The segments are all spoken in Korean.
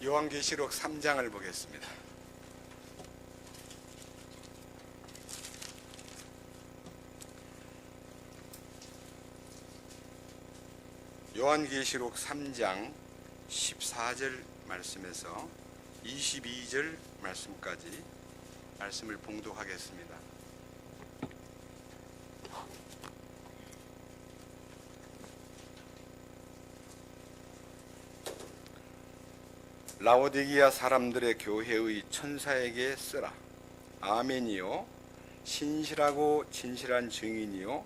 요한계시록 3장을 보겠습니다. 요한계시록 3장 14절 말씀에서 22절 말씀까지 말씀을 봉독하겠습니다. 라오디게아 사람들의 교회의 천사에게 쓰라. 아멘이요, 신실하고 진실한 증인이요,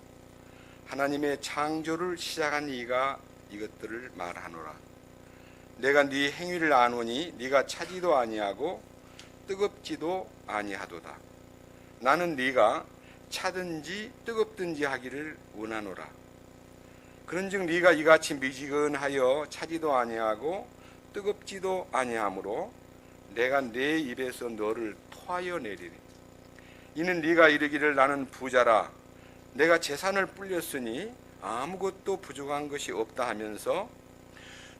하나님의 창조를 시작한 이가 이것들을 말하노라. 내가 네 행위를 아노니 네가 차지도 아니하고 뜨겁지도 아니하도다. 나는 네가 차든지 뜨겁든지 하기를 원하노라. 그런즉 네가 이같이 미지근하여 차지도 아니하고 뜨겁지도 아니하므로 내가 네 입에서 너를 토하여 내리리. 이는 네가 이르기를 나는 부자라, 내가 재산을 불렸으니 아무것도 부족한 것이 없다 하면서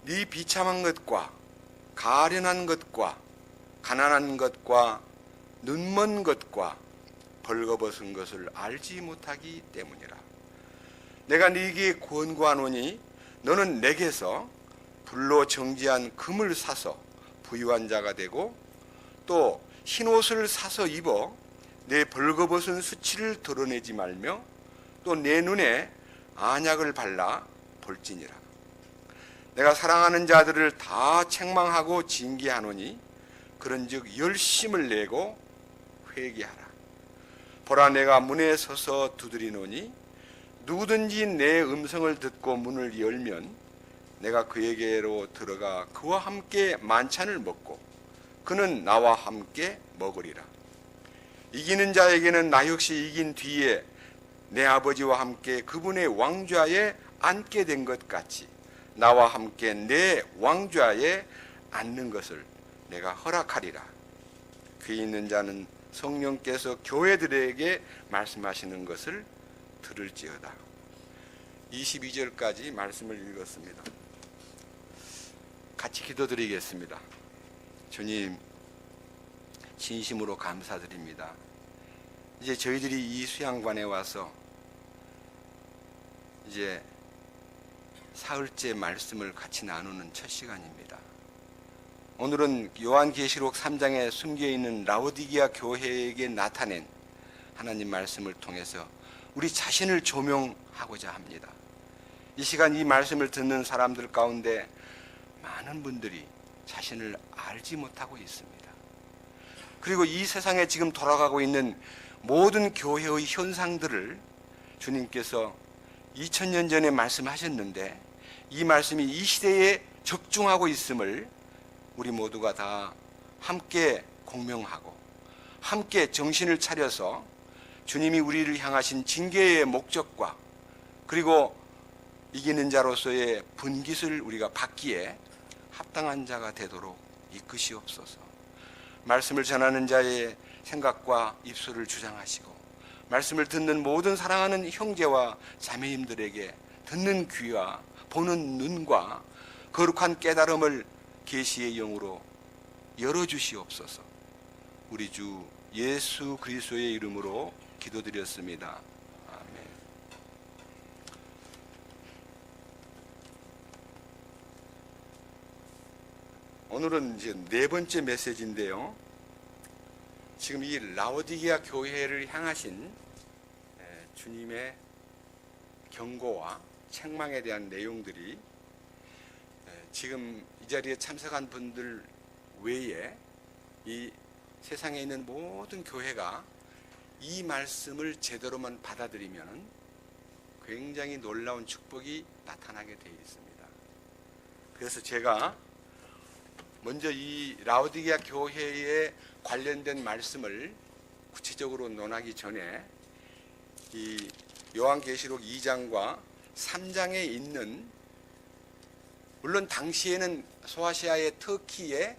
네 비참한 것과 가련한 것과 가난한 것과 눈먼 것과 벌거벗은 것을 알지 못하기 때문이라. 내가 네게 권고하노니 너는 내게서 불로 정지한 금을 사서 부유한 자가 되고 또 흰옷을 사서 입어 내 벌거벗은 수치를 드러내지 말며 또 내 눈에 안약을 발라 볼지니라. 내가 사랑하는 자들을 다 책망하고 징계하노니 그런즉 열심을 내고 회개하라. 보라, 내가 문에 서서 두드리노니 누구든지 내 음성을 듣고 문을 열면 내가 그에게로 들어가 그와 함께 만찬을 먹고 그는 나와 함께 먹으리라. 이기는 자에게는 나 역시 이긴 뒤에 내 아버지와 함께 그분의 왕좌에 앉게 된 것 같이 나와 함께 내 왕좌에 앉는 것을 내가 허락하리라. 귀 있는 자는 성령께서 교회들에게 말씀하시는 것을 들을지어다. 22절까지 말씀을 읽었습니다. 같이 기도드리겠습니다. 주님, 진심으로 감사드립니다. 이제 저희들이 이 수양관에 와서 이제 사흘째 말씀을 같이 나누는 첫 시간입니다. 오늘은 요한계시록 3장에 숨겨있는 라오디게아 교회에게 나타낸 하나님 말씀을 통해서 우리 자신을 조명하고자 합니다. 이 시간 이 말씀을 듣는 사람들 가운데 많은 분들이 자신을 알지 못하고 있습니다. 그리고 이 세상에 지금 돌아가고 있는 모든 교회의 현상들을 주님께서 2000년 전에 말씀하셨는데 이 말씀이 이 시대에 적중하고 있음을 우리 모두가 다 함께 공명하고 함께 정신을 차려서 주님이 우리를 향하신 징계의 목적과 그리고 이기는 자로서의 분깃을 우리가 받기에 합당한 자가 되도록 이끄시옵소서. 말씀을 전하는 자의 생각과 입술을 주장하시고 말씀을 듣는 모든 사랑하는 형제와 자매님들에게 듣는 귀와 보는 눈과 거룩한 깨달음을 계시의 영으로 열어주시옵소서. 우리 주 예수 그리스도의 이름으로 기도드렸습니다. 아멘. 오늘은 이제 네 번째 메시지인데요. 지금 이 라오디게아 교회를 향하신 주님의 경고와 책망에 대한 내용들이 지금 이 자리에 참석한 분들 외에 이 세상에 있는 모든 교회가 이 말씀을 제대로만 받아들이면 굉장히 놀라운 축복이 나타나게 되어 있습니다. 그래서 제가 먼저 이 라오디게아 교회에 관련된 말씀을 구체적으로 논하기 전에 이 요한계시록 2장과 3장에 있는, 물론 당시에는 소아시아의 터키의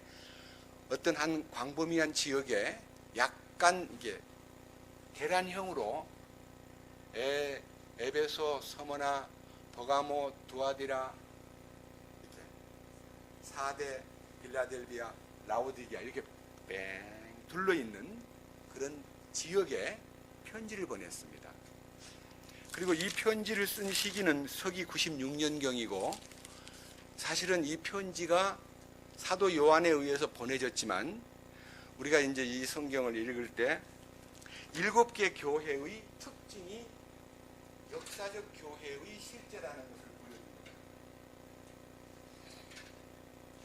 어떤 한 광범위한 지역에 약간 이게 계란형으로 에베소, 서머나, 버가모, 두아디라 4대 빌라델비아, 라오디게아 이렇게 뺑 둘러있는 그런 지역에 편지를 보냈습니다. 그리고 이 편지를 쓴 시기는 서기 96년경이고 사실은 이 편지가 사도 요한에 의해서 보내졌지만 우리가 이제 이 성경을 읽을 때 7개 교회의 특징이 역사적 교회의 실제라는 것을 보여줍니다.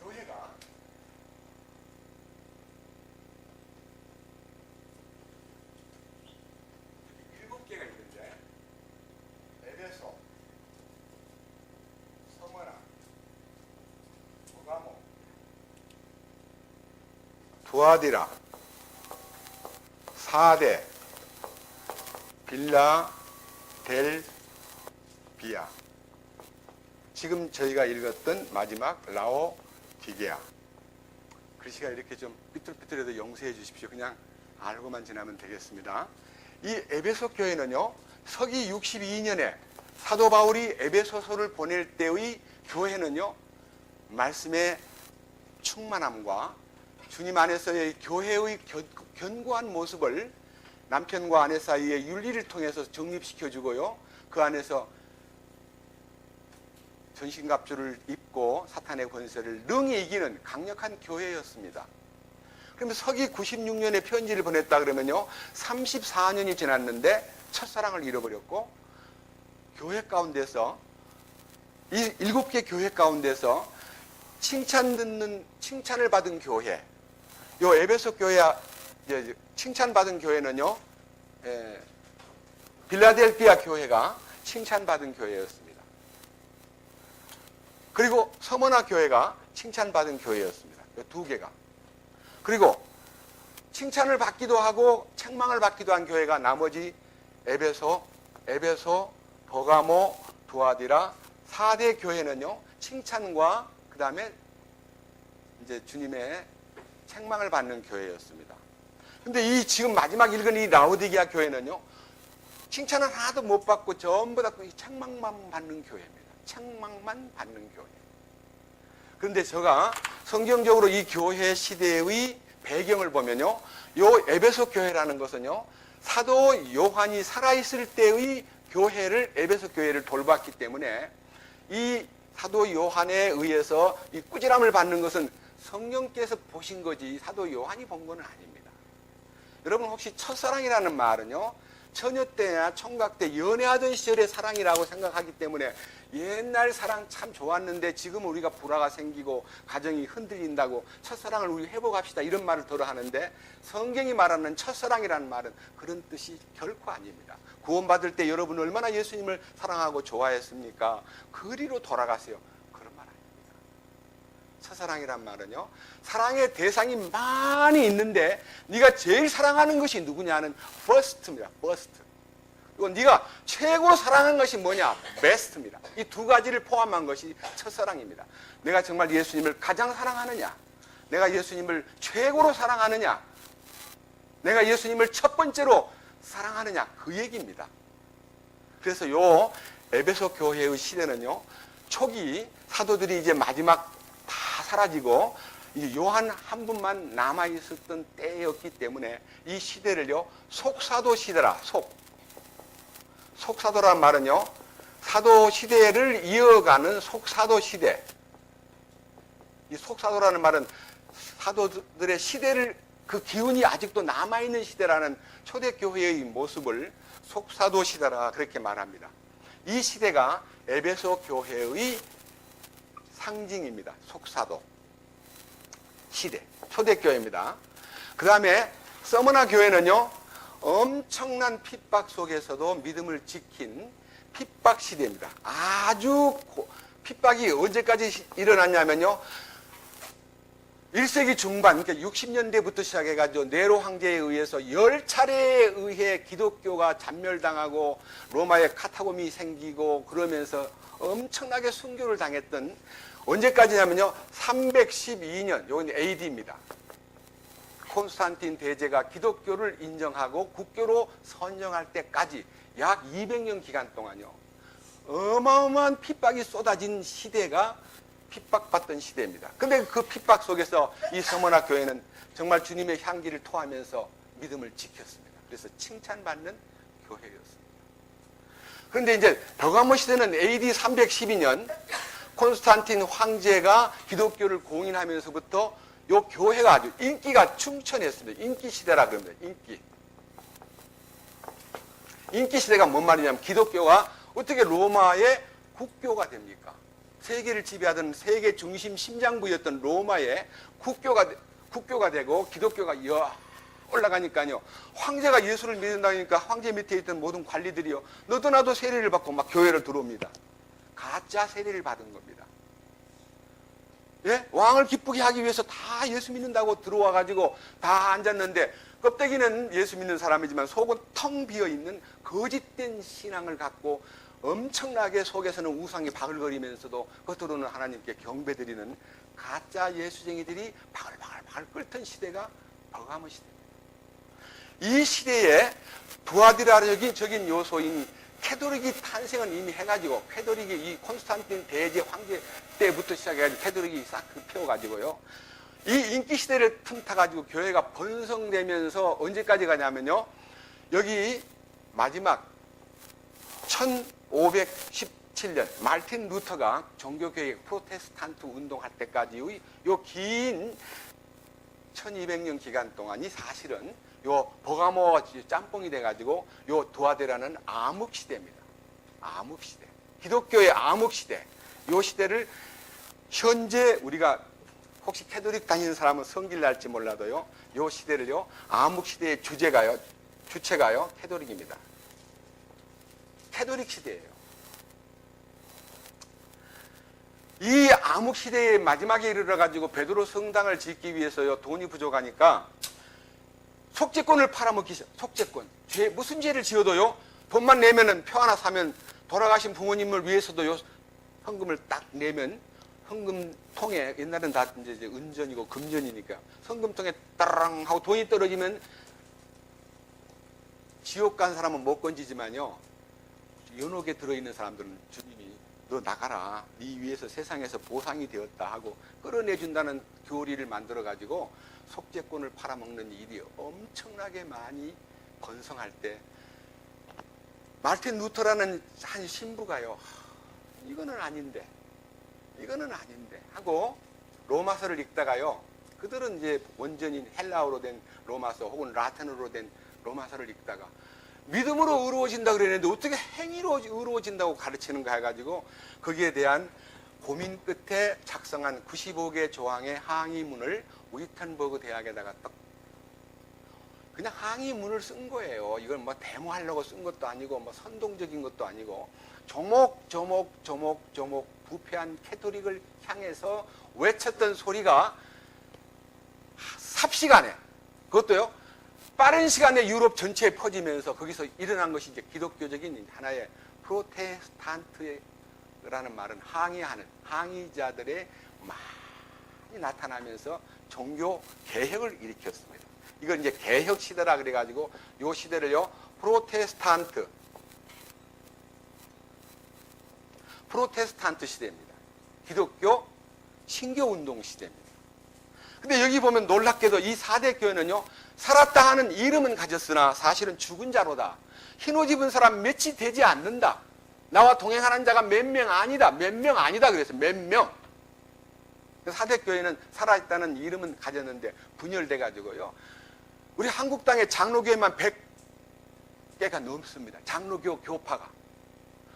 교회가 일곱 개가 있는데 에베소, 서머나, 버가모, 두아디라, 사대, 빌라델비아. 지금 저희가 읽었던 마지막 라오디게아. 글씨가 이렇게 좀 삐뚤삐뚤해도 용서해 주십시오. 그냥 알고만 지나면 되겠습니다. 이 에베소 교회는요, 서기 62년에 사도 바울이 에베소서를 보낼 때의 교회는요, 말씀의 충만함과 주님 안에서의 교회의 견고한 모습을 남편과 아내 사이의 윤리를 통해서 정립시켜주고요, 그 안에서 전신갑주를 입고 사탄의 권세를 능히 이기는 강력한 교회였습니다. 그러면 서기 96년에 편지를 보냈다 그러면요, 34년이 지났는데 첫사랑을 잃어버렸고, 교회 가운데서 이 7개 교회 가운데서 칭찬을 받은 교회, 요 에베소 교회 칭찬받은 교회는요, 빌라델비아 교회가 칭찬받은 교회였습니다. 그리고 서머나 교회가 칭찬받은 교회였습니다. 두 개가. 그리고 칭찬을 받기도 하고 책망을 받기도 한 교회가 나머지 에베소, 버가모, 두아디라, 4대 교회는요, 칭찬과 그 다음에 이제 주님의 책망을 받는 교회였습니다. 근데 이 지금 마지막 읽은 이 라오디게아 교회는요, 칭찬을 하나도 못 받고 전부 다 책망만 받는 교회입니다. 책망만 받는 교회. 그런데 제가 성경적으로 이 교회 시대의 배경을 보면요, 요 에베소 교회라는 것은요, 사도 요한이 살아있을 때의 교회를, 에베소 교회를 돌봤기 때문에 이 사도 요한에 의해서 이 꾸지람을 받는 것은 성령께서 보신 거지 사도 요한이 본 건 아닙니다. 여러분 혹시 첫사랑이라는 말은요, 처녀 때나 총각 때 연애하던 시절의 사랑이라고 생각하기 때문에 옛날 사랑 참 좋았는데 지금 우리가 불화가 생기고 가정이 흔들린다고 첫사랑을 우리 회복합시다 이런 말을 들어 하는데, 성경이 말하는 첫사랑이라는 말은 그런 뜻이 결코 아닙니다. 구원받을 때 여러분 얼마나 예수님을 사랑하고 좋아했습니까? 그리로 돌아가세요. 그런 말 아닙니다. 첫사랑이란 말은요, 사랑의 대상이 많이 있는데 네가 제일 사랑하는 것이 누구냐는 first입니다. first. 이거 네가 최고로 사랑하는 것이 뭐냐? best입니다. 이 두 가지를 포함한 것이 첫사랑입니다. 내가 정말 예수님을 가장 사랑하느냐? 내가 예수님을 최고로 사랑하느냐? 내가 예수님을 첫 번째로 사랑하느냐? 그 얘기입니다. 그래서 요 에베소 교회의 시대는요, 초기 사도들이 이제 마지막 다 사라지고 이제 요한 한 분만 남아 있었던 때였기 때문에 이 시대를요, 속사도 시대라. 속사도란 말은요, 사도 시대를 이어가는 속사도 시대. 이 속사도라는 말은 사도들의 시대를, 그 기운이 아직도 남아있는 시대라는 초대교회의 모습을 속사도 시대라 그렇게 말합니다. 이 시대가 에베소 교회의 상징입니다. 속사도 시대, 초대교회입니다. 그 다음에 서머나 교회는요, 엄청난 핍박 속에서도 믿음을 지킨 핍박 시대입니다. 아주 핍박이 언제까지 일어났냐면요, 1세기 중반, 그러니까 60년대부터 시작해가지고 네로 황제에 의해서 10차례에 의해 기독교가 잔멸당하고 로마에 카타콤이 생기고 그러면서 엄청나게 순교를 당했던, 언제까지냐면요, 312년, 이건 AD입니다. 콘스탄틴 대제가 기독교를 인정하고 국교로 선정할 때까지 약 200년 기간 동안요, 어마어마한 핍박이 쏟아진 시대가 핍박받던 시대입니다. 근데 그 핍박 속에서 이 서머나 교회는 정말 주님의 향기를 토하면서 믿음을 지켰습니다. 그래서 칭찬받는 교회였습니다. 그런데 이제 버가모 시대는 AD 312년 콘스탄틴 황제가 기독교를 공인하면서부터 이 교회가 아주 인기가 충천했습니다. 인기 시대라 그럽니다. 인기 시대가 뭔 말이냐면 기독교가 어떻게 로마의 국교가 됩니까? 세계를 지배하던 세계 중심 심장부였던 로마의 국교가 되고 기독교가 올라가니까요. 황제가 예수를 믿는다니까 황제 밑에 있던 모든 관리들이요. 너도 나도 세례를 받고 막 교회를 들어옵니다. 가짜 세례를 받은 겁니다. 예? 왕을 기쁘게 하기 위해서 다 예수 믿는다고 들어와가지고 다 앉았는데 껍데기는 예수 믿는 사람이지만 속은 텅 비어있는 거짓된 신앙을 갖고 엄청나게 속에서는 우상이 바글거리면서도 겉으로는 하나님께 경배드리는 가짜 예수쟁이들이 바글바글 끓던 시대가 버가모 시대입니다. 이 시대에 부하드라적인 요소인 캐도릭이 탄생은 이미 해가지고 캐도릭이 이 콘스탄틴 대제 황제 때부터 시작해가지고 캐도릭이 싹 펴가지고요. 이 인기 시대를 틈타가지고 교회가 번성되면서 언제까지 가냐면요. 여기 마지막 1517년 말틴 루터가 종교개혁 프로테스탄트 운동할 때까지의 요 긴 1200년 기간 동안이 사실은 요 버가모가 짬뽕이 돼가지고 요 두아데라는 암흑시대입니다. 암흑시대. 기독교의 암흑시대. 요 시대를 현재 우리가 혹시 캐도릭 다니는 사람은 성질 날지 몰라도요. 요 시대를요. 암흑시대의 주체가요. 캐도릭입니다. 캐도릭 시대예요. 이 암흑시대의 마지막에 이르러가지고 베드로 성당을 짓기 위해서요. 돈이 부족하니까 속죄권을 팔아먹기 시작. 속죄권. 무슨 죄를 지어도요. 돈만 내면은 표 하나 사면 돌아가신 부모님을 위해서도요. 헌금을 딱 내면 헌금통에 옛날엔 다 이제 은전이고 금전이니까 헌금통에 따랑 하고 돈이 떨어지면 지옥 간 사람은 못 건지지만요. 연옥에 들어있는 사람들은 주님이 너 나가라. 네 위해서 세상에서 보상이 되었다 하고 끌어내준다는 교리를 만들어가지고 속죄권을 팔아먹는 일이 엄청나게 많이 번성할 때 말틴 루터라는 한 신부가요. 이거는 아닌데 하고 로마서를 읽다가요. 그들은 이제 원전인 헬라어로 된 로마서 혹은 라틴어로 된 로마서를 읽다가 믿음으로 의로워진다 그랬는데 어떻게 행위로 의로워진다고 가르치는가 해가지고 거기에 대한 고민 끝에 작성한 95개 조항의 항의문을 위텐버그 대학에다가 딱 그냥 항의문을 쓴 거예요. 이건 뭐 데모하려고 쓴 것도 아니고 뭐 선동적인 것도 아니고 조목 부패한 캐토릭을 향해서 외쳤던 소리가 삽시간에 그것도요. 빠른 시간에 유럽 전체에 퍼지면서 거기서 일어난 것이 이제 기독교적인 하나의 프로테스탄트라는 말은 항의하는 항의자들의 많이 나타나면서 종교 개혁을 일으켰습니다. 이걸 이제 개혁 시대라 그래가지고 이 시대를요 프로테스탄트 시대입니다. 기독교 신교운동 시대입니다. 근데 여기 보면 놀랍게도 이 4대 교회는요 살았다 하는 이름은 가졌으나 사실은 죽은 자로다. 흰옷 입은 사람 몇이 되지 않는다. 나와 동행하는 자가 몇 명 아니다. 그래서 몇 명. 4대 교회는 살아있다는 이름은 가졌는데 분열돼가지고요. 우리 한국 땅에 장로교회만 100개가 넘습니다. 장로교 교파가.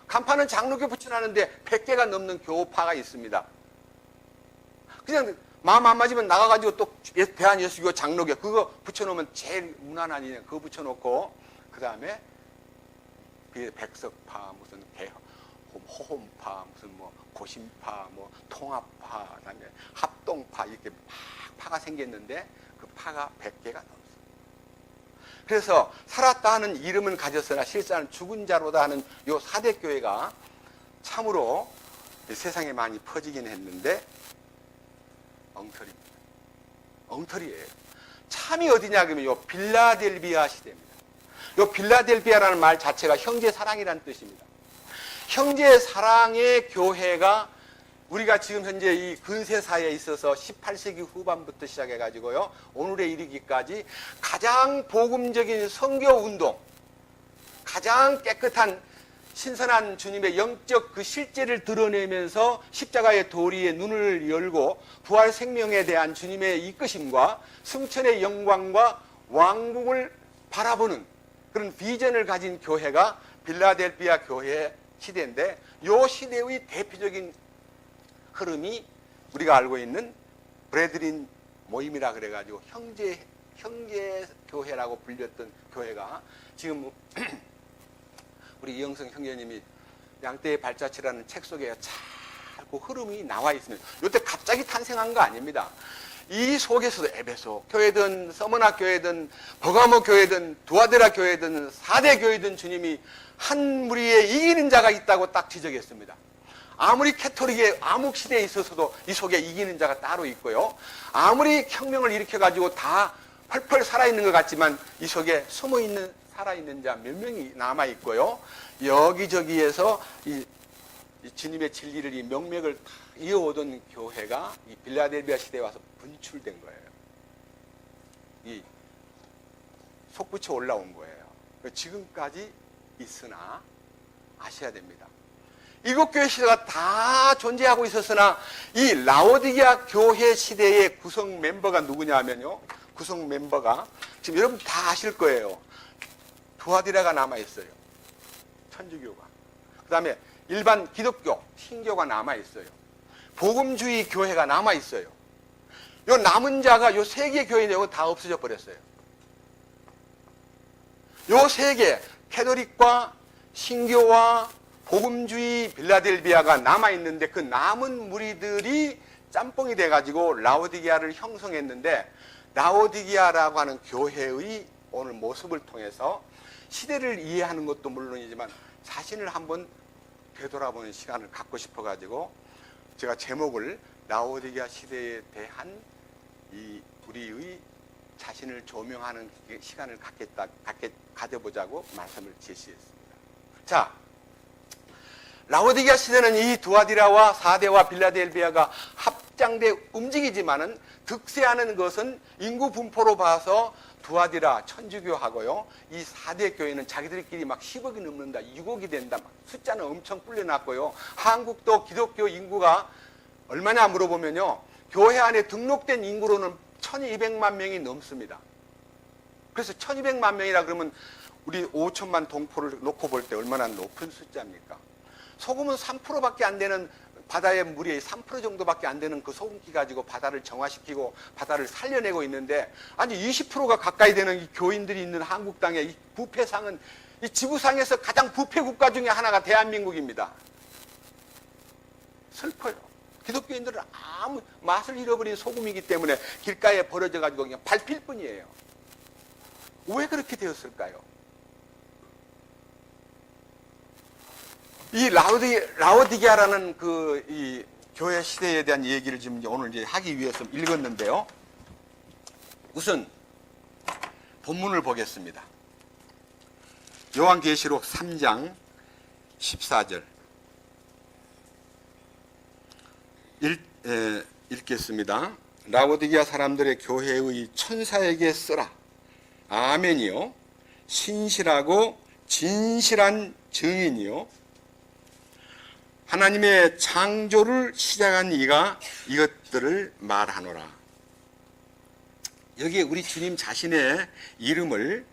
간판은 장로교 붙여놨는데 100개가 넘는 교파가 있습니다. 그냥 마음 안 맞으면 나가가지고 또 대한예수교 장로교 그거 붙여놓으면 제일 무난한 이냐 그거 붙여놓고 그 다음에 백석파 무슨 호홈파 무슨 뭐 고심파 뭐 통합파 그다음에 합동파 이렇게 막 파가 생겼는데 그 파가 100개가 넘습니다. 그래서 살았다 하는 이름은 가졌으나 실상은 죽은 자로다 하는 요 4대 교회가 참으로 세상에 많이 퍼지긴 했는데 엉터리입니다. 엉터리예요. 참이 어디냐 그러면 요 빌라델비아 시대입니다. 요 빌라델비아라는 말 자체가 형제 사랑이라는 뜻입니다. 형제 사랑의 교회가 우리가 지금 현재 이 근세사에 있어서 18세기 후반부터 시작해가지고요, 오늘에 이르기까지 가장 복음적인 선교운동, 가장 깨끗한 신선한 주님의 영적 그 실제를 드러내면서 십자가의 도리에 눈을 열고 부활 생명에 대한 주님의 이끄심과 승천의 영광과 왕국을 바라보는 그런 비전을 가진 교회가 빌라델피아 교회 시대인데, 이 시대의 대표적인 흐름이 우리가 알고 있는 브레드린 모임이라 그래가지고 형제 교회라고 불렸던 교회가 지금 우리 이영성 형제님이 양떼의 발자취라는 책 속에 자꾸 흐름이 나와 있습니다. 이때 갑자기 탄생한 거 아닙니다. 이 속에서도 에베소 교회든 서머나 교회든 버가모 교회든 두아데라 교회든 4대 교회든 주님이 한 무리에 이기는 자가 있다고 딱 지적했습니다. 아무리 캐토릭의 암흑시대에 있어서도 이 속에 이기는 자가 따로 있고요, 아무리 혁명을 일으켜가지고 다 펄펄 살아있는 것 같지만 이 속에 숨어있는 살아있는 자 몇 명이 남아있고요, 여기저기에서 이 주님의 진리를, 이 명맥을 다 이어오던 교회가 이 빌라델비아 시대에 와서 분출된 거예요. 이 솟구쳐 올라온 거예요. 지금까지 있으나 아셔야 됩니다. 일곱 교회 시대가 다 존재하고 있었으나 이 라오디게아 교회 시대의 구성 멤버가 누구냐 하면요, 구성 멤버가 지금 여러분 다 아실 거예요. 두아디라가 남아있어요, 천주교가. 그 다음에 일반 기독교, 신교가 남아있어요. 복음주의 교회가 남아있어요. 요 남은 자가 요 세 개 교회인데 다 없어져 버렸어요. 요 세 개, 캐토릭과 신교와 복음주의 빌라델비아가 남아있는데, 그 남은 무리들이 짬뽕이 돼가지고 라오디게아를 형성했는데, 라오디게아라고 하는 교회의 오늘 모습을 통해서 시대를 이해하는 것도 물론이지만 자신을 한번 되돌아보는 시간을 갖고 싶어가지고 제가 제목을 라오디게아 시대에 대한 이 우리의 자신을 조명하는 시간을 가져보자고 말씀을 제시했습니다. 자, 라오디게아 시대는 이 두아디라와 4대와 빌라델비아가 합장돼 움직이지만은 득세하는 것은 인구 분포로 봐서 두아디라 천주교하고요, 이 4대 교회는 자기들끼리 막 10억이 넘는다, 6억이 된다, 막 숫자는 엄청 불려놨고요. 한국도 기독교 인구가 얼마냐 물어보면요, 교회 안에 등록된 인구로는 1200만 명이 넘습니다. 그래서 1200만 명이라 그러면 우리 5천만 동포를 놓고 볼 때 얼마나 높은 숫자입니까? 소금은 3%밖에 안 되는, 바다의 물이 3% 정도밖에 안 되는 그 소금기 가지고 바다를 정화시키고 바다를 살려내고 있는데, 아니 20%가 가까이 되는 이 교인들이 있는 한국 땅의 이 부패상은, 이 지구상에서 가장 부패 국가 중에 하나가 대한민국입니다. 슬퍼요. 기독교인들은 아무 맛을 잃어버린 소금이기 때문에 길가에 버려져 가지고 그냥 밟힐 뿐이에요. 왜 그렇게 되었을까요? 이 라오디게아라는 이 교회 시대에 대한 얘기를 지금 오늘 이제 하기 위해서 읽었는데요. 우선 본문을 보겠습니다. 요한계시록 3장 14절 읽겠습니다. 라오디게아 사람들의 교회의 천사에게 쓰라. 아멘이요, 신실하고 진실한 증인이요, 하나님의 창조를 시작한 이가 이것들을 말하노라. 여기에 우리 주님 자신의 이름을,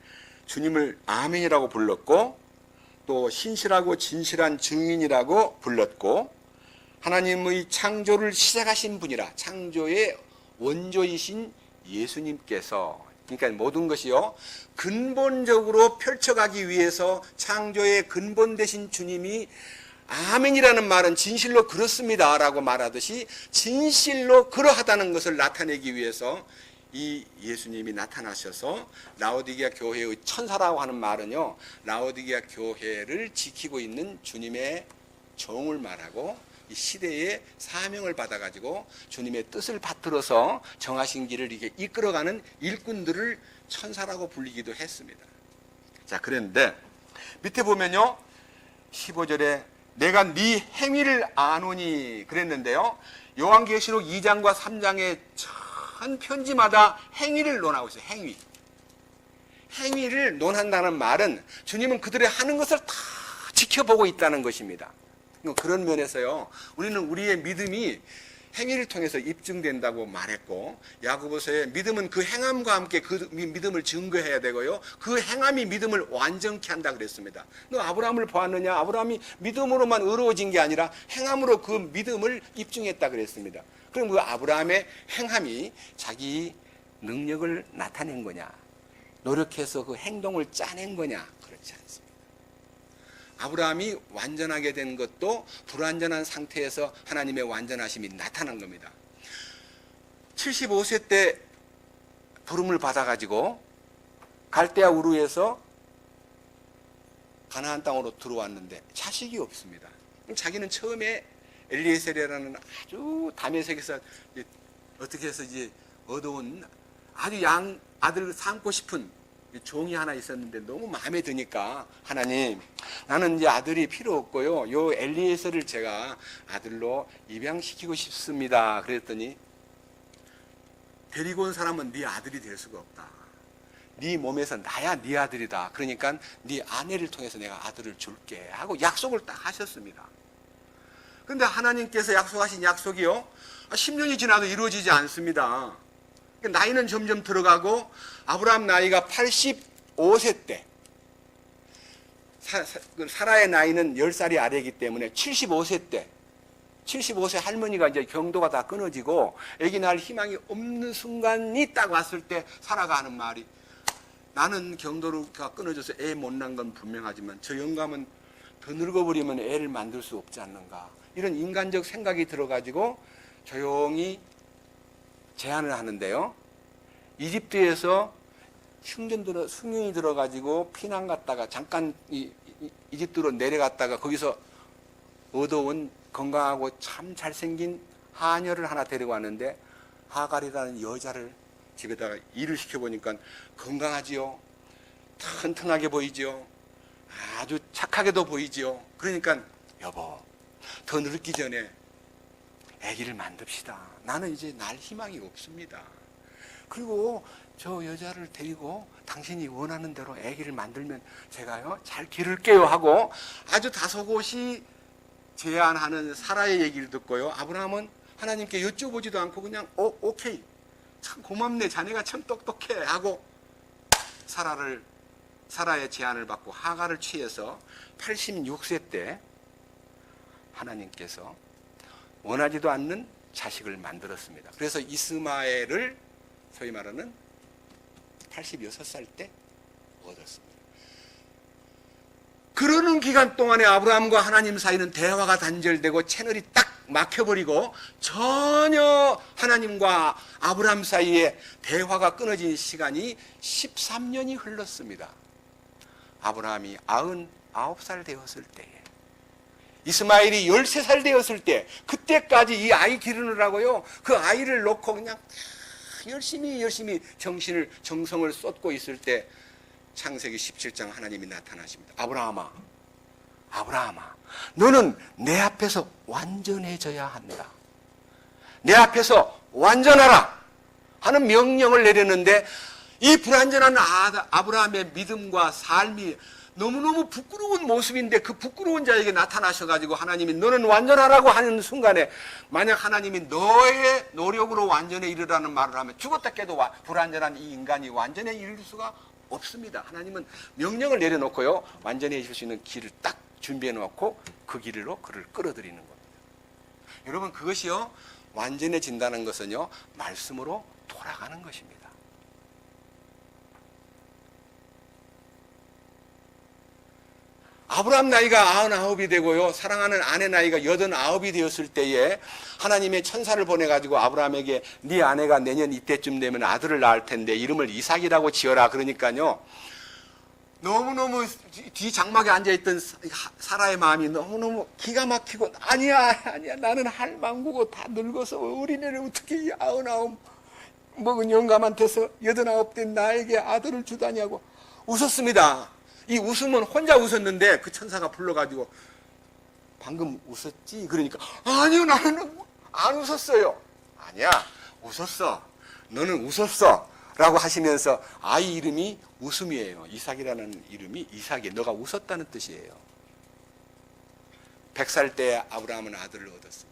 주님을 아멘이라고 불렀고, 또 신실하고 진실한 증인이라고 불렀고, 하나님의 창조를 시작하신 분이라, 창조의 원조이신 예수님께서, 그러니까 모든 것이요, 근본적으로 펼쳐가기 위해서 창조의 근본 되신 주님이 아멘이라는 말은 진실로 그렇습니다 라고 말하듯이 진실로 그러하다는 것을 나타내기 위해서 이 예수님이 나타나셔서 라오디게아 교회의 천사라고 하는 말은요, 라오디게아 교회를 지키고 있는 주님의 종을 말하고, 이 시대의 사명을 받아가지고 주님의 뜻을 받들어서 정하신 길을 이렇게 이끌어가는 일꾼들을 천사라고 불리기도 했습니다. 자, 그런데 밑에 보면요, 15절에 내가 네 행위를 아노니 그랬는데요. 요한계시록 2장과 3장의 전 편지마다 행위를 논하고 있어요. 행위를 논한다는 말은 주님은 그들의 하는 것을 다 지켜보고 있다는 것입니다. 그런 면에서요, 우리는 우리의 믿음이 행위를 통해서 입증된다고 말했고, 야고보서에 믿음은 그 행함과 함께 그 믿음을 증거해야 되고요, 그 행함이 믿음을 완전케 한다 그랬습니다. 너 아브라함을 보았느냐? 아브라함이 믿음으로만 의로워진 게 아니라 행함으로 그 믿음을 입증했다 그랬습니다. 그럼 그 아브라함의 행함이 자기 능력을 나타낸 거냐? 노력해서 그 행동을 짜낸 거냐? 그렇지 않습니다. 아브라함이 완전하게 된 것도 불완전한 상태에서 하나님의 완전하심이 나타난 겁니다. 75세 때 부름을 받아가지고 갈대아 우르에서 가나안 땅으로 들어왔는데 자식이 없습니다. 자기는 처음에 엘리에셀이라는 아주 다메섹에서 어떻게 해서 이제 얻어온 아주 아들을 삼고 싶은 종이 하나 있었는데 너무 마음에 드니까 하나님, 나는 이제 아들이 필요 없고요, 요 엘리에셀을 제가 아들로 입양시키고 싶습니다. 그랬더니 데리고 온 사람은 네 아들이 될 수가 없다. 네 몸에서 나야 네 아들이다. 그러니까 네 아내를 통해서 내가 아들을 줄게 하고 약속을 딱 하셨습니다. 그런데 하나님께서 약속하신 약속이요, 10년이 지나도 이루어지지 않습니다. 나이는 점점 들어가고 아브라함 나이가 85세 때, 사라의 나이는 10살이 아래이기 때문에 75세 때, 75세 할머니가 이제 경도가 다 끊어지고 아기 낳을 희망이 없는 순간이 딱 왔을 때 사라가 하는 말이, 나는 경도가 끊어져서 애 못 낳은 건 분명하지만 저 영감은 더 늙어버리면 애를 만들 수 없지 않는가, 이런 인간적 생각이 들어가지고 조용히 제안을 하는데요. 이집트에서 흉년이 들어가지고 피난 갔다가 잠깐 이집트로 내려갔다가 거기서 얻어온 건강하고 참 잘생긴 하녀를 하나 데리고 왔는데, 하갈이라는 여자를 집에다가 일을 시켜보니까 건강하지요, 튼튼하게 보이지요, 아주 착하게도 보이지요. 그러니까 여보, 더 늙기 전에 아기를 만듭시다. 나는 이제 날 희망이 없습니다. 그리고 저 여자를 데리고 당신이 원하는 대로 아기를 만들면 제가요 잘 기를게요 하고 아주 다소곳이 제안하는 사라의 얘기를 듣고요, 아브라함은 하나님께 여쭤보지도 않고 그냥 오케이, 참 고맙네, 자네가 참 똑똑해 하고 사라의 제안을 받고 하갈을 취해서 86세 때 하나님께서 원하지도 않는 자식을 만들었습니다. 그래서 이스마엘을 소위 말하는 86살 때 얻었습니다. 그러는 기간 동안에 아브라함과 하나님 사이는 대화가 단절되고 채널이 딱 막혀버리고 전혀 하나님과 아브라함 사이에 대화가 끊어진 시간이 13년이 흘렀습니다. 아브라함이 99살 되었을 때에, 이스마엘이 13살 되었을 때, 그때까지 이 아이 기르느라고요, 그 아이를 놓고 그냥 열심히 정성을 쏟고 있을 때 창세기 17장 하나님이 나타나십니다. 아브라함아, 너는 내 앞에서 완전해져야 한다. 내 앞에서 완전하라 하는 명령을 내렸는데, 이 불완전한 아브라함의 믿음과 삶이 너무너무 부끄러운 모습인데, 그 부끄러운 자에게 나타나셔가지고 하나님이 너는 완전하라고 하는 순간에, 만약 하나님이 너의 노력으로 완전에 이르라는 말을 하면 죽었다 깨도 불완전한 이 인간이 완전에 이를 수가 없습니다. 하나님은 명령을 내려놓고요, 완전해질 수 있는 길을 딱 준비해 놓고 그 길로 그를 끌어들이는 겁니다. 여러분, 그것이요, 완전해진다는 것은요, 말씀으로 돌아가는 것입니다. 아브라함 나이가 99이 되고요, 사랑하는 아내 나이가 89이 되었을 때에 하나님의 천사를 보내가지고 아브라함에게 네 아내가 내년 이때쯤 되면 아들을 낳을 텐데 이름을 이삭이라고 지어라. 그러니까요, 너무너무 뒤 장막에 앉아있던 사라의 마음이 너무너무 기가 막히고, 아니야, 나는 할망구고 다 늙어서 어린애를 어떻게 99 먹은 영감한테서 89 된 나에게 아들을 주다냐고 웃었습니다. 이 웃음은 혼자 웃었는데 그 천사가 불러가지고 방금 웃었지? 그러니까 아니요, 나는 안 웃었어요. 아니야, 웃었어. 너는 웃었어. 라고 하시면서 아이 이름이 웃음이에요. 이삭이라는 이름이 이삭이 너가 웃었다는 뜻이에요. 100살 때 아브라함은 아들을 얻었습니다.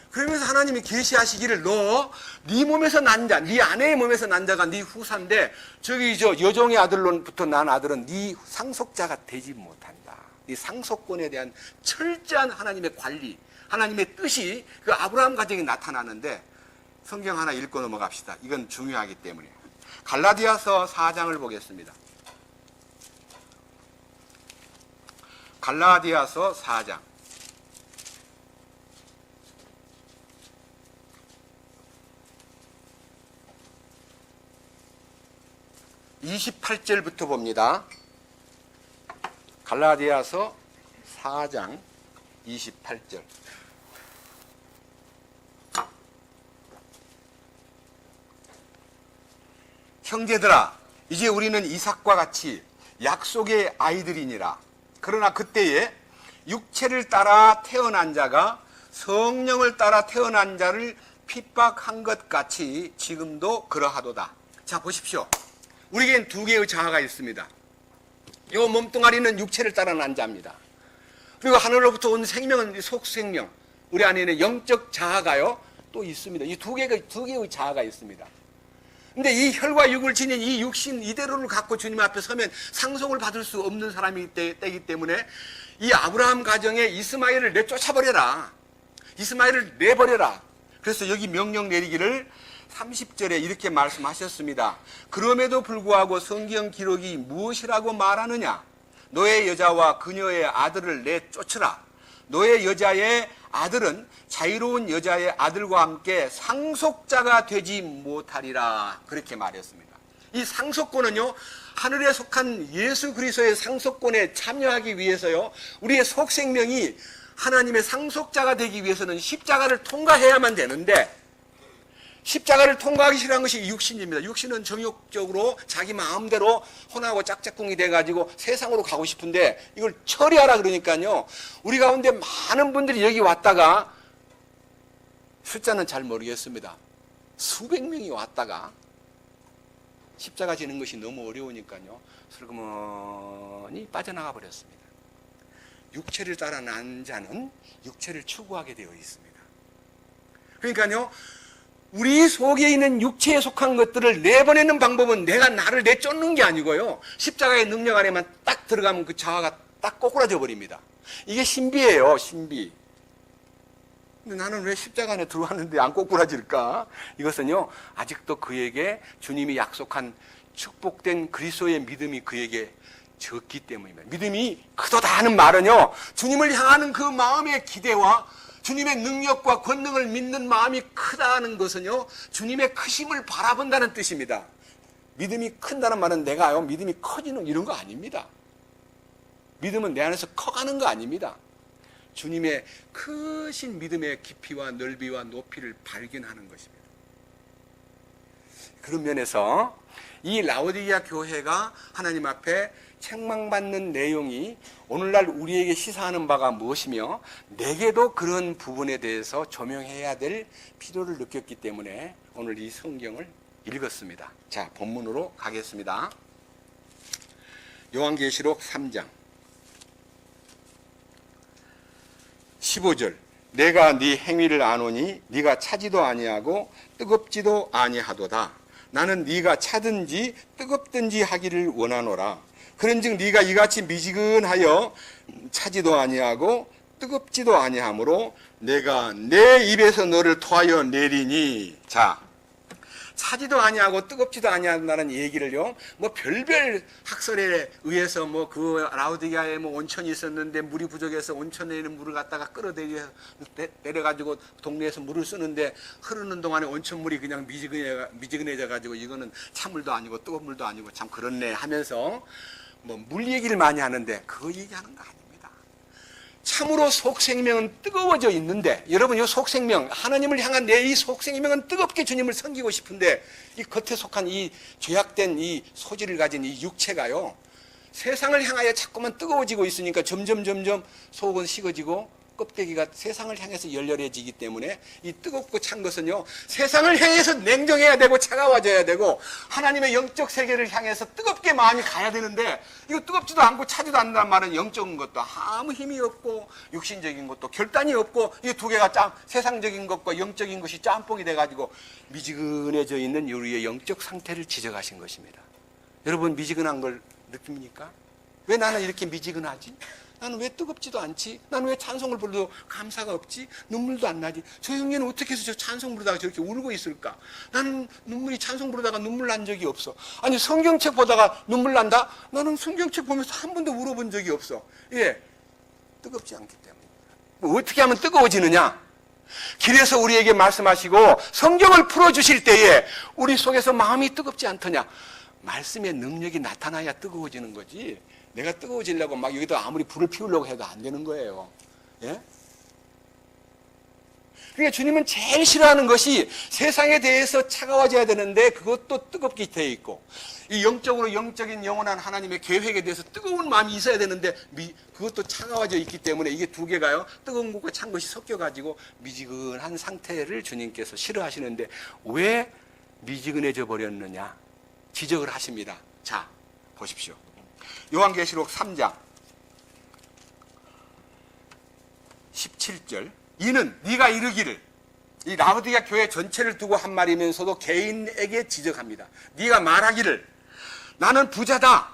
그러면서 하나님이 계시하시기를 네 몸에서 난 자, 네 아내의 몸에서 난 자가 네 후사인데 저기 여종의 아들로부터 난 아들은 네 상속자가 되지 못한다. 네 상속권에 대한 철저한 하나님의 관리, 하나님의 뜻이 그 아브라함 가정에 나타나는데 성경 하나 읽고 넘어갑시다. 이건 중요하기 때문에. 갈라디아서 4장을 보겠습니다. 갈라디아서 4장. 28절부터 봅니다. 갈라디아서 4장 28절. 형제들아, 이제 우리는 이삭과 같이 약속의 아이들이니라. 그러나 그때에 육체를 따라 태어난 자가 성령을 따라 태어난 자를 핍박한 것 같이 지금도 그러하도다. 자, 보십시오. 우리에겐 두 개의 자아가 있습니다. 이 몸뚱아리는 육체를 따라 난 자입니다. 그리고 하늘로부터 온 생명은 속생명, 우리 안에는 영적 자아가요 또 있습니다. 이 두 개의 자아가 있습니다. 근데 이 혈과 육을 지닌 이 육신 이대로를 갖고 주님 앞에 서면 상속을 받을 수 없는 사람이 때이기 때문에 이 아브라함 가정에 이스마엘을 내쫓아버려라. 이스마엘을 내버려라. 그래서 여기 명령 내리기를 30절에 이렇게 말씀하셨습니다. 그럼에도 불구하고 성경 기록이 무엇이라고 말하느냐? 너의 여자와 그녀의 아들을 내쫓으라. 너의 여자의 아들은 자유로운 여자의 아들과 함께 상속자가 되지 못하리라. 그렇게 말했습니다. 이 상속권은요, 하늘에 속한 예수 그리스도의 상속권에 참여하기 위해서요, 우리의 속생명이 하나님의 상속자가 되기 위해서는 십자가를 통과해야만 되는데, 십자가를 통과하기 싫어한 것이 육신입니다. 육신은 정욕적으로 자기 마음대로 혼하고 짝짝꿍이 돼가지고 세상으로 가고 싶은데 이걸 처리하라 그러니까요. 우리 가운데 많은 분들이 여기 왔다가 숫자는 잘 모르겠습니다. 수백 명이 왔다가 십자가 지는 것이 너무 어려우니까요. 슬그머니 빠져나가 버렸습니다. 육체를 따라 난 자는 육체를 추구하게 되어 있습니다. 그러니까요. 우리 속에 있는 육체에 속한 것들을 내보내는 방법은 내가 나를 내쫓는 게 아니고요. 십자가의 능력 안에만 딱 들어가면 그 자아가 딱 꼬꾸라져 버립니다. 이게 신비예요, 신비. 근데 나는 왜 십자가 안에 들어왔는데 안 꼬꾸라질까? 이것은요, 아직도 그에게 주님이 약속한 축복된 그리스도의 믿음이 그에게 적기 때문입니다. 믿음이 크도다 하는 말은요, 주님을 향하는 그 마음의 기대와 주님의 능력과 권능을 믿는 마음이 크다는 것은요, 주님의 크심을 바라본다는 뜻입니다. 믿음이 큰다는 말은 내가요, 믿음이 커지는 이런 거 아닙니다. 믿음은 내 안에서 커가는 거 아닙니다. 주님의 크신 믿음의 깊이와 넓이와 높이를 발견하는 것입니다. 그런 면에서 이 라오디게아 교회가 하나님 앞에 책망받는 내용이 오늘날 우리에게 시사하는 바가 무엇이며 내게도 그런 부분에 대해서 조명해야 될 필요를 느꼈기 때문에 오늘 이 성경을 읽었습니다. 자, 본문으로 가겠습니다. 요한계시록 3장 15절. 내가 네 행위를 아노니 네가 차지도 아니하고 뜨겁지도 아니하도다. 나는 네가 차든지 뜨겁든지 하기를 원하노라. 그런즉 네가 이같이 미지근하여 차지도 아니하고 뜨겁지도 아니하므로 내가 내 입에서 너를 토하여 내리니. 자, 차지도 아니하고 뜨겁지도 아니한다는 얘기를요, 뭐 별별 학설에 의해서 뭐 그 라오디게아에 뭐 온천이 있었는데 물이 부족해서 온천에 있는 물을 갖다가 끌어내려가지고 동네에서 물을 쓰는데 흐르는 동안에 온천물이 그냥 미지근해져 가지고 이거는 찬물도 아니고 뜨거운 물도 아니고 참 그렇네 하면서 뭐 물 얘기를 많이 하는데 그거 얘기하는 거 아닙니다. 참으로 속생명은 뜨거워져 있는데, 여러분 이 속생명, 하나님을 향한 내 이 속생명은 뜨겁게 주님을 섬기고 싶은데 이 겉에 속한 이 죄악된 이 소질을 가진 이 육체가요, 세상을 향하여 자꾸만 뜨거워지고 있으니까 점점 속은 식어지고 껍데기가 세상을 향해서 열렬해지기 때문에 이 뜨겁고 찬 것은요, 세상을 향해서 냉정해야 되고 차가워져야 되고 하나님의 영적 세계를 향해서 뜨겁게 마음이 가야 되는데, 이거 뜨겁지도 않고 차지도 않는단 말은 영적인 것도 아무 힘이 없고 육신적인 것도 결단이 없고, 이 두 개가 세상적인 것과 영적인 것이 짬뽕이 돼가지고 미지근해져 있는 우리의 영적 상태를 지적하신 것입니다. 여러분, 미지근한 걸 느낍니까? 왜 나는 이렇게 미지근하지? 나는 왜 뜨겁지도 않지? 나는 왜 찬송을 부르도 감사가 없지? 눈물도 안 나지? 저 형제는 어떻게 해서 저 찬송 부르다가 저렇게 울고 있을까? 나는 찬송 부르다가 눈물 난 적이 없어. 아니, 성경책 보다가 눈물 난다? 나는 성경책 보면서 한 번도 울어본 적이 없어. 예, 뜨겁지 않기 때문에. 어떻게 하면 뜨거워지느냐? 길에서 우리에게 말씀하시고 성경을 풀어주실 때에 우리 속에서 마음이 뜨겁지 않더냐? 말씀의 능력이 나타나야 뜨거워지는 거지. 내가 뜨거워지려고 막 여기다 아무리 불을 피우려고 해도 안 되는 거예요. 예? 그러니까 주님은 제일 싫어하는 것이 세상에 대해서 차가워져야 되는데 그것도 뜨겁게 되어 있고, 이 영적으로 영적인 영원한 하나님의 계획에 대해서 뜨거운 마음이 있어야 되는데 그것도 차가워져 있기 때문에 이게 두 개가요, 뜨거운 것과 찬 것이 섞여가지고 미지근한 상태를 주님께서 싫어하시는데 왜 미지근해져 버렸느냐 지적을 하십니다. 자, 보십시오. 요한계시록 3장 17절, 이는 네가 이르기를, 이 라오디게아 교회 전체를 두고 한 말이면서도 개인에게 지적합니다. 네가 말하기를 나는 부자다,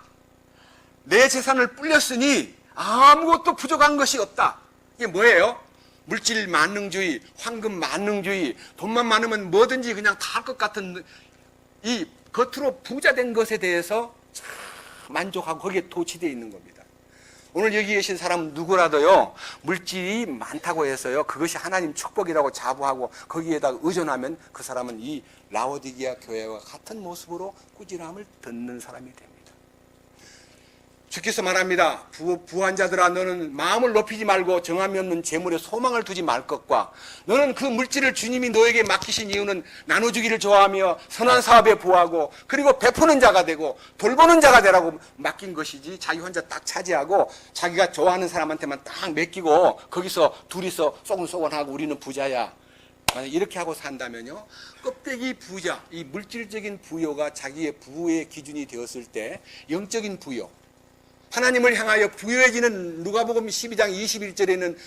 내 재산을 불렸으니 아무것도 부족한 것이 없다. 이게 뭐예요? 물질 만능주의, 황금 만능주의, 돈만 많으면 뭐든지 그냥 다 할 것 같은 이 겉으로 부자된 것에 대해서 만족하고 거기에 도취되어 있는 겁니다. 오늘 여기 계신 사람 누구라도요, 물질이 많다고 해서요, 그것이 하나님 축복이라고 자부하고 거기에다가 의존하면 그 사람은 이 라오디게아 교회와 같은 모습으로 꾸지람을 듣는 사람이 됩니다. 주께서 말합니다. 부한 자들아, 너는 마음을 높이지 말고 정함이 없는 재물에 소망을 두지 말 것과, 너는 그 물질을 주님이 너에게 맡기신 이유는 나눠주기를 좋아하며 선한 사업에 부하고 그리고 베푸는 자가 되고 돌보는 자가 되라고 맡긴 것이지, 자기 혼자 딱 차지하고 자기가 좋아하는 사람한테만 딱 맡기고 거기서 둘이서 쏘곤쏘곤하고 우리는 부자야, 만약 이렇게 하고 산다면요, 껍데기 부자, 이 물질적인 부여가 자기의 부의 기준이 되었을 때 영적인 부여, 하나님을 향하여 부유해지는, 누가복음 12장 21절에는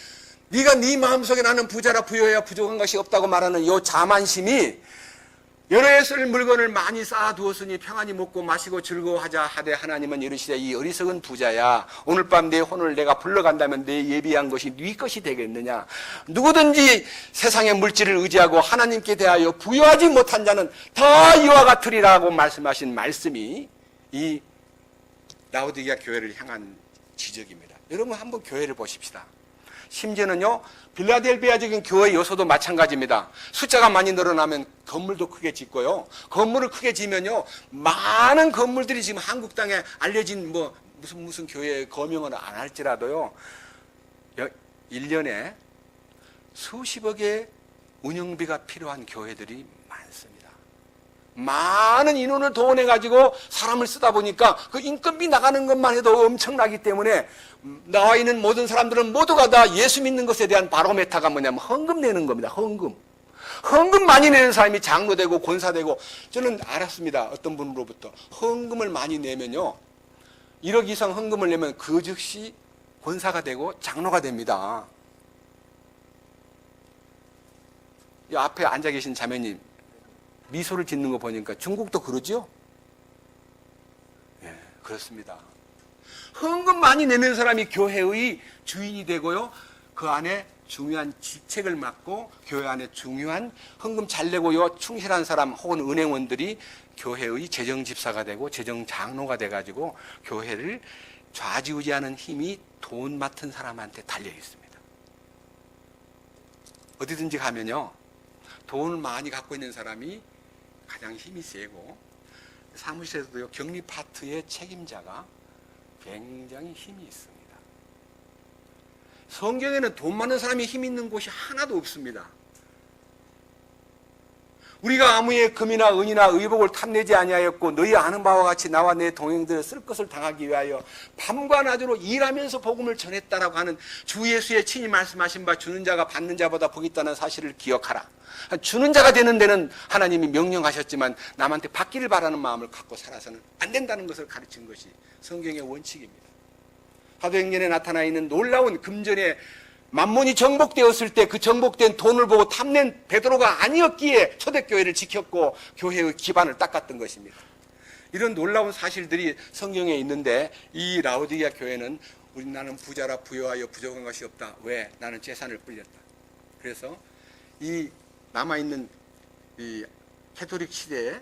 네가 네 마음속에 나는 부자라 부여해야 부족한 것이 없다고 말하는 이 자만심이, 여러 해 쓸 물건을 많이 쌓아두었으니 평안히 먹고 마시고 즐거워하자 하되 하나님은 이르시되 이 어리석은 부자야, 오늘 밤 내 혼을 내가 불러간다면 내 예비한 것이 네 것이 되겠느냐? 누구든지 세상의 물질을 의지하고 하나님께 대하여 부여하지 못한 자는 다 이와 같으리라고 말씀하신 말씀이 이 라오디게아 교회를 향한 지적입니다. 여러분 한번 교회를 보십시다. 심지어는요, 빌라델비아적인 교회 요소도 마찬가지입니다. 숫자가 많이 늘어나면 건물도 크게 짓고요, 건물을 크게 지면요, 많은 건물들이 지금 한국 땅에 알려진 무슨 교회 거명은 안 할지라도요, 1년에 수십억의 운영비가 필요한 교회들이 많습니다. 많은 인원을 동원해가지고 사람을 쓰다 보니까 그 인건비 나가는 것만 해도 엄청나기 때문에 나와 있는 모든 사람들은 모두가 다 예수 믿는 것에 대한 바로메타가 뭐냐면 헌금 내는 겁니다. 헌금 많이 내는 사람이 장로되고 권사되고, 저는 알았습니다. 어떤 분으로부터 헌금을 많이 내면요, 1억 이상 헌금을 내면 그 즉시 권사가 되고 장로가 됩니다. 이 앞에 앉아 계신 자매님 미소를 짓는 거 보니까 중국도 그러죠? 예, 그렇습니다. 헌금 많이 내는 사람이 교회의 주인이 되고요, 그 안에 중요한 직책을 맡고 교회 안에 중요한 헌금 잘 내고요 충실한 사람 혹은 은행원들이 교회의 재정집사가 되고 재정장로가 돼가지고 교회를 좌지우지하는 힘이 돈 맡은 사람한테 달려 있습니다. 어디든지 가면요, 돈을 많이 갖고 있는 사람이 가장 힘이 세고, 사무실에서도요, 격리 파트의 책임자가 굉장히 힘이 있습니다. 성경에는 돈 많은 사람이 힘 있는 곳이 하나도 없습니다. 우리가 아무의 금이나 은이나 의복을 탐내지 아니하였고 너희 아는 바와 같이 나와 내 동행들을 쓸 것을 당하기 위하여 밤과 낮으로 일하면서 복음을 전했다라고 하는 주 예수의 친히 말씀하신 바 주는 자가 받는 자보다 복이 있다는 사실을 기억하라. 주는 자가 되는 데는 하나님이 명령하셨지만 남한테 받기를 바라는 마음을 갖고 살아서는 안 된다는 것을 가르친 것이 성경의 원칙입니다. 사도행전에 나타나 있는 놀라운 금전의 만몬이 정복되었을 때 그 정복된 돈을 보고 탐낸 베드로가 아니었기에 초대교회를 지켰고 교회의 기반을 닦았던 것입니다. 이런 놀라운 사실들이 성경에 있는데 이 라오디게아 교회는 나는 부자라 부여하여 부족한 것이 없다. 왜? 나는 재산을 불렸다. 그래서 이 남아있는 이 캐토릭 시대에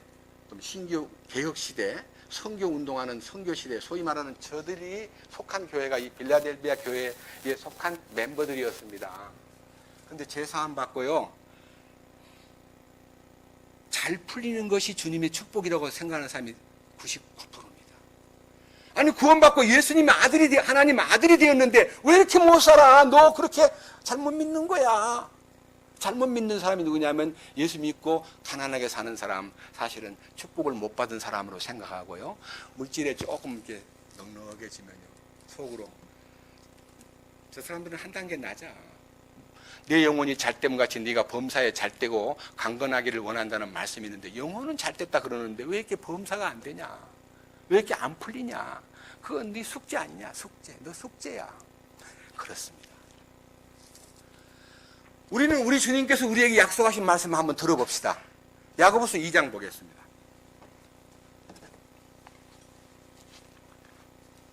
신교 개혁 시대에 선교 운동하는 선교 시대, 소위 말하는 저들이 속한 교회가 이 빌라델비아 교회에 속한 멤버들이었습니다. 그런데 제사함 받고요, 잘 풀리는 것이 주님의 축복이라고 생각하는 사람이 99%입니다. 아니, 구원받고 예수님의 아들이 하나님 아들이 되었는데 왜 이렇게 못 살아? 너 그렇게 잘못 믿는 거야. 잘못 믿는 사람이 누구냐면 예수 믿고 가난하게 사는 사람, 사실은 축복을 못 받은 사람으로 생각하고요, 물질에 조금 이렇게 넉넉해지면요 속으로 저 사람들은 한 단계 낮아. 내 영혼이 잘됨같이 네가 범사에 잘되고 강건하기를 원한다는 말씀이 있는데 영혼은 잘됐다 그러는데 왜 이렇게 범사가 안 되냐? 왜 이렇게 안 풀리냐? 그건 네 숙제 아니냐? 숙제. 너 숙제야. 그렇습니다. 우리는 우리 주님께서 우리에게 약속하신 말씀을 한번 들어봅시다. 야고보서 2장 보겠습니다.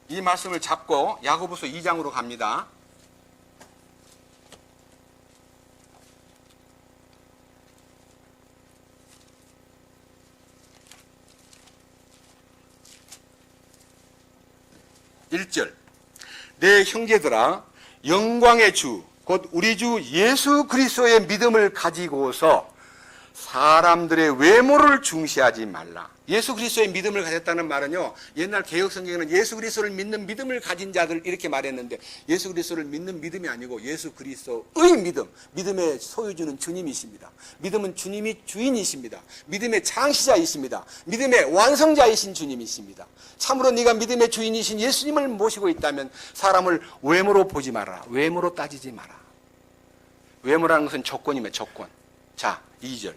이 말씀을 잡고 야고보서 2장으로 갑니다. (1절) 내 형제들아, 영광의 주 곧 우리 주 예수 그리스도의 믿음을 가지고서 사람들의 외모를 중시하지 말라. 예수 그리스도의 믿음을 가졌다는 말은요, 옛날 개혁 성경에는 예수 그리스도를 믿는 믿음을 가진 자들 이렇게 말했는데, 예수 그리스도를 믿는 믿음이 아니고 예수 그리스도의 믿음, 믿음의 소유주는 주님이십니다. 믿음은 주님이 주인이십니다. 믿음의 창시자이십니다. 믿음의 완성자이신 주님이십니다. 참으로 네가 믿음의 주인이신 예수님을 모시고 있다면 사람을 외모로 보지 마라. 외모로 따지지 마라. 외모라는 것은 조건이며 조건. 자, 2절.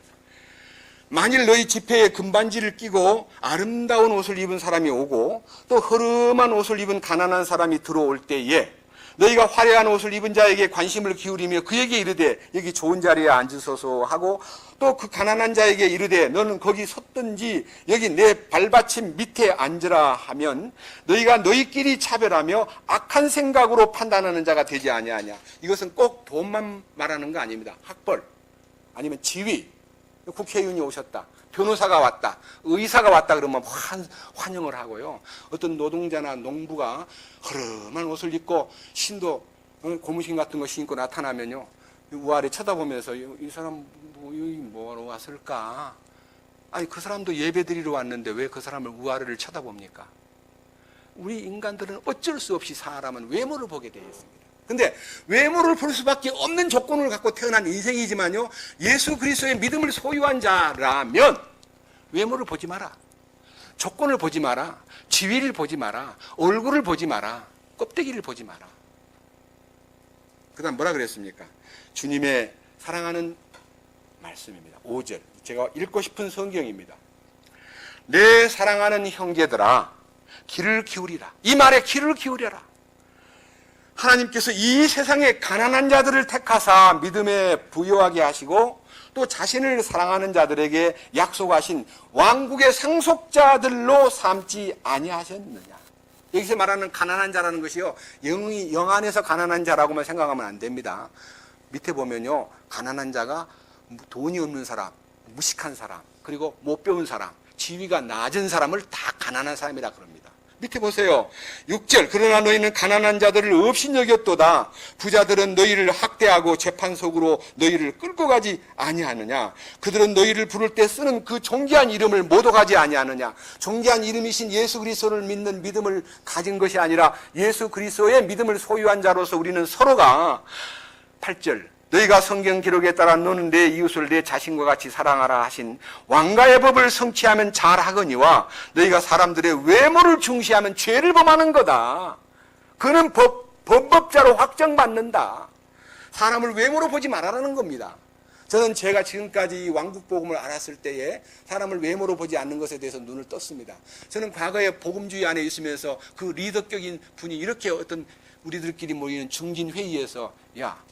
만일 너희 집회에 금반지를 끼고 아름다운 옷을 입은 사람이 오고 또 허름한 옷을 입은 가난한 사람이 들어올 때에 너희가 화려한 옷을 입은 자에게 관심을 기울이며 그에게 이르되 여기 좋은 자리에 앉으소서 하고 또 그 가난한 자에게 이르되 너는 거기 섰든지 여기 내 발받침 밑에 앉으라 하면 너희가 너희끼리 차별하며 악한 생각으로 판단하는 자가 되지 아니하냐. 이것은 꼭 돈만 말하는 거 아닙니다. 학벌 아니면 지위, 국회의원이 오셨다, 변호사가 왔다, 의사가 왔다 그러면 환영을 하고요. 어떤 노동자나 농부가 허름한 옷을 입고 신도 고무신 같은 거 신고 나타나면요, 우아래 쳐다보면서 이 사람 뭐로 왔을까? 아니, 그 사람도 예배 드리러 왔는데 왜 그 사람을 우아래를 쳐다봅니까? 우리 인간들은 어쩔 수 없이 사람은 외모를 보게 되어 있습니다. 근데 외모를 볼 수밖에 없는 조건을 갖고 태어난 인생이지만요, 예수 그리스도의 믿음을 소유한 자라면 외모를 보지 마라. 조건을 보지 마라. 지위를 보지 마라. 얼굴을 보지 마라. 껍데기를 보지 마라. 그 다음 뭐라 그랬습니까? 주님의 사랑하는 말씀입니다. 5절. 제가 읽고 싶은 성경입니다. 내 사랑하는 형제들아, 귀를 기울이라. 이 말에 귀를 기울여라. 하나님께서 이 세상의 가난한 자들을 택하사 믿음에 부여하게 하시고 또 자신을 사랑하는 자들에게 약속하신 왕국의 상속자들로 삼지 아니하셨느냐. 여기서 말하는 가난한 자라는 것이요, 영 안에서 가난한 자라고만 생각하면 안 됩니다. 밑에 보면요, 가난한 자가 돈이 없는 사람, 무식한 사람, 그리고 못 배운 사람, 지위가 낮은 사람을 다 가난한 사람이라 그럽니다. 밑에 보세요. 6절. 그러나 너희는 가난한 자들을 없이 여겼도다. 부자들은 너희를 학대하고 재판석으로 너희를 끌고 가지 아니하느냐. 그들은 너희를 부를 때 쓰는 그 존귀한 이름을 모독하지 아니하느냐. 존귀한 이름이신 예수 그리스도를 믿는 믿음을 가진 것이 아니라 예수 그리스도의 믿음을 소유한 자로서 우리는 서로가 8절. 너희가 성경 기록에 따라 너는 내 이웃을 내 자신과 같이 사랑하라 하신 왕가의 법을 성취하면 잘하거니와 너희가 사람들의 외모를 중시하면 죄를 범하는 거다. 그는 범법자로 확정받는다. 사람을 외모로 보지 말아라는 겁니다. 저는 제가 지금까지 이 왕국복음을 알았을 때에 사람을 외모로 보지 않는 것에 대해서 눈을 떴습니다. 저는 과거에 복음주의 안에 있으면서 그 리더격인 분이 이렇게 어떤 우리들끼리 모이는 중진회의에서 야,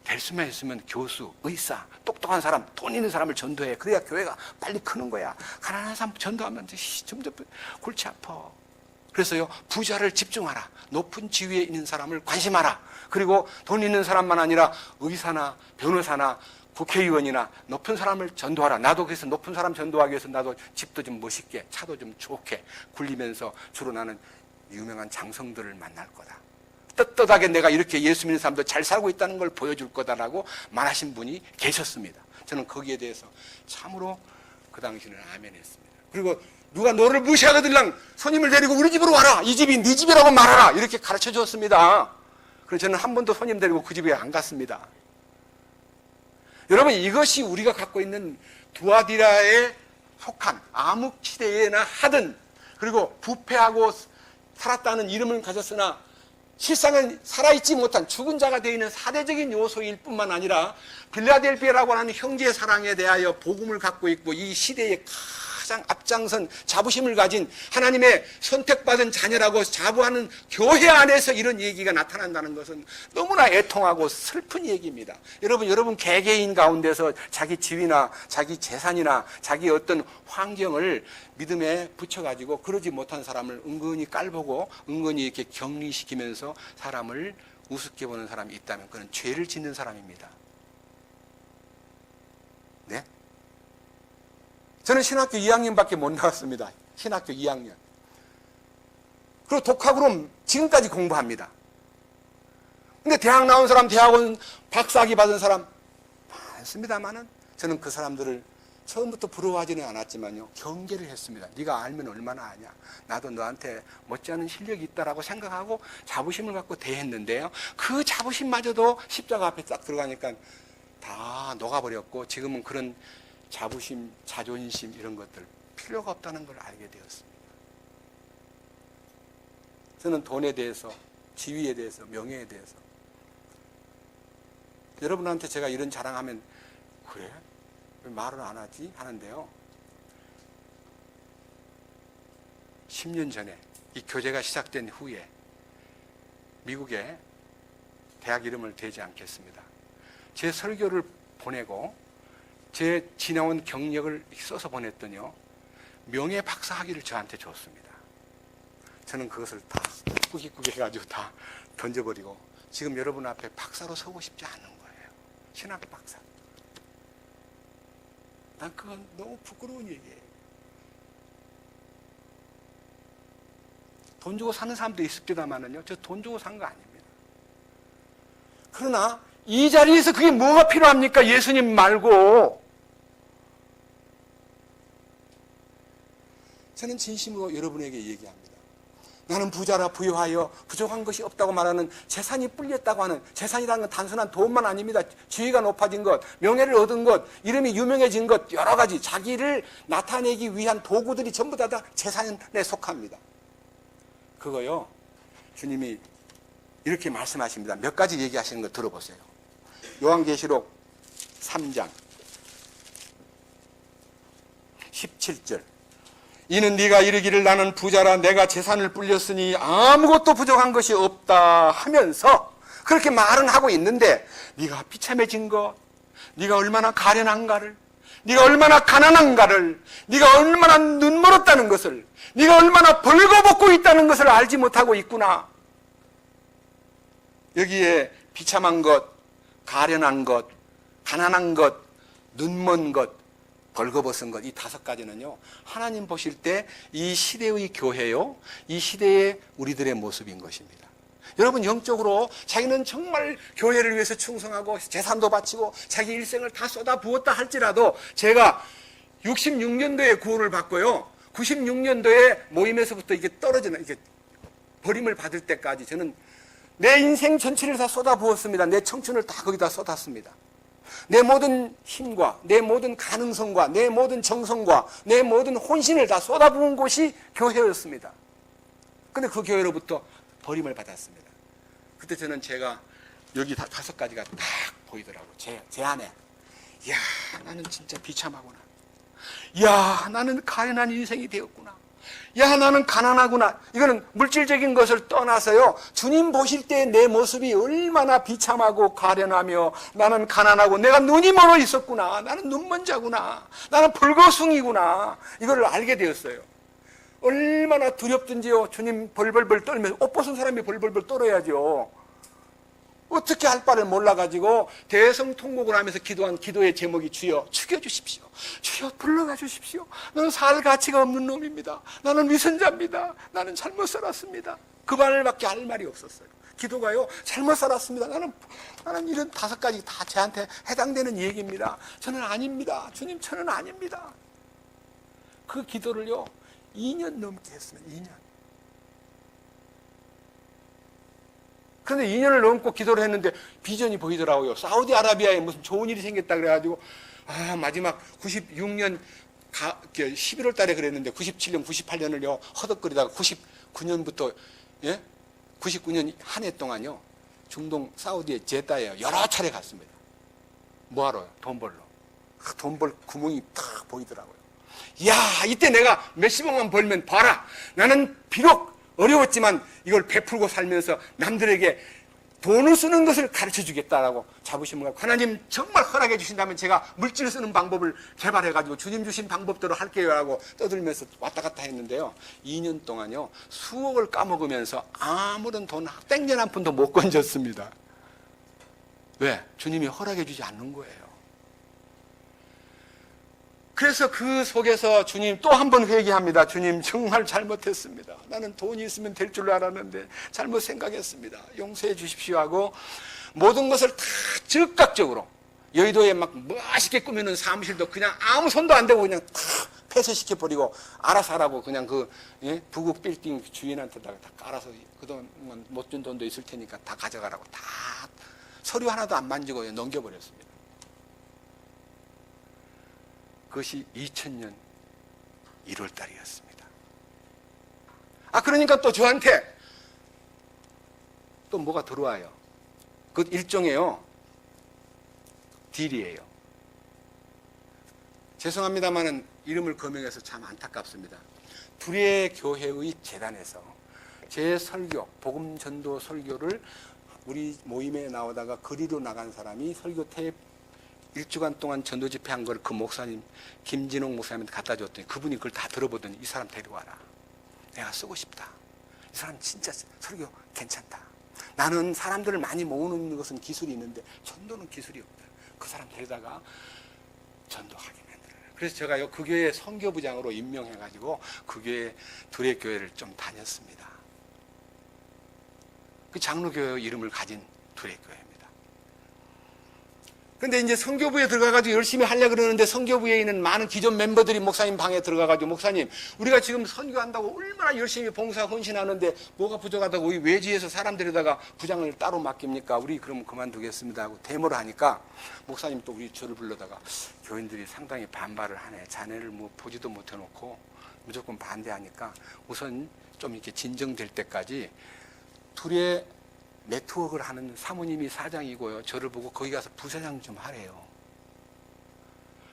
될 수만 있으면 교수, 의사, 똑똑한 사람, 돈 있는 사람을 전도해. 그래야 교회가 빨리 크는 거야. 가난한 사람 전도하면 점점 골치 아파. 그래서요, 부자를 집중하라. 높은 지위에 있는 사람을 관심하라. 그리고 돈 있는 사람만 아니라 의사나 변호사나 국회의원이나 높은 사람을 전도하라. 나도 그래서 높은 사람 전도하기 위해서 나도 집도 좀 멋있게, 차도 좀 좋게 굴리면서 주로 나는 유명한 장성들을 만날 거다. 떳떳하게 내가 이렇게 예수 믿는 사람도 잘 살고 있다는 걸 보여줄 거다라고 말하신 분이 계셨습니다. 저는 거기에 대해서 참으로 그 당시는 아멘했습니다. 그리고 누가 너를 무시하거들랑 손님을 데리고 우리 집으로 와라. 이 집이 네 집이라고 말하라. 이렇게 가르쳐 주었습니다. 그래서 저는 한 번도 손님 데리고 그 집에 안 갔습니다. 여러분, 이것이 우리가 갖고 있는 두아디라에 속한 암흑 시대에나 하든, 그리고 부패하고 살았다는 이름을 가졌으나 실상은 살아있지 못한 죽은 자가 되어 있는 사대적인 요소일 뿐만 아니라 빌라델피아라고 하는 형제 사랑에 대하여 복음을 갖고 있고 이 시대에 가장 앞장선 자부심을 가진 하나님의 선택받은 자녀라고 자부하는 교회 안에서 이런 얘기가 나타난다는 것은 너무나 애통하고 슬픈 얘기입니다. 여러분 개개인 가운데서 자기 지위나 자기 재산이나 자기 어떤 환경을 믿음에 붙여가지고 그러지 못한 사람을 은근히 깔보고 은근히 이렇게 격리시키면서 사람을 우습게 보는 사람이 있다면 그는 죄를 짓는 사람입니다. 네? 저는 신학교 2학년밖에 못 나왔습니다. 신학교 2학년. 그리고 독학으로 지금까지 공부합니다. 근데 대학 나온 사람, 대학원 박사학위 받은 사람 많습니다만은 저는 그 사람들을 처음부터 부러워하지는 않았지만요, 경계를 했습니다. 네가 알면 얼마나 아냐. 나도 너한테 못지않은 실력이 있다라고 생각하고 자부심을 갖고 대했는데요, 그 자부심마저도 십자가 앞에 딱 들어가니까 다 녹아버렸고 지금은 그런 자부심, 자존심 이런 것들 필요가 없다는 걸 알게 되었습니다. 저는 돈에 대해서, 지위에 대해서, 명예에 대해서 여러분한테 제가 이런 자랑하면 그래? 왜 말을 안 하지? 하는데요, 10년 전에 이 교제가 시작된 후에 미국에 대학 이름을 대지 않겠습니다. 제 설교를 보내고 제 지나온 경력을 써서 보냈더니요, 명예 박사 학위를 저한테 줬습니다. 저는 그것을 다 꾸깃꾸깃 해가지고 다 던져버리고 지금 여러분 앞에 박사로 서고 싶지 않은 거예요. 신학 박사. 난 그건 너무 부끄러운 얘기예요. 돈 주고 사는 사람도 있습니다만은요, 저 돈 주고 산 거 아닙니다. 그러나 이 자리에서 그게 뭐가 필요합니까? 예수님 말고. 저는 진심으로 여러분에게 얘기합니다. 나는 부자라 부유하여 부족한 것이 없다고 말하는, 재산이 불렸다고 하는, 재산이라는 건 단순한 돈만 아닙니다. 지위가 높아진 것, 명예를 얻은 것, 이름이 유명해진 것, 여러 가지 자기를 나타내기 위한 도구들이 전부 다 재산에 속합니다. 그거요, 주님이 이렇게 말씀하십니다. 몇 가지 얘기하시는 거 들어보세요. 요한계시록 3장 17절. 이는 네가 이르기를 나는 부자라 내가 재산을 불렸으니 아무것도 부족한 것이 없다 하면서 그렇게 말은 하고 있는데, 네가 비참해진 것, 네가 얼마나 가련한가를, 네가 얼마나 가난한가를, 네가 얼마나 눈멀었다는 것을, 네가 얼마나 벌거벗고 있다는 것을 알지 못하고 있구나. 여기에 비참한 것, 가련한 것, 가난한 것, 눈먼 것, 벌거벗은 것, 이 5가지는요, 하나님 보실 때 이 시대의 교회요, 이 시대의 우리들의 모습인 것입니다. 여러분, 영적으로 자기는 정말 교회를 위해서 충성하고 재산도 바치고 자기 일생을 다 쏟아 부었다 할지라도, 제가 66년도에 구원을 받고요, 96년도에 모임에서부터 이게 떨어지는, 이게 버림을 받을 때까지 저는 내 인생 전체를 다 쏟아부었습니다. 내 청춘을 다 거기다 쏟았습니다. 내 모든 힘과 내 모든 가능성과 내 모든 정성과 내 모든 혼신을 다 쏟아부은 곳이 교회였습니다. 근데 그 교회로부터 버림을 받았습니다. 그때 저는 제가 여기 5가지가 딱 보이더라고요. 제 안에. 이야, 나는 진짜 비참하구나. 이야, 나는 가련한 인생이 되었구나. 야, 나는 가난하구나. 이거는 물질적인 것을 떠나서요, 주님 보실 때 내 모습이 얼마나 비참하고 가련하며 나는 가난하고 내가 눈이 멀어 있었구나. 나는 눈먼 자구나. 나는 불거숭이구나. 이걸 알게 되었어요. 얼마나 두렵든지요. 주님 벌벌벌 떨면서, 옷 벗은 사람이 벌벌벌 떨어야죠. 어떻게 할 바를 몰라가지고 대성통곡을 하면서 기도한 기도의 제목이 주여 죽여주십시오. 주여 불러가 주십시오. 나는 살 가치가 없는 놈입니다. 나는 위선자입니다. 나는 잘못 살았습니다. 그 말밖에 할 말이 없었어요. 기도가요, 잘못 살았습니다. 나는 이런 5가지 다 저한테 해당되는 얘기입니다. 저는 아닙니다. 주님, 저는 아닙니다. 그 기도를요 2년 넘게 했습니다. 2년. 그런데 2년을 넘고 기도를 했는데 비전이 보이더라고요. 사우디아라비아에 무슨 좋은 일이 생겼다 그래가지고, 마지막 96년 11월 달에 그랬는데 97년, 98년을요 허덕거리다가 99년부터 99년 한 해 동안요 중동 사우디의 제다에 여러 차례 갔습니다. 뭐하러요? 돈 벌러. 돈 벌 구멍이 탁 보이더라고요. 이야, 이때 내가 몇십억만 벌면 봐라. 나는 비록 어려웠지만 이걸 베풀고 살면서 남들에게 돈을 쓰는 것을 가르쳐 주겠다라고 자부심을 갖고, 하나님 정말 허락해 주신다면 제가 물질을 쓰는 방법을 개발해가지고 주님 주신 방법대로 할게요 라고 떠들면서 왔다 갔다 했는데요, 2년 동안요 수억을 까먹으면서 아무런 돈 땡전 한 푼도 못 건졌습니다. 왜? 주님이 허락해 주지 않는 거예요. 그래서 그 속에서 주님 또 한 번 회개합니다. 주님, 정말 잘못했습니다. 나는 돈이 있으면 될 줄 알았는데 잘못 생각했습니다. 용서해 주십시오 하고 모든 것을 다 즉각적으로 여의도에 막 멋있게 꾸미는 사무실도 그냥 아무 손도 안 대고 그냥 다 폐쇄시켜버리고 알아서 하라고 그냥 부국 빌딩 주인한테다가 다 깔아서 그동안 못 준 돈도 있을 테니까 다 가져가라고 다 서류 하나도 안 만지고 넘겨버렸습니다. 그것이 2000년 1월 달이었습니다. 그러니까 또 저한테 또 뭐가 들어와요. 그 일종의요 딜이에요. 죄송합니다만은 이름을 거명해서 참 안타깝습니다. 두레 교회의 재단에서 제 설교, 복음 전도 설교를 우리 모임에 나오다가 거리로 나간 사람이 설교 테이프 1주간 동안 전도 집회한 걸 그 목사님, 김진홍 목사님한테 갖다 줬더니 그분이 그걸 다 들어보더니 이 사람 데려와라. 내가 쓰고 싶다. 이 사람 진짜 설교 괜찮다. 나는 사람들을 많이 모으는 것은 기술이 있는데 전도는 기술이 없다. 그 사람 데려다가 전도하게 만들어요. 그래서 제가요 그 교회 선교부장으로 임명해가지고 그 교회 두레 교회를 좀 다녔습니다. 그 장로교회 이름을 가진 두레 교회입니다. 근데 이제 선교부에 들어가가지고 열심히 하려고 그러는데 선교부에 있는 많은 기존 멤버들이 목사님 방에 들어가가지고, 목사님, 우리가 지금 선교한다고 얼마나 열심히 봉사 헌신하는데 뭐가 부족하다고 우리 외지에서 사람들에다가 부장을 따로 맡깁니까? 우리 그럼 그만두겠습니다 하고 데모를 하니까 목사님 또 우리 저를 불러다가 교인들이 상당히 반발을 하네. 자네를 뭐 보지도 못해놓고 무조건 반대하니까 우선 좀 이렇게 진정될 때까지 둘의 네트워크를 하는 사모님이 사장이고요. 저를 보고 거기 가서 부사장 좀 하래요.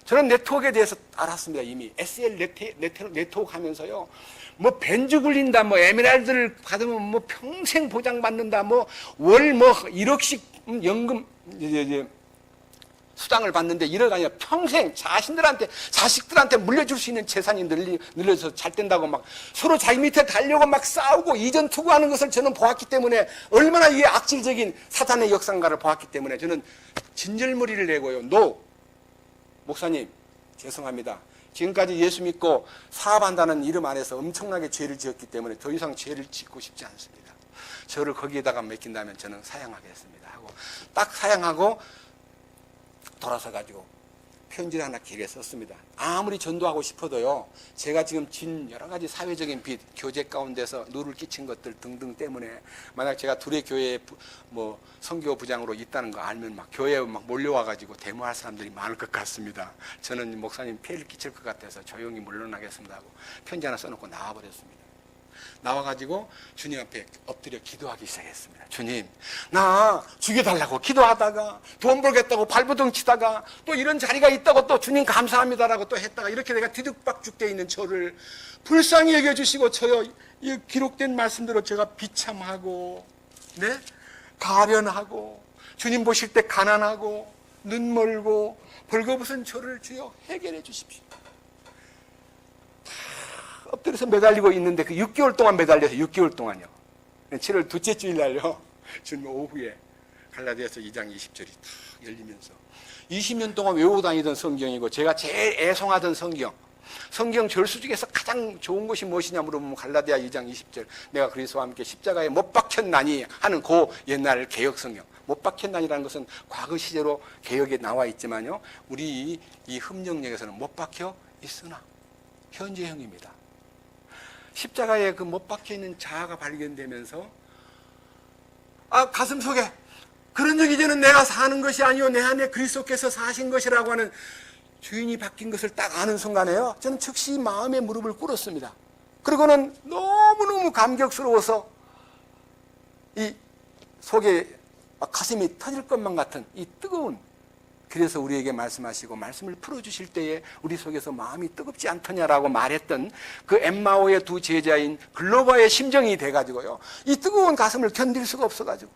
저는 네트워크에 대해서 알았습니다. 이미 SL 네트워크 하면서요. 뭐 벤즈 굴린다, 뭐 에메랄드를 받으면 뭐 평생 보장받는다, 뭐 월 뭐 1억씩 연금 수당을 받는데 1억 아니라 평생 자식들한테 물려줄 수 있는 재산이 늘려서 잘 된다고 막 서로 자기 밑에 달려고 막 싸우고 이전 투구하는 것을 저는 보았기 때문에, 얼마나 이 악질적인 사탄의 역상가를 보았기 때문에 저는 진절머리를 내고요. 목사님 죄송합니다. 지금까지 예수 믿고 사업한다는 이름 안에서 엄청나게 죄를 지었기 때문에 더 이상 죄를 짓고 싶지 않습니다. 저를 거기에다가 맡긴다면 저는 사양하겠습니다 하고 딱 사양하고 돌아서 가지고 편지를 하나 길게 썼습니다. 아무리 전도하고 싶어도요, 제가 지금 진 여러 가지 사회적인 빚, 교제 가운데서 누를 끼친 것들 등등 때문에 만약 제가 둘의 교회에 선교 부장으로 있다는 거 알면 막 교회에 막 몰려와가지고 데모할 사람들이 많을 것 같습니다. 저는 목사님 폐해를 끼칠 것 같아서 조용히 물러나겠습니다 하고 편지 하나 써놓고 나와버렸습니다. 나와가지고 주님 앞에 엎드려 기도하기 시작했습니다. 주님, 나 죽여달라고 기도하다가 돈 벌겠다고 발버둥 치다가 또 이런 자리가 있다고 또 주님 감사합니다라고 또 했다가 이렇게 내가 뒤죽박죽 돼 있는 저를 불쌍히 여겨주시고 저요, 이 기록된 말씀대로 제가 비참하고 네? 가련하고 주님 보실 때 가난하고 눈멀고 벌거벗은 저를 주여 해결해 주십시오. 엎드려서 매달리고 있는데 그 6개월 동안 매달려서 6개월 동안요. 7월 둘째 주일 날요. 주님 오후에 갈라디아서 2장 20절이 탁 열리면서 20년 동안 외우고 다니던 성경이고 제가 제일 애송하던 성경 절수 중에서 가장 좋은 것이 무엇이냐 물어보면 갈라디아 2장 20절 내가 그리스도와 함께 십자가에 못 박혔나니 하는 그 옛날 개혁 성경. 못 박혔나니라는 것은 과거 시제로 개혁에 나와 있지만요. 우리 이 흠령역에서는 못 박혀 있으나 현재형입니다. 십자가에 그 못 박혀 있는 자아가 발견되면서 가슴 속에 그런 적 이제는 내가 사는 것이 아니요 내 안에 그리스도께서 사신 것이라고 하는 주인이 바뀐 것을 딱 아는 순간에요. 저는 즉시 마음의 무릎을 꿇었습니다. 그리고는 너무너무 감격스러워서 이 속에 가슴이 터질 것만 같은 이 뜨거운, 그래서 우리에게 말씀하시고 말씀을 풀어주실 때에 우리 속에서 마음이 뜨겁지 않더냐라고 말했던 그 엠마오의 두 제자인 글로바의 심정이 돼가지고요. 이 뜨거운 가슴을 견딜 수가 없어가지고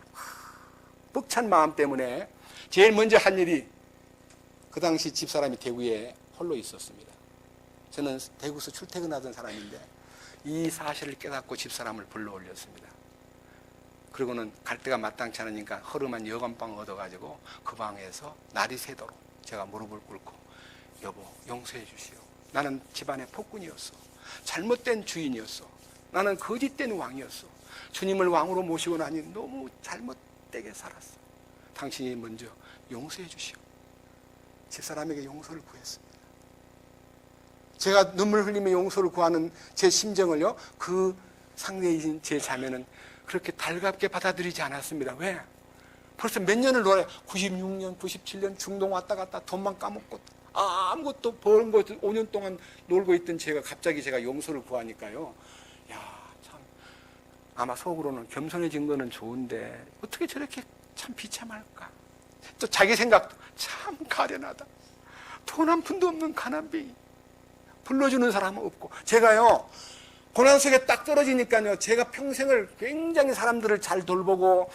벅찬 마음 때문에 제일 먼저 한 일이 그 당시 집사람이 대구에 홀로 있었습니다. 저는 대구에서 출퇴근하던 사람인데 이 사실을 깨닫고 집사람을 불러 올렸습니다. 그리고는 갈 데가 마땅치 않으니까 허름한 여관방 얻어가지고 그 방에서 날이 새도록 제가 무릎을 꿇고 여보 용서해 주시오. 나는 집안의 폭군이었어. 잘못된 주인이었어. 나는 거짓된 왕이었어. 주님을 왕으로 모시고 나니 너무 잘못되게 살았어. 당신이 먼저 용서해 주시오. 집사람에게 용서를 구했습니다. 제가 눈물 흘리며 용서를 구하는 제 심정을요, 그 상대이신 제 자매는 그렇게 달갑게 받아들이지 않았습니다. 왜? 벌써 몇 년을 놀아요. 96년, 97년 중동 왔다 갔다 돈만 까먹고 아무것도 버는 거 5년 동안 놀고 있던 제가 갑자기 제가 용서를 구하니까요. 야, 참 아마 속으로는 겸손해진 거는 좋은데 어떻게 저렇게 참 비참할까? 또 자기 생각도 참 가련하다. 돈 한 푼도 없는 가난뱅이. 불러주는 사람은 없고 제가요. 고난 속에 딱 떨어지니까요. 제가 평생을 굉장히 사람들을 잘 돌보고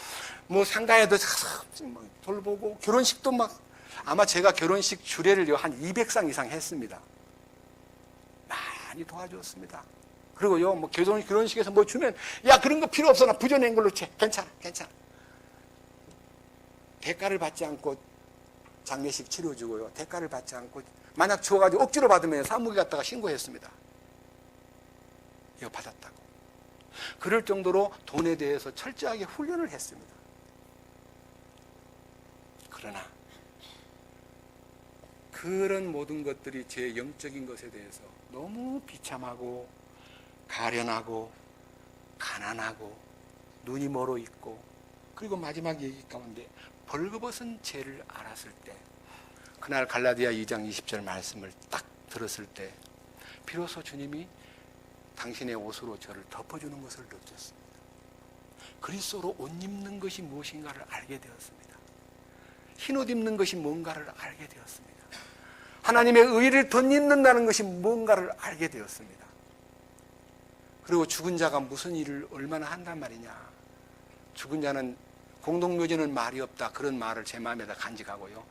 상가에도 돌보고 결혼식도 아마 제가 결혼식 주례를 한 200상 이상 했습니다. 많이 도와주었습니다. 그리고요. 결혼식에서 주면 야 그런 거 필요 없어. 나 부져낸 걸로 채. 괜찮아. 대가를 받지 않고 장례식 치러주고요. 대가를 받지 않고 만약 주어가지고 억지로 받으면 사무기 갔다가 신고했습니다. 이거 받았다고. 그럴 정도로 돈에 대해서 철저하게 훈련을 했습니다. 그러나 그런 모든 것들이 제 영적인 것에 대해서 너무 비참하고 가련하고 가난하고 눈이 멀어 있고 그리고 마지막 얘기 가운데 벌거벗은 죄를 알았을 때 그날 갈라디아 2장 20절 말씀을 딱 들었을 때 비로소 주님이 당신의 옷으로 저를 덮어주는 것을 느꼈습니다. 그리스도로 옷 입는 것이 무엇인가를 알게 되었습니다. 흰옷 입는 것이 뭔가를 알게 되었습니다. 하나님의 의를 덧입는다는 것이 뭔가를 알게 되었습니다. 그리고 죽은 자가 무슨 일을 얼마나 한단 말이냐. 죽은 자는 공동묘지는 말이 없다. 그런 말을 제 마음에다 간직하고요.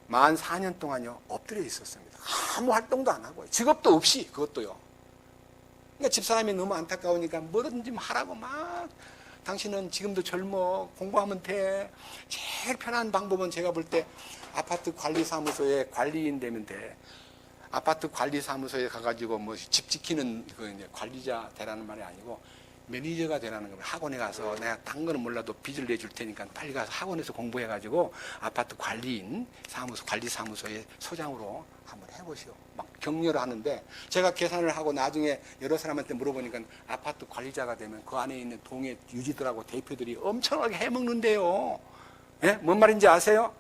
만 4년 동안요 엎드려 있었습니다. 아무 활동도 안 하고요. 직업도 없이 그것도요. 그러니까 집사람이 너무 안타까우니까 뭐든지 하라고 막 당신은 지금도 젊어 공부하면 돼. 제일 편한 방법은 제가 볼 때 아파트 관리사무소에 관리인 되면 돼. 아파트 관리사무소에 가가지고 집 지키는 관리자 되라는 말이 아니고 매니저가 되라는 겁니다. 학원에 가서 내가 딴 거는 몰라도 빚을 내줄 테니까 빨리 가서 학원에서 공부해가지고 아파트 관리인 관리사무소의 소장으로 한번 해보시오. 막 격려를 하는데 제가 계산을 하고 나중에 여러 사람한테 물어보니까 아파트 관리자가 되면 그 안에 있는 동의 유지들하고 대표들이 엄청나게 해먹는데요. 예? 뭔 말인지 아세요?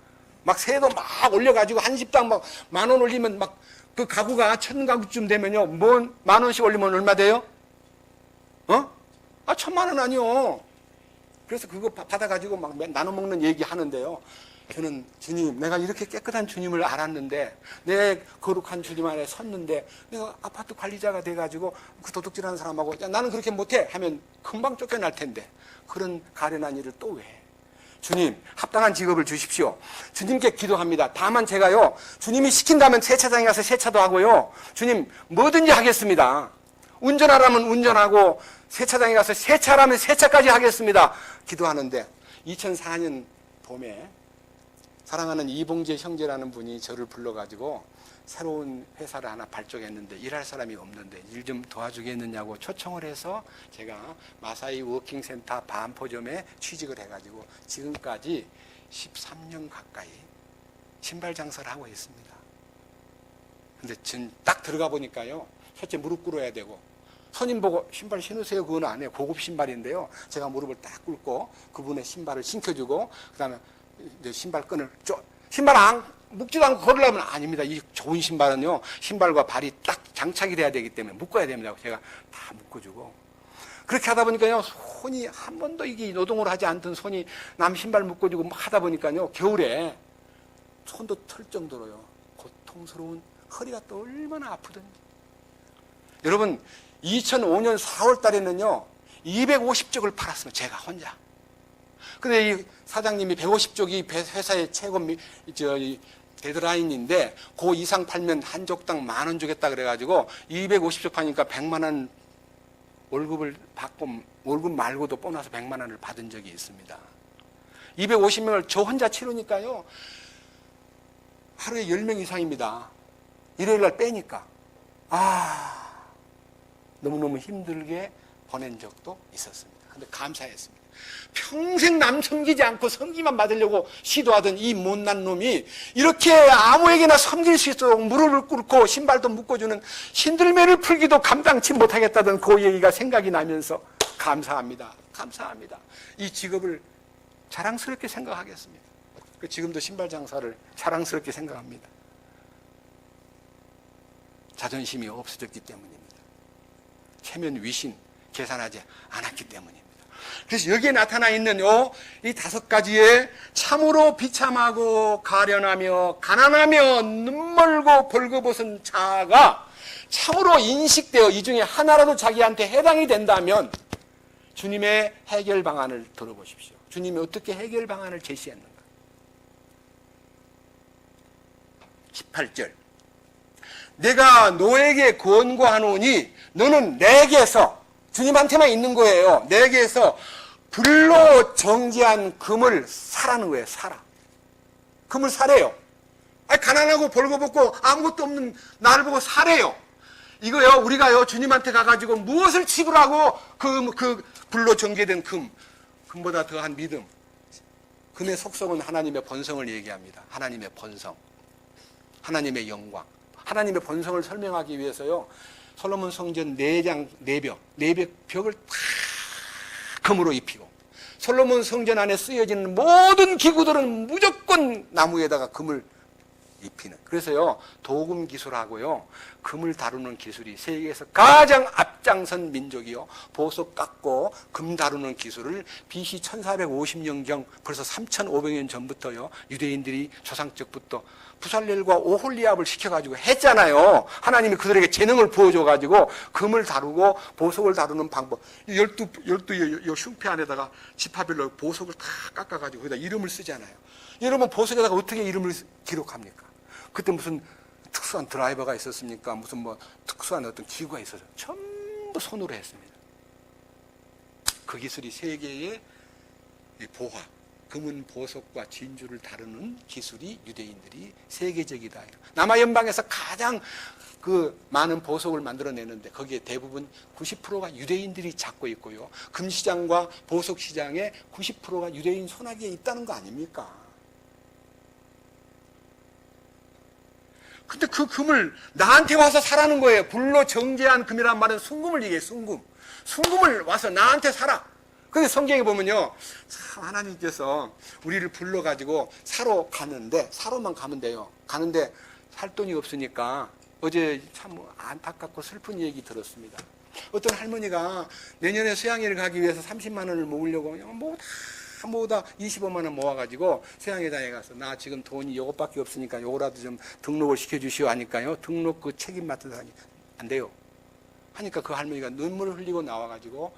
막 세도 막 올려가지고 한 집당 막 10,000원 올리면 막 그 가구가 1,000가구쯤 되면요. 뭐 10,000원씩 올리면 얼마 돼요? 1,000,000원 아니요. 그래서 그거 받아가지고 막 나눠 먹는 얘기 하는데요. 저는 주님, 내가 이렇게 깨끗한 주님을 알았는데, 내 거룩한 주님 안에 섰는데, 내가 아파트 관리자가 돼가지고 그 도둑질하는 사람하고, 야, 나는 그렇게 못해! 하면 금방 쫓겨날 텐데, 그런 가련한 일을 또 왜 해? 주님, 합당한 직업을 주십시오. 주님께 기도합니다. 다만 제가요, 주님이 시킨다면 세차장에 가서 세차도 하고요, 주님, 뭐든지 하겠습니다. 운전하라면 운전하고, 세차장에 가서 세차라면 세차까지 하겠습니다. 기도하는데 2004년 봄에 사랑하는 이봉재 형제라는 분이 저를 불러가지고 새로운 회사를 하나 발족했는데 일할 사람이 없는데 일 좀 도와주겠느냐고 초청을 해서 제가 마사이 워킹센터 반포점에 취직을 해가지고 지금까지 13년 가까이 신발 장사를 하고 있습니다. 근데 딱 들어가 보니까요, 첫째 무릎 꿇어야 되고, 손님 보고 신발 신으세요. 그건 안 해요. 고급 신발인데요. 제가 무릎을 딱 꿇고 그분의 신발을 신겨주고 그다음에 이제 신발끈을 신발 안 묶지도 않고 걸으려면 아닙니다. 이 좋은 신발은요, 신발과 발이 딱 장착이 돼야 되기 때문에 묶어야 됩니다. 제가 다 묶어주고 그렇게 하다 보니까요, 손이 한 번도 이게 노동을 하지 않던 손이 남 신발 묶어주고 하다 보니까요, 겨울에 손도 털 정도로요 고통스러운 허리가 또 얼마나 아프던지. 여러분, 2005년 4월 달에는요, 250쪽을 팔았습니다. 제가 혼자. 근데 이 사장님이 150쪽이 회사의 최고 데드라인인데, 그 이상 팔면 한 족당 10,000원 주겠다 그래가지고, 250쪽 파니까 100만원 월급을 받고, 월급 말고도 보너스 100만원을 받은 적이 있습니다. 250명을 저 혼자 치르니까요, 하루에 10명 이상입니다. 일요일 날 빼니까. 너무너무 힘들게 보낸 적도 있었습니다. 근데 감사했습니다. 평생 남 섬기지 않고 섬기만 받으려고 시도하던 이 못난 놈이 이렇게 아무에게나 섬길 수 있도록 무릎을 꿇고 신발도 묶어주는 신들매를 풀기도 감당치 못하겠다던 그 얘기가 생각이 나면서 감사합니다. 감사합니다. 이 직업을 자랑스럽게 생각하겠습니다. 지금도 신발 장사를 자랑스럽게 생각합니다. 자존심이 없어졌기 때문입니다. 체면 위신 계산하지 않았기 때문입니다. 그래서 여기에 나타나 있는 이 5가지의 참으로 비참하고 가련하며 가난하며 눈멀고 벌거벗은 자아가 참으로 인식되어 이 중에 하나라도 자기한테 해당이 된다면 주님의 해결 방안을 들어보십시오. 주님이 어떻게 해결 방안을 제시했는가. 18절, 내가 너에게 권고하노니 너는 내게서, 주님한테만 있는 거예요. 내게서 불로 정지한 금을 사라는 거예요. 사라. 금을 사래요. 가난하고 벌거벗고 아무것도 없는 나를 보고 사래요. 이거요, 우리가요, 주님한테 가가지고 무엇을 지불하고 그 불로 정제된 금보다 더한 믿음. 금의 속성은 하나님의 본성을 얘기합니다. 하나님의 본성, 하나님의 영광. 하나님의 본성을 설명하기 위해서요, 솔로몬 성전 4장 4벽 벽을 다 금으로 입히고, 솔로몬 성전 안에 쓰여지는 모든 기구들은 무조건 나무에다가 금을 입히는. 그래서요, 도금 기술하고요, 금을 다루는 기술이 세계에서 가장 앞장선 민족이요, 보석 깎고 금 다루는 기술을 BC 1450년경 벌써 3500년 전부터요, 유대인들이 조상적부터 부살렐과 오홀리압을 시켜가지고 했잖아요. 하나님이 그들에게 재능을 부어줘가지고 금을 다루고 보석을 다루는 방법. 12 흉패 안에다가 지파별로 보석을 다 깎아가지고 거기다 이름을 쓰잖아요. 여러분, 보석에다가 어떻게 이름을 기록합니까? 그때 무슨 특수한 드라이버가 있었습니까? 무슨 특수한 어떤 기구가 있어서 전부 손으로 했습니다. 그 기술이 세계의 보화, 금은 보석과 진주를 다루는 기술이 유대인들이 세계적이다. 남아연방에서 가장 그 많은 보석을 만들어내는데 거기에 대부분 90%가 유대인들이 잡고 있고요. 금시장과 보석시장의 90%가 유대인 손아귀에 있다는 거 아닙니까? 근데 그 금을 나한테 와서 사라는 거예요. 불로 정제한 금이란 말은 순금을 얘기해요. 순금. 순금을 와서 나한테 사라. 근데 성경에 보면요, 참 하나님께서 우리를 불러가지고 사러 가는데, 사러만 가면 돼요. 가는데 살 돈이 없으니까 어제 참 안타깝고 슬픈 얘기 들었습니다. 어떤 할머니가 내년에 수양회를 가기 위해서 30만 원을 모으려고 모으다 25만 원 모아가지고 수양회장에 가서 나 지금 돈이 요것밖에 없으니까 요거라도 좀 등록을 시켜주시오 하니까요, 등록 그 책임 맡은 사람이 안 돼요 하니까 그 할머니가 눈물을 흘리고 나와가지고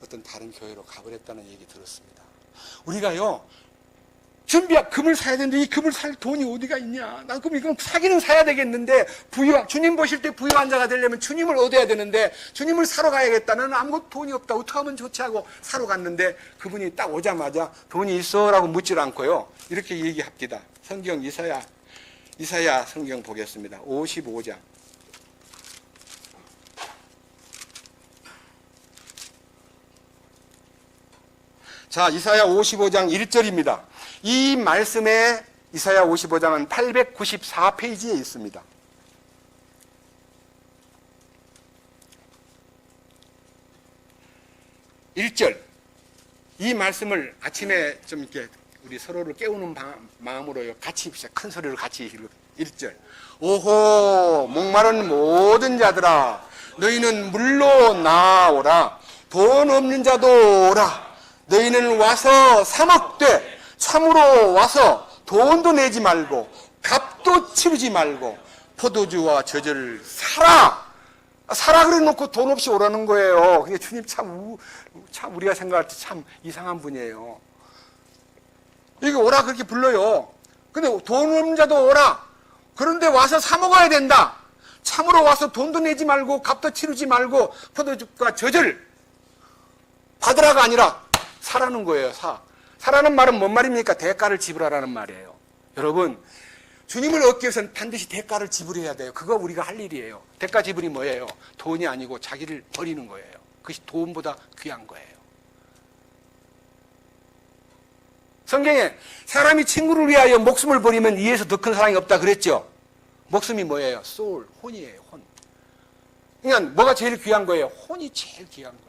어떤 다른 교회로 가버렸다는 얘기 들었습니다. 우리가요, 금을 사야 되는데 이 금을 살 돈이 어디가 있냐? 난 그럼 이건 사기는 사야 되겠는데, 주님 보실 때 부유한 자가 되려면 주님을 얻어야 되는데 주님을 사러 가야겠다. 나는 아무것도 돈이 없다. 어떻게 하면 좋지 하고 사러 갔는데 그분이 딱 오자마자 돈이 있어? 라고 묻질 않고요, 이렇게 얘기합니다. 성경 이사야 성경 보겠습니다. 55장. 자, 이사야 55장 1절입니다. 이 말씀에 이사야 55장은 894페이지에 있습니다. 1절. 이 말씀을 아침에 좀 이렇게 우리 서로를 깨우는 마음으로 같이 큰 소리로 같이 읽어요. 1절. 오호, 목마른 모든 자들아, 너희는 물로 나오라. 돈 없는 자도 오라. 너희는 와서 사 먹되 참으로 와서 돈도 내지 말고 값도 치르지 말고 포도주와 젖을 사라 그래 놓고 돈 없이 오라는 거예요. 근데 주님 참 우리가 생각할 때 참 이상한 분이에요. 여기 오라 그렇게 불러요. 근데 돈 없는 자도 오라. 그런데 와서 사 먹어야 된다. 참으로 와서 돈도 내지 말고 값도 치르지 말고 포도주와 젖을 받으라가 아니라 사라는 거예요. 사라는 말은 뭔 말입니까? 대가를 지불하라는 말이에요. 여러분, 주님을 얻기 위해서는 반드시 대가를 지불해야 돼요. 그거 우리가 할 일이에요. 대가 지불이 뭐예요? 돈이 아니고 자기를 버리는 거예요. 그것이 돈보다 귀한 거예요. 성경에 사람이 친구를 위하여 목숨을 버리면 이에서 더 큰 사랑이 없다 그랬죠? 목숨이 뭐예요? 소울, 혼이에요. 혼. 그러니까 뭐가 제일 귀한 거예요? 혼이 제일 귀한 거예요.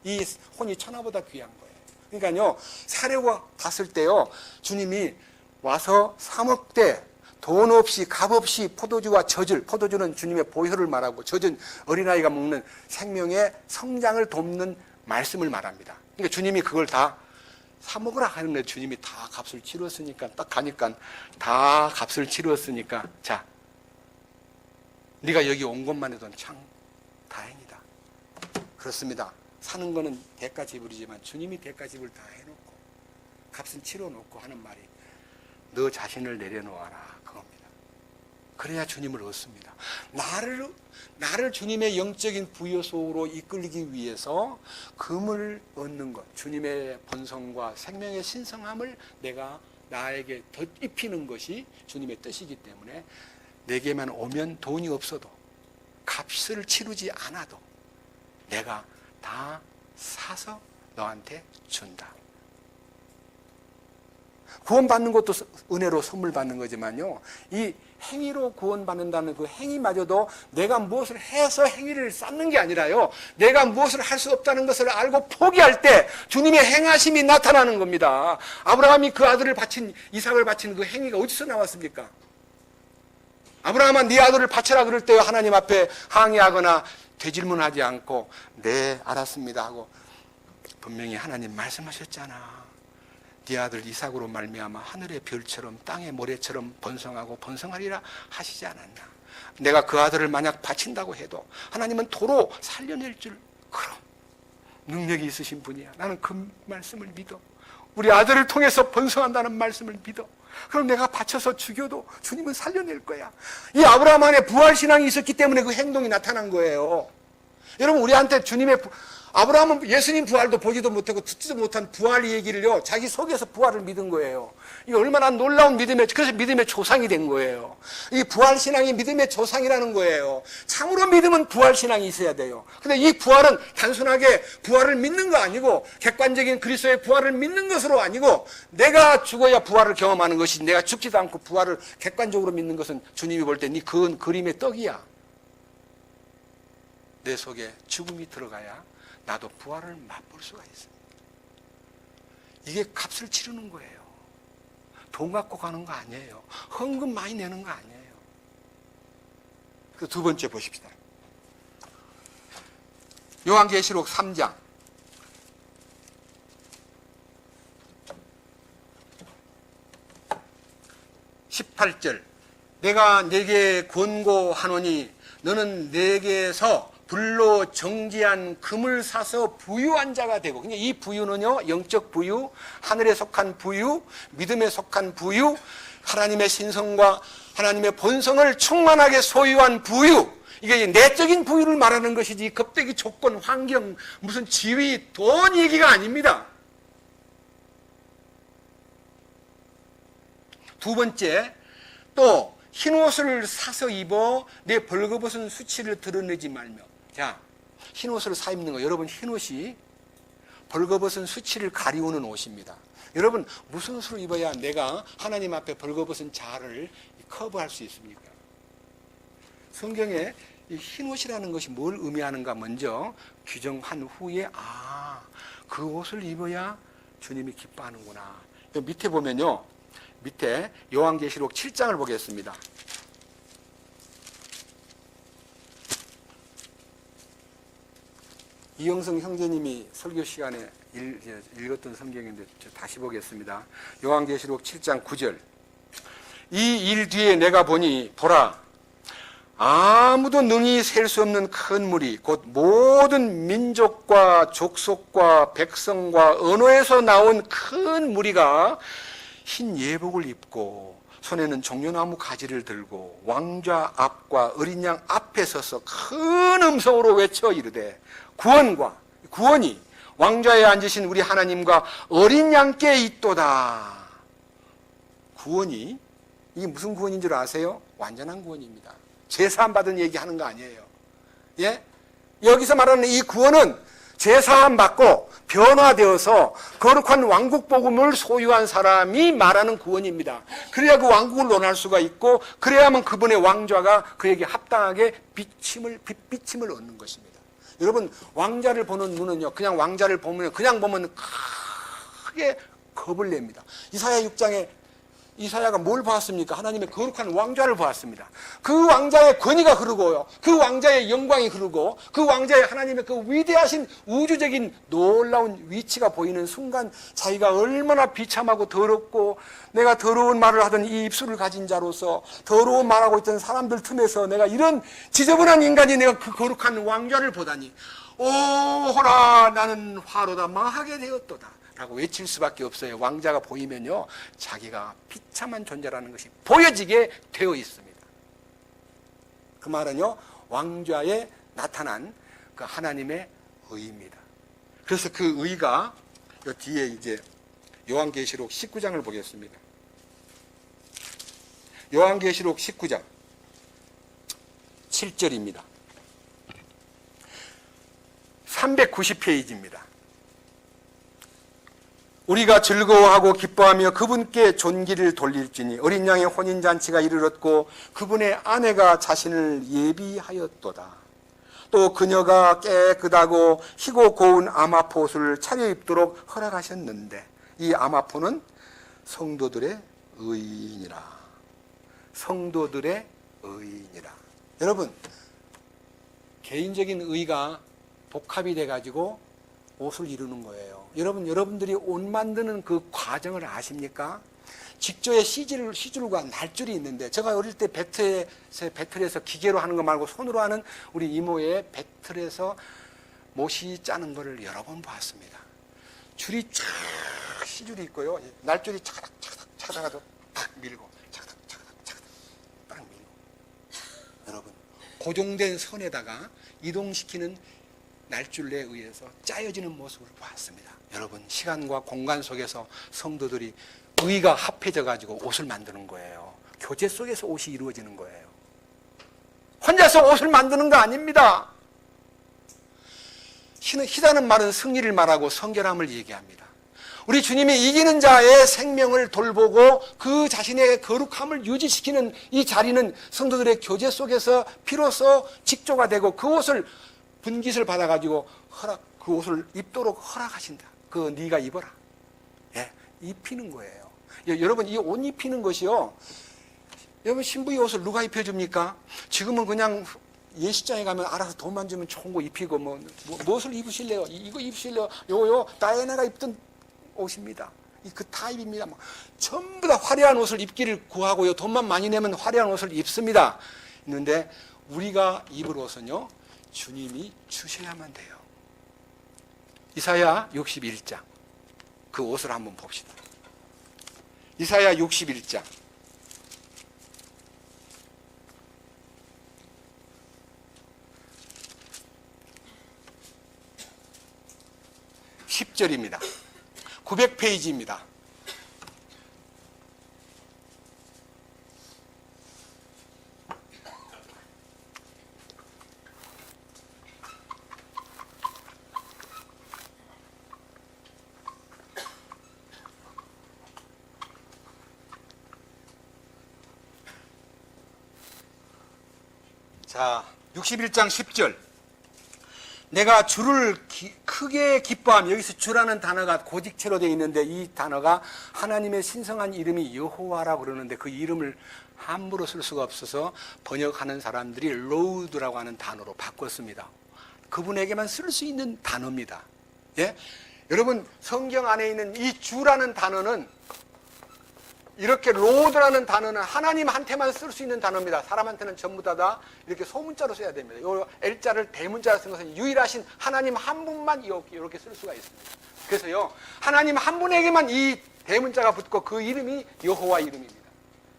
이 혼이 천하보다 귀한 거예요. 그러니까요, 사려고 갔을 때요, 주님이 와서 사 먹되 돈 없이 값 없이 포도주와 젖을, 포도주는 주님의 보혈을 말하고 젖은 어린아이가 먹는 생명의 성장을 돕는 말씀을 말합니다. 그러니까 주님이 그걸 다 사 먹으라 하는데 주님이 다 값을 치렀으니까, 딱 가니까 다 값을 치렀으니까, 자, 네가 여기 온 것만 해도 참 다행이다. 그렇습니다. 사는 거는 대가 지불이지만 주님이 대가 지불 다 해놓고 값은 치러놓고 하는 말이 너 자신을 내려놓아라 그겁니다. 그래야 주님을 얻습니다. 나를 주님의 영적인 부여 속으로 이끌기 위해서 금을 얻는 것, 주님의 본성과 생명의 신성함을 내가 나에게 덧입히는 것이 주님의 뜻이기 때문에 내게만 오면 돈이 없어도 값을 치르지 않아도 내가 다 사서 너한테 준다. 구원받는 것도 은혜로 선물 받는 거지만요, 이 행위로 구원받는다는 그 행위마저도 내가 무엇을 해서 행위를 쌓는 게 아니라요, 내가 무엇을 할 수 없다는 것을 알고 포기할 때 주님의 행하심이 나타나는 겁니다. 아브라함이 그 아들을 이삭을 바친 그 행위가 어디서 나왔습니까? 아브라함아, 네 아들을 바쳐라 그럴 때 하나님 앞에 항의하거나 되질문하지 않고 네 알았습니다 하고 분명히 하나님 말씀하셨잖아. 네 아들 이삭으로 말미암아 하늘의 별처럼 땅의 모래처럼 번성하고 번성하리라 하시지 않았나. 내가 그 아들을 만약 바친다고 해도 하나님은 도로 살려낼 줄, 그럼 능력이 있으신 분이야. 나는 그 말씀을 믿어. 우리 아들을 통해서 번성한다는 말씀을 믿어. 그럼 내가 바쳐서 죽여도 주님은 살려낼 거야. 이 아브라함 안에 부활신앙이 있었기 때문에 그 행동이 나타난 거예요. 여러분, 우리한테 주님의 아브라함은 예수님 부활도 보지도 못하고 듣지도 못한 부활 얘기를요, 자기 속에서 부활을 믿은 거예요. 이게 얼마나 놀라운 그래서 믿음의 조상이 된 거예요. 이 부활신앙이 믿음의 조상이라는 거예요. 참으로 믿음은 부활신앙이 있어야 돼요. 근데 이 부활은 단순하게 부활을 믿는 거 아니고, 객관적인 그리스도의 부활을 믿는 것으로 아니고, 내가 죽어야 부활을 경험하는 것이, 내가 죽지도 않고 부활을 객관적으로 믿는 것은 주님이 볼 때 네 그건 그림의 떡이야. 내 속에 죽음이 들어가야 나도 부활을 맛볼 수가 있습니다. 이게 값을 치르는 거예요. 돈 갖고 가는 거 아니에요. 헌금 많이 내는 거 아니에요. 그 두 번째 보십시다. 요한계시록 3장 18절. 내가 네게 권고하노니 너는 내게서 불로 정지한 금을 사서 부유한 자가 되고, 그러니까 이 부유는요, 영적 부유, 하늘에 속한 부유, 믿음에 속한 부유, 하나님의 신성과 하나님의 본성을 충만하게 소유한 부유, 이게 내적인 부유를 말하는 것이지 겁대기 조건, 환경, 무슨 지위, 돈 얘기가 아닙니다. 두 번째, 또 흰옷을 사서 입어 내 벌거벗은 수치를 드러내지 말며. 자, 흰옷을 사 입는 거, 여러분, 흰옷이 벌거벗은 수치를 가리우는 옷입니다. 여러분, 무슨 옷을 입어야 내가 하나님 앞에 벌거벗은 자아를 커버할 수 있습니까? 성경에 이 흰옷이라는 것이 뭘 의미하는가 먼저 규정한 후에, 그 옷을 입어야 주님이 기뻐하는구나. 밑에 보면요, 밑에 요한계시록 7장을 보겠습니다. 이영성 형제님이 설교 시간에 읽었던 성경인데 다시 보겠습니다. 요한계시록 7장 9절. 이 일 뒤에 내가 보니 보라, 아무도 능히 셀 수 없는 큰 물이 곧 모든 민족과 족속과 백성과 언어에서 나온 큰 무리가 흰 예복을 입고 손에는 종려나무 가지를 들고 왕좌 앞과 어린 양 앞에 서서 큰 음성으로 외쳐 이르되, 구원이 왕좌에 앉으신 우리 하나님과 어린 양께 있도다. 구원이, 이게 무슨 구원인 줄 아세요? 완전한 구원입니다. 제사함 받은 얘기하는 거 아니에요. 예? 여기서 말하는 이 구원은 제사함 받고 변화되어서 거룩한 왕국 복음을 소유한 사람이 말하는 구원입니다. 그래야 그 왕국을 논할 수가 있고, 그래야만 그분의 왕좌가 그에게 합당하게 빛비침을 얻는 것입니다. 여러분, 왕자를 보는 눈은요, 그냥 왕자를 보면 크게 겁을 냅니다. 이사야 6장에 이사야가 뭘 보았습니까? 하나님의 거룩한 왕좌를 보았습니다. 그 왕자의 권위가 흐르고요, 그 왕자의 영광이 흐르고, 그 왕자의 하나님의 그 위대하신 우주적인 놀라운 위치가 보이는 순간, 자기가 얼마나 비참하고 더럽고, 내가 더러운 말을 하던 이 입술을 가진 자로서 더러운 말하고 있던 사람들 틈에서 내가 이런 지저분한 인간이 내가 그 거룩한 왕좌를 보다니, 오호라 나는 화로다 망하게 되었도다 라고 외칠 수밖에 없어요. 왕자가 보이면요, 자기가 비참한 존재라는 것이 보여지게 되어 있습니다. 그 말은요, 왕좌에 나타난 그 하나님의 의입니다. 그래서 그 의가 이 뒤에 이제 요한계시록 19장을 보겠습니다. 요한계시록 19장 7절입니다. 390페이지입니다. 우리가 즐거워하고 기뻐하며 그분께 존귀를 돌릴지니 어린 양의 혼인잔치가 이르렀고 그분의 아내가 자신을 예비하였도다. 또 그녀가 깨끗하고 희고 고운 아마포옷을 차려입도록 허락하셨는데, 이 아마포는 성도들의 의인이라. 성도들의 의인이라. 여러분, 개인적인 의가 복합이 돼가지고 옷을 이루는 거예요. 여러분들이 옷 만드는 그 과정을 아십니까? 직조에 시줄과 날줄이 있는데, 제가 어릴 때 배틀에서 기계로 하는 거 말고 손으로 하는 우리 이모의 배틀에서 못이 짜는 거를 여러 번 봤습니다. 줄이 쫙 시줄이 있고요, 날줄이 차닥차닥 탁 밀고 차닥 딱 밀고, 여러분, 고정된 선에다가 이동시키는 날줄에 의해서 짜여지는 모습을 보았습니다. 여러분, 시간과 공간 속에서 성도들이 의가 합해져 가지고 옷을 만드는 거예요. 교제 속에서 옷이 이루어지는 거예요. 혼자서 옷을 만드는 거 아닙니다. 희다는 말은 승리를 말하고 성결함을 얘기합니다. 우리 주님이 이기는 자의 생명을 돌보고 그 자신의 거룩함을 유지시키는 이 자리는 성도들의 교제 속에서 비로소 직조가 되고 그 옷을 분깃을 받아가지고 그 옷을 입도록 허락하신다. 그거 네가 입어라. 예, 입히는 거예요. 여러분, 이 옷 입히는 것이요. 여러분, 신부의 옷을 누가 입혀줍니까? 지금은 그냥 예식장에 가면 알아서 돈만 주면 좋은 거 입히고 무엇을 입으실래요? 이거 입으실래요? 요거 다이애나가 입던 옷입니다. 그 타입입니다. 전부 다 화려한 옷을 입기를 구하고요. 돈만 많이 내면 화려한 옷을 입습니다. 있는데 우리가 입을 옷은요, 주님이 주셔야만 돼요. 이사야 61장 그 옷을 한번 봅시다. 이사야 61장 10절입니다. 900페이지입니다. 자, 61장 10절. 내가 주를 크게 기뻐하며, 여기서 주라는 단어가 고직체로 되어 있는데 이 단어가 하나님의 신성한 이름이 여호와라고 그러는데 그 이름을 함부로 쓸 수가 없어서 번역하는 사람들이 로우드라고 하는 단어로 바꿨습니다. 그분에게만 쓸 수 있는 단어입니다. 예? 여러분, 성경 안에 있는 이 주라는 단어는, 이렇게 로드라는 단어는 하나님한테만 쓸 수 있는 단어입니다. 사람한테는 전부 다 이렇게 소문자로 써야 됩니다. 이 L자를 대문자로 쓴 것은 유일하신 하나님 한 분만 이렇게 쓸 수가 있습니다. 그래서요, 하나님 한 분에게만 이 대문자가 붙고 그 이름이 여호와 이름입니다.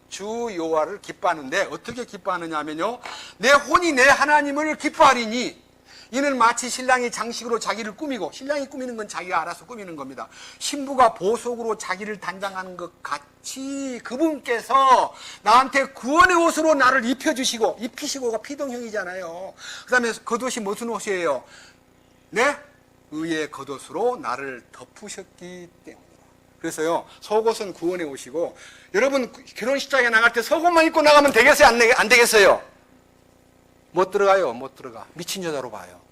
주 여호와를 기뻐하는데 어떻게 기뻐하느냐 하면요, 내 혼이 내 하나님을 기뻐하리니 이는 마치 신랑이 장식으로 자기를 꾸미고, 신랑이 꾸미는 건 자기가 알아서 꾸미는 겁니다. 신부가 보석으로 자기를 단장하는 것 같이 그분께서 나한테 구원의 옷으로 나를 입혀주시고, 입히시고가 피동형이잖아요. 그 다음에 겉옷이 무슨 옷이에요? 네? 의의 겉옷으로 나를 덮으셨기 때문이다. 그래서요, 속옷은 구원의 옷이고, 여러분 결혼식장에 나갈 때 속옷만 입고 나가면 되겠어요? 안 되겠어요? 못 들어가요. 못 들어가. 미친 여자로 봐요.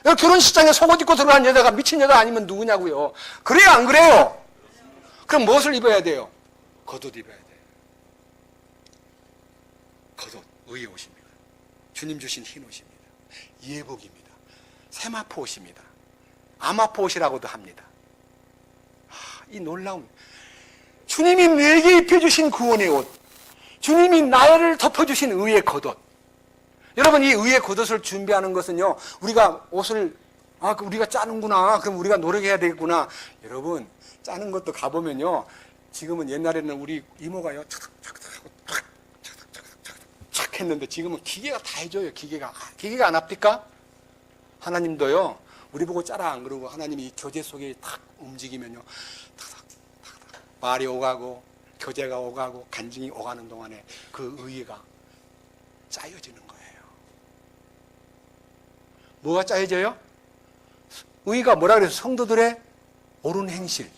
결혼식장에 속옷 입고 들어가는 여자가 미친 여자 아니면 누구냐고요. 그래요, 안 그래요? 그럼 무엇을 입어야 돼요? 겉옷 입어야 돼요. 겉옷, 의의 옷입니다. 주님 주신 흰 옷입니다. 예복입니다. 세마포 옷입니다. 아마포 옷이라고도 합니다. 이 놀라운, 주님이 내게 입혀주신 구원의 옷, 주님이 나를 덮어주신 의의 겉옷. 여러분, 이 의의 겉옷을 준비하는 것은요, 우리가 옷을, 우리가 짜는구나, 그럼 우리가 노력해야 되겠구나. 여러분, 짜는 것도 가보면요, 지금은 옛날에는 우리 이모가요, 착 했는데 지금은 기계가 다 해줘요. 기계가 안 합니까? 하나님도요, 우리 보고 짜라 안 그러고 하나님이 이 교제 속에 탁 움직이면요, 말이 오가고 교제가 오가고 간증이 오가는 동안에 그 의의가 짜여지는 거예요. 뭐가 짜여져요? 의의가 뭐라 그래서 성도들의 옳은 행실.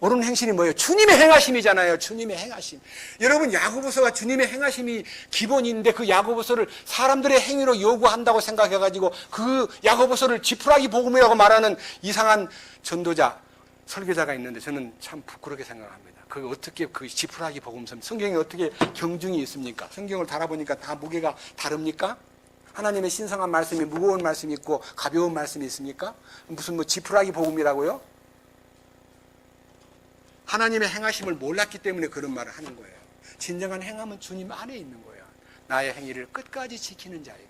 옳은 행실이 뭐예요? 주님의 행하심이잖아요. 주님의 행하심. 여러분, 야고보서가 주님의 행하심이 기본인데 그 야고보서를 사람들의 행위로 요구한다고 생각해가지고 그 야고보서를 지푸라기 복음이라고 말하는 이상한 전도자, 설교자가 있는데 저는 참 부끄럽게 생각합니다. 그 어떻게 그 지푸라기 복음서, 성경에 어떻게 경중이 있습니까? 성경을 달아보니까 다 무게가 다릅니까? 하나님의 신성한 말씀이 무거운 말씀이 있고 가벼운 말씀이 있습니까? 무슨 지푸라기 복음이라고요? 하나님의 행하심을 몰랐기 때문에 그런 말을 하는 거예요. 진정한 행함은 주님 안에 있는 거예요. 나의 행위를 끝까지 지키는 자에게.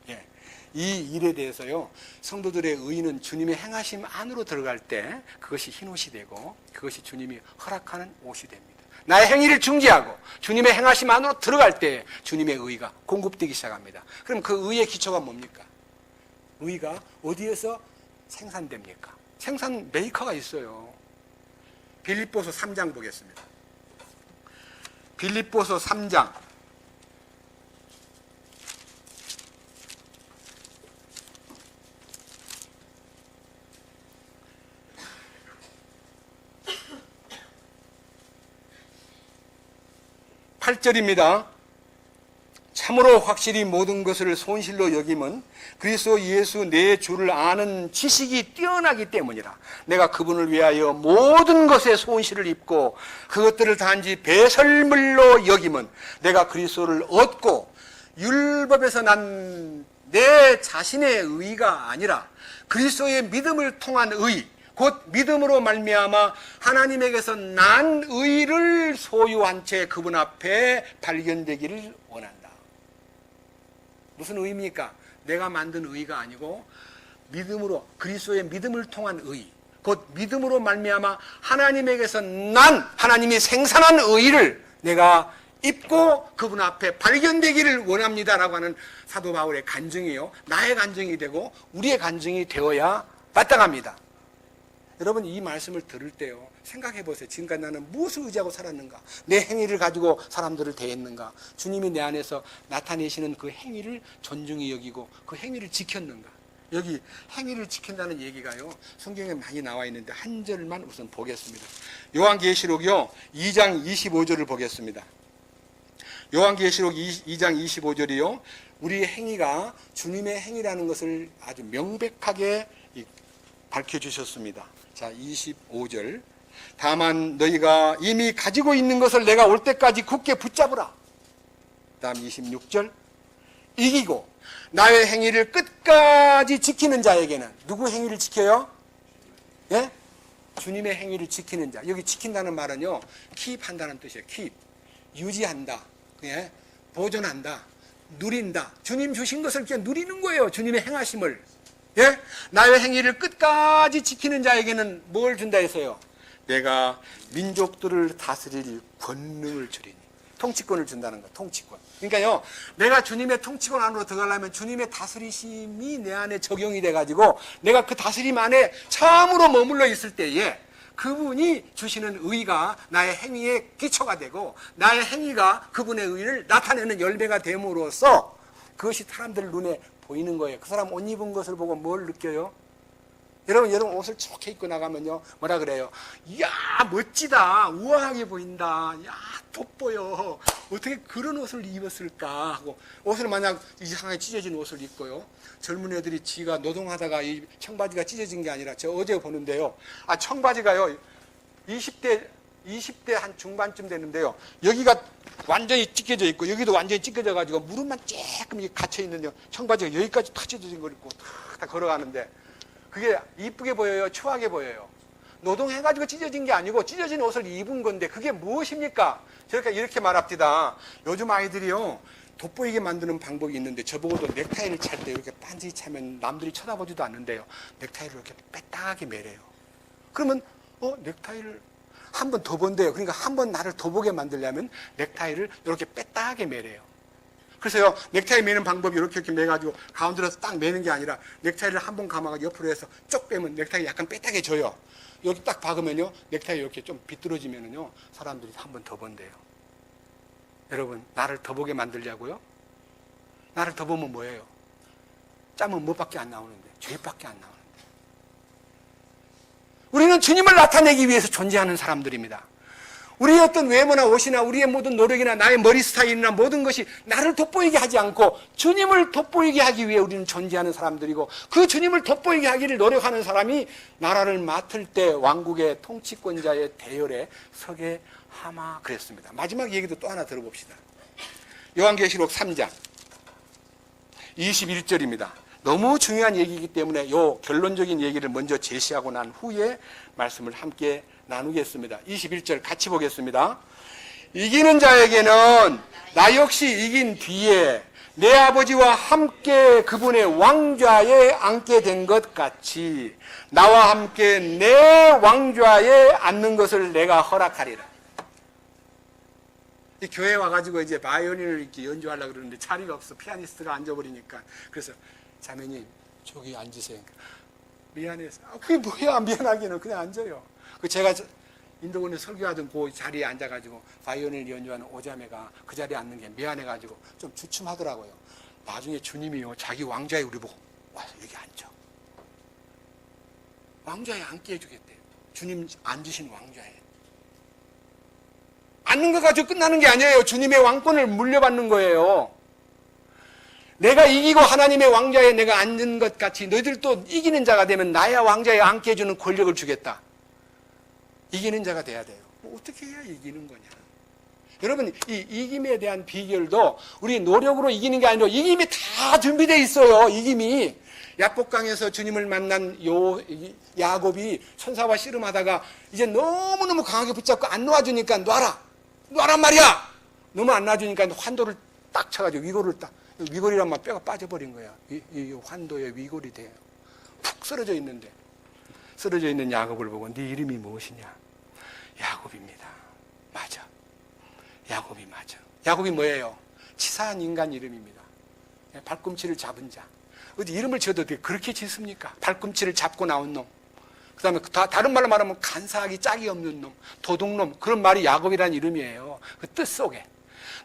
예. 이 일에 대해서요, 성도들의 의의는 주님의 행하심 안으로 들어갈 때 그것이 흰옷이 되고 그것이 주님이 허락하는 옷이 됩니다. 나의 행위를 중지하고 주님의 행하심 안으로 들어갈 때 주님의 의의가 공급되기 시작합니다. 그럼 그 의의 기초가 뭡니까? 의가 어디에서 생산됩니까? 생산 메이커가 있어요. 빌립보서 3장 보겠습니다. 빌립보서 3장 8절입니다. 참으로 확실히 모든 것을 손실로 여김은 그리스도 예수 내 주를 아는 지식이 뛰어나기 때문이라. 내가 그분을 위하여 모든 것에 손실을 입고 그것들을 단지 배설물로 여김은 내가 그리스도를 얻고 율법에서 난 내 자신의 의가 아니라 그리스도의 믿음을 통한 의, 곧 믿음으로 말미암아 하나님에게서 난 의를 소유한 채 그분 앞에 발견되기를 원한다. 무슨 의입니까? 내가 만든 의가 아니고 믿음으로, 그리스도의 믿음을 통한 의, 곧 믿음으로 말미암아 하나님에게서 난 하나님이 생산한 의를 내가 입고 그분 앞에 발견되기를 원합니다라고 하는 사도 바울의 간증이요, 나의 간증이 되고 우리의 간증이 되어야 마땅합니다. 여러분, 이 말씀을 들을 때요, 생각해 보세요. 지금까지 나는 무엇을 의지하고 살았는가? 내 행위를 가지고 사람들을 대했는가? 주님이 내 안에서 나타내시는 그 행위를 존중히 여기고 그 행위를 지켰는가? 여기 행위를 지킨다는 얘기가요, 성경에 많이 나와 있는데 한 절만 우선 보겠습니다. 요한계시록이요 2장 25절을 보겠습니다. 요한계시록 2장 25절이요, 우리의 행위가 주님의 행위라는 것을 아주 명백하게 밝혀주셨습니다. 자, 25절. 다만 너희가 이미 가지고 있는 것을 내가 올 때까지 굳게 붙잡으라. 다음 26절. 이기고 나의 행위를 끝까지 지키는 자에게는, 누구 행위를 지켜요? 예? 주님의 행위를 지키는 자. 여기 지킨다는 말은요, 킵한다는 뜻이에요. 킵. 유지한다. 예? 보존한다. 누린다. 주님 주신 것을 이렇게 누리는 거예요. 주님의 행하심을. 예? 나의 행위를 끝까지 지키는 자에게는 뭘 준다 했어요? 내가 민족들을 다스릴 권능을 주리니. 통치권을 준다는 거예요. 통치권. 그러니까요, 내가 주님의 통치권 안으로 들어가려면 주님의 다스리심이 내 안에 적용이 돼가지고 내가 그 다스림 안에 참으로 머물러 있을 때에 그분이 주시는 의가 나의 행위의 기초가 되고 나의 행위가 그분의 의를 나타내는 열매가 됨으로써 그것이 사람들 눈에 보이는 거예요. 그 사람 옷 입은 것을 보고 뭘 느껴요? 여러분 옷을 좋게 입고 나가면요, 뭐라 그래요? 이야, 멋지다. 우아하게 보인다. 야, 돋보여. 어떻게 그런 옷을 입었을까 하고, 옷을 만약 이상하게 찢어진 옷을 입고요, 젊은 애들이 지가 노동하다가 이 청바지가 찢어진 게 아니라, 저 어제 보는데요, 청바지가요 20대 한 중반쯤 되는데요, 여기가 완전히 찢겨져 있고 여기도 완전히 찢겨져 가지고 무릎만 조금 갇혀 있는 청바지가 여기까지 다 찢어진 걸 입고 다 걸어가는데 그게 이쁘게 보여요? 추하게 보여요? 노동해가지고 찢어진 게 아니고 찢어진 옷을 입은 건데 그게 무엇입니까? 저렇게 이렇게 말합니다. 요즘 아이들이요, 돋보이게 만드는 방법이 있는데 저보고도 넥타이를 찰 때 이렇게 반드시 차면 남들이 쳐다보지도 않는데요, 넥타이를 이렇게 빼딱하게 매래요. 그러면 넥타이를 한 번 더 본대요. 그러니까 한 번 나를 더 보게 만들려면 넥타이를 이렇게 빼딱하게 매래요. 그래서요, 넥타이 매는 방법이 이렇게 매가지고 가운데로서 딱 매는 게 아니라 넥타이를 한 번 감아가지고 옆으로 해서 쭉 빼면 넥타이 약간 빼딱해져요. 여기 딱 박으면요, 넥타이 이렇게 좀 비뚤어지면은요, 사람들이 한 번 더 본대요. 여러분, 나를 더 보게 만들려고요? 나를 더 보면 뭐예요? 짬은 뭐밖에 안 나오는데? 죄밖에 안 나오는데. 우리는 주님을 나타내기 위해서 존재하는 사람들입니다. 우리의 어떤 외모나 옷이나 우리의 모든 노력이나 나의 머리 스타일이나 모든 것이 나를 돋보이게 하지 않고 주님을 돋보이게 하기 위해 우리는 존재하는 사람들이고, 그 주님을 돋보이게 하기를 노력하는 사람이 나라를 맡을 때 왕국의 통치권자의 대열에 서게 하마 그랬습니다. 마지막 얘기도 또 하나 들어봅시다. 요한계시록 3장 21절입니다. 너무 중요한 얘기이기 때문에 요 결론적인 얘기를 먼저 제시하고 난 후에 말씀을 함께 나누겠습니다. 21절 같이 보겠습니다. 이기는 자에게는 나 역시 이긴 뒤에 내 아버지와 함께 그분의 왕좌에 앉게 된 것 같이 나와 함께 내 왕좌에 앉는 것을 내가 허락하리라. 이 교회 와가지고 이제 바이올린을 이렇게 연주하려고 그러는데 자리가 없어. 피아니스트가 앉아버리니까. 그래서 자매님, 저기 앉으세요. 미안해서. 그게 뭐야, 미안하기는. 그냥 앉아요. 제가 인도군에 설교하던 그 자리에 앉아가지고 바이올린을 연주하는 오자매가 그 자리에 앉는 게 미안해가지고 좀 주춤하더라고요. 나중에 주님이요, 자기 왕좌에 우리 보고 와서 여기 앉아. 왕좌에 앉게 해주겠대요. 주님 앉으신 왕좌에. 앉는 것 가지고 끝나는 게 아니에요. 주님의 왕권을 물려받는 거예요. 내가 이기고 하나님의 왕좌에 내가 앉는 것 같이 너희들도 이기는 자가 되면 나야 왕좌에 앉게 해주는 권력을 주겠다. 이기는 자가 돼야 돼요. 어떻게 해야 이기는 거냐. 여러분, 이 이김에 대한 비결도 우리 노력으로 이기는 게 아니라 이김이 다 준비되어 있어요. 이김이. 야복강에서 주님을 만난 야곱이 천사와 씨름하다가 이제 너무너무 강하게 붙잡고 안 놓아주니까 놔란 말이야. 너무 안 놔주니까 환도를 딱 쳐가지고 위골이란 말 뼈가 빠져버린 거야. 이 환도에 위골이 돼요. 푹 쓰러져 있는데, 쓰러져 있는 야곱을 보고 네 이름이 무엇이냐? 야곱입니다. 맞아. 야곱이 맞아. 야곱이 뭐예요? 치사한 인간 이름입니다. 발꿈치를 잡은 자. 어디 이름을 지어도 그렇게 짓습니까? 발꿈치를 잡고 나온 놈. 그 다음에 다른 말로 말하면 간사하기 짝이 없는 놈, 도둑놈. 그런 말이 야곱이라는 이름이에요. 그 뜻 속에.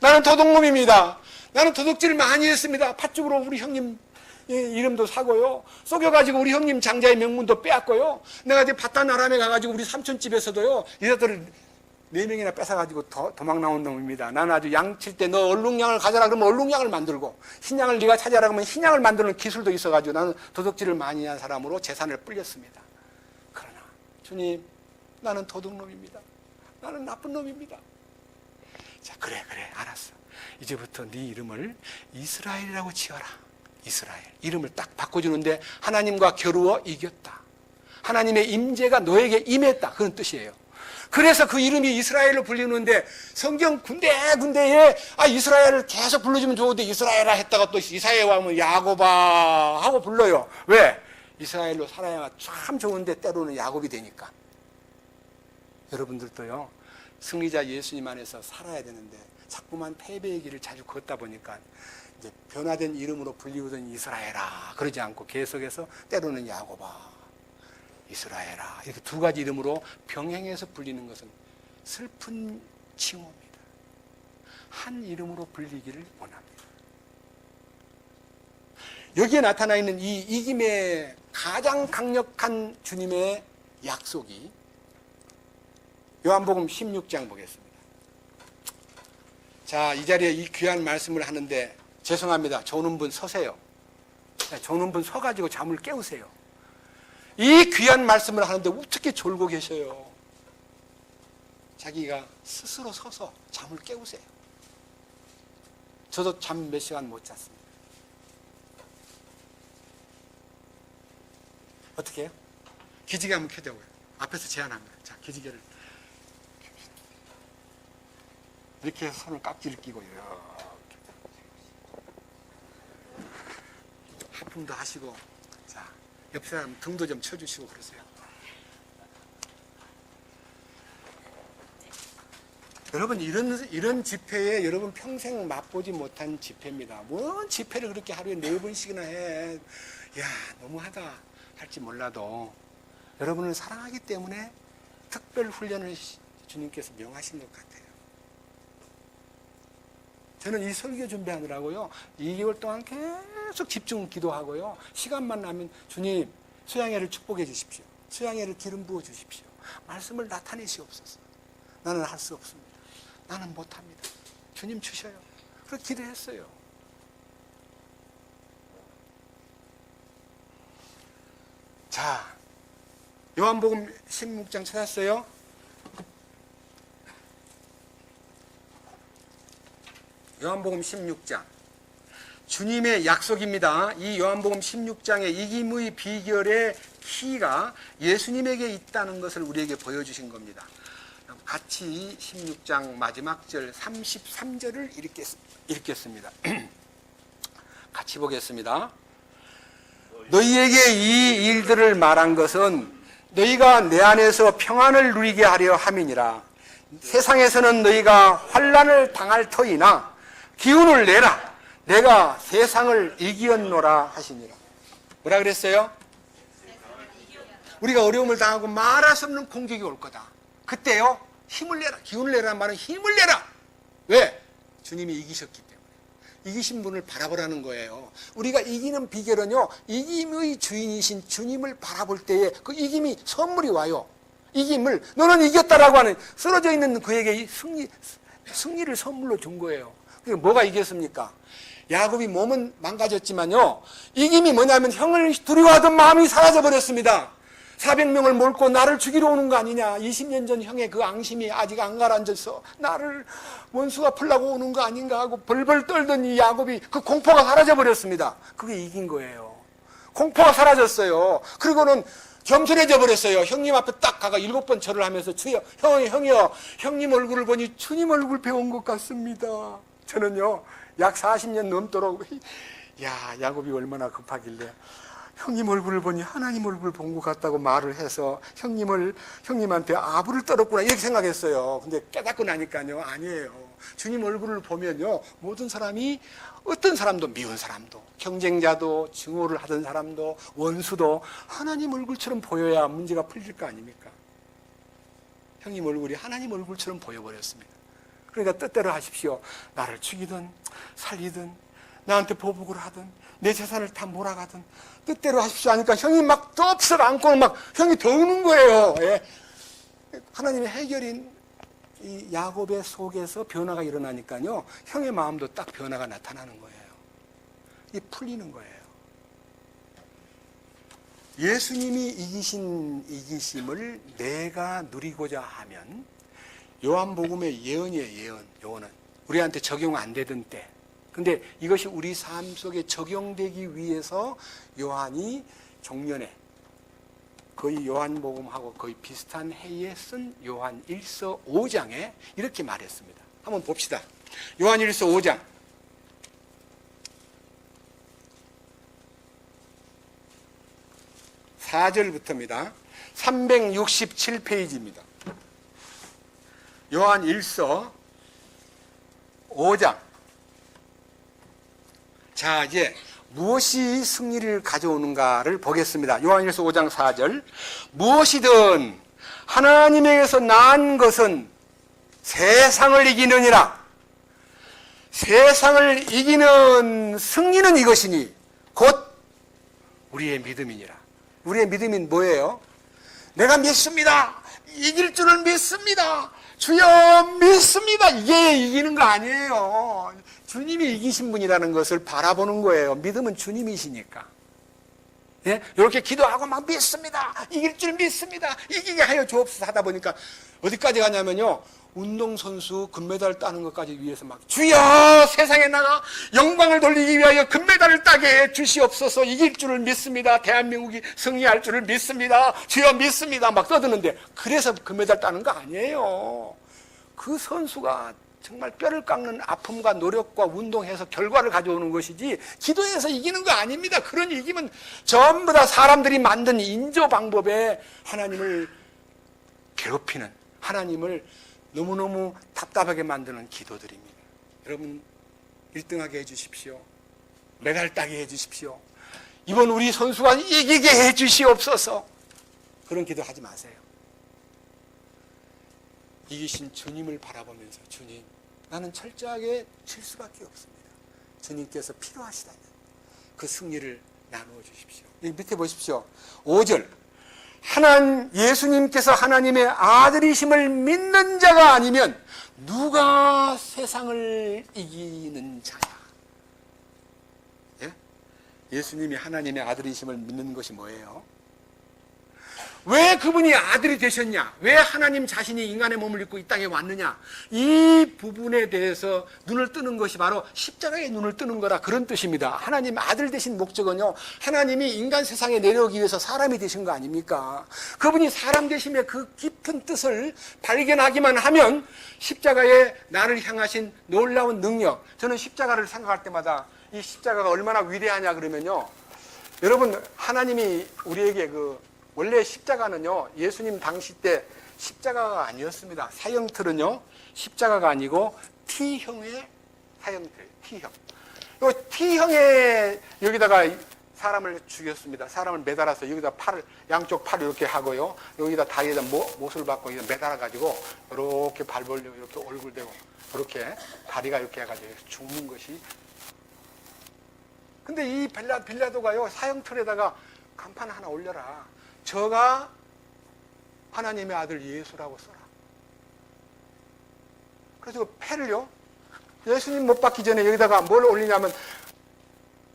나는 도둑놈입니다. 나는 도둑질을 많이 했습니다. 팥죽으로 우리 형님 이름도 사고요. 속여가지고 우리 형님 장자의 명문도 빼앗고요. 내가 이제 바다나람에 가가지고 우리 삼촌집에서도요, 여자들을 4명이나 뺏어가지고 도망 나온 놈입니다. 나는 아주 양칠 때 너 얼룩양을 가져라 그러면 얼룩양을 만들고, 흰양을 네가 찾아라 그러면 흰양을 만드는 기술도 있어가지고 나는 도둑질을 많이 한 사람으로 재산을 불렸습니다. 그러나 주님, 나는 도둑놈입니다. 나는 나쁜 놈입니다. 자, 그래 알았어. 이제부터 네 이름을 이스라엘이라고 지어라. 이스라엘. 이름을 딱 바꿔주는데 하나님과 겨루어 이겼다. 하나님의 임재가 너에게 임했다. 그런 뜻이에요. 그래서 그 이름이 이스라엘로 불리는데 성경 군데군데에 이스라엘을 계속 불러주면 좋은데 이스라엘아 했다가 또 이사야에 와면 야곱아 하고 불러요. 왜? 이스라엘로 살아야 참 좋은데 때로는 야곱이 되니까. 여러분들도요, 승리자 예수님 안에서 살아야 되는데 자꾸만 패배의 길을 자주 걷다 보니까 이제 변화된 이름으로 불리우던 이스라엘아 그러지 않고 계속해서 때로는 야곱아, 이스라엘아 이렇게 두 가지 이름으로 병행해서 불리는 것은 슬픈 칭호입니다. 한 이름으로 불리기를 원합니다. 여기에 나타나 있는 이 이김의 가장 강력한 주님의 약속이 요한복음 16장 보겠습니다. 자, 이 자리에 이 귀한 말씀을 하는데 죄송합니다. 조는 분 서세요. 조는 분 서가지고 잠을 깨우세요. 이 귀한 말씀을 하는데 어떻게 졸고 계셔요? 자기가 스스로 서서 잠을 깨우세요. 저도 잠 몇 시간 못 잤습니다. 어떻게 해요? 기지개 한번 켜자고요. 앞에서 제안합니다. 자, 기지개를 이렇게 해서 손을 깍지를 끼고 이렇게 하품도 하시고, 자, 옆 사람 등도 좀 쳐주시고 그러세요. 여러분, 이런 집회에 여러분 평생 맛보지 못한 집회입니다. 뭔 집회를 그렇게 하루에 4번씩이나 해. 야, 너무하다 할지 몰라도 여러분을 사랑하기 때문에 특별 훈련을 주님께서 명하신 것 같아요. 저는 이 설교 준비하느라고요, 2개월 동안 계속 집중 기도하고요, 시간만 나면 주님 수양회를 축복해 주십시오. 수양회를 기름 부어 주십시오. 말씀을 나타내시옵소서. 나는 할 수 없습니다. 나는 못합니다. 주님 주셔요. 그렇게 기도했어요. 자, 요한복음 16장 찾았어요? 요한복음 16장. 주님의 약속입니다. 이 요한복음 16장의 이김의 비결의 키가 예수님에게 있다는 것을 우리에게 보여주신 겁니다. 같이 16장 마지막 절 33절을 읽겠습니다. 같이 보겠습니다. 너희에게 이 일들을 말한 것은 너희가 내 안에서 평안을 누리게 하려 함이니라. 세상에서는 너희가 환난을 당할 터이나 기운을 내라. 내가 세상을 이기었노라 하시니라. 뭐라 그랬어요? 우리가 어려움을 당하고 말할 수 없는 공격이 올 거다. 그때요, 힘을 내라. 기운을 내라는 말은 힘을 내라. 왜? 주님이 이기셨기 때문에. 이기신 분을 바라보라는 거예요. 우리가 이기는 비결은요, 이김의 주인이신 주님을 바라볼 때에 그 이김이 선물이 와요. 이김을, 너는 이겼다라고 하는, 쓰러져 있는 그에게 이 승리를 선물로 준 거예요. 그게 뭐가 이겼습니까? 야곱이 몸은 망가졌지만요, 이김이 뭐냐면 형을 두려워하던 마음이 사라져 버렸습니다. 400명을 몰고 나를 죽이러 오는 거 아니냐. 20년 전 형의 그 앙심이 아직 안 가라앉아서 나를 원수가 풀라고 오는 거 아닌가 하고 벌벌 떨던 이 야곱이 그 공포가 사라져 버렸습니다. 그게 이긴 거예요. 공포가 사라졌어요. 그리고는 겸손해져 버렸어요. 형님 앞에 딱 가가 7번 절을 하면서 주여, 형이요, 형님 얼굴을 보니 주님 얼굴 배운 것 같습니다. 저는요, 약 40년 넘도록, 야, 야곱이 얼마나 급하길래 형님 얼굴을 보니 하나님 얼굴 본 것 같다고 말을 해서 형님한테 아부를 떨었구나 이렇게 생각했어요. 근데 깨닫고 나니까요, 아니에요. 주님 얼굴을 보면요, 모든 사람이, 어떤 사람도, 미운 사람도, 경쟁자도, 증오를 하던 사람도, 원수도 하나님 얼굴처럼 보여야 문제가 풀릴 거 아닙니까? 형님 얼굴이 하나님 얼굴처럼 보여버렸습니다. 그러니까 뜻대로 하십시오. 나를 죽이든 살리든 나한테 보복을 하든 내 재산을 다 몰아가든 뜻대로 하십시오 하니까 형이 막 덥석 안고 막 형이 더 우는 거예요. 예. 하나님의 해결인 이 야곱의 속에서 변화가 일어나니까요, 형의 마음도 딱 변화가 나타나는 거예요. 이 풀리는 거예요. 예수님이 이기심을 내가 누리고자 하면, 요한복음의 예언이에요. 예언은 우리한테 적용 안 되던 때, 근데 이것이 우리 삶 속에 적용되기 위해서 요한이 종년에, 거의 요한복음하고 거의 비슷한 해에 쓴 요한 1서 5장에 이렇게 말했습니다. 한번 봅시다. 요한 1서 5장 4절부터입니다. 367페이지입니다. 요한 1서 5장. 자, 이제 무엇이 승리를 가져오는가를 보겠습니다. 요한일서 5장 4절. 무엇이든 하나님에게서 난 것은 세상을 이기느니라. 세상을 이기는 승리는 이것이니 곧 우리의 믿음이니라. 우리의 믿음이 뭐예요? 내가 믿습니다. 이길 줄을 믿습니다. 주여 믿습니다. 이게 이기는 거 아니에요. 주님이 이기신 분이라는 것을 바라보는 거예요. 믿음은 주님이시니까. 예? 이렇게 기도하고 막 믿습니다. 이길 줄 믿습니다. 이기게 하여 주옵소서 하다 보니까 어디까지 가냐면요, 운동선수 금메달 따는 것까지 위해서 막 주여 세상에 나가 영광을 돌리기 위하여 금메달을 따게 해 주시옵소서. 이길 줄을 믿습니다. 대한민국이 승리할 줄을 믿습니다. 주여 믿습니다. 막 떠드는데, 그래서 금메달 따는 거 아니에요. 그 선수가 정말 뼈를 깎는 아픔과 노력과 운동해서 결과를 가져오는 것이지 기도해서 이기는 거 아닙니다. 그런 이기면 전부 다 사람들이 만든 인조 방법에 하나님을 괴롭히는, 하나님을 너무너무 답답하게 만드는 기도들입니다. 여러분 1등하게 해주십시오. 메달 따게 해주십시오. 이번 우리 선수가 이기게 해주시옵소서. 그런 기도 하지 마세요. 이기신 주님을 바라보면서, 주님, 나는 철저하게 칠 수밖에 없습니다. 주님께서 필요하시다면 그 승리를 나누어 주십시오. 여기 밑에 보십시오. 5절. 예수님께서 하나님의 아들이심을 믿는 자가 아니면 누가 세상을 이기는 자야? 예? 예수님이 하나님의 아들이심을 믿는 것이 뭐예요? 왜 그분이 아들이 되셨냐? 왜 하나님 자신이 인간의 몸을 입고 이 땅에 왔느냐? 이 부분에 대해서 눈을 뜨는 것이 바로 십자가에 눈을 뜨는 거라, 그런 뜻입니다. 하나님 아들 되신 목적은요, 하나님이 인간 세상에 내려오기 위해서 사람이 되신 거 아닙니까? 그분이 사람 되심의 그 깊은 뜻을 발견하기만 하면 십자가에 나를 향하신 놀라운 능력, 저는 십자가를 생각할 때마다 이 십자가가 얼마나 위대하냐 그러면요, 여러분, 하나님이 우리에게 원래 십자가는요, 예수님 당시 때 십자가가 아니었습니다. 사형틀은요, 십자가가 아니고 T형의 사형틀, T형. 이 T형의 여기다가 사람을 죽였습니다. 사람을 매달아서 여기다 양쪽 팔을 이렇게 하고요. 여기다 다리에다 못을 박고 매달아가지고 이렇게 발 벌리고 이렇게 얼굴 대고 이렇게 다리가 이렇게 해가지고 죽는 것이. 근데 이 빌라도가요, 사형틀에다가 간판 하나 올려라. 저가 하나님의 아들 예수라고 써라. 그래서 그 패를요, 예수님 못 박기 전에 여기다가 뭘 올리냐면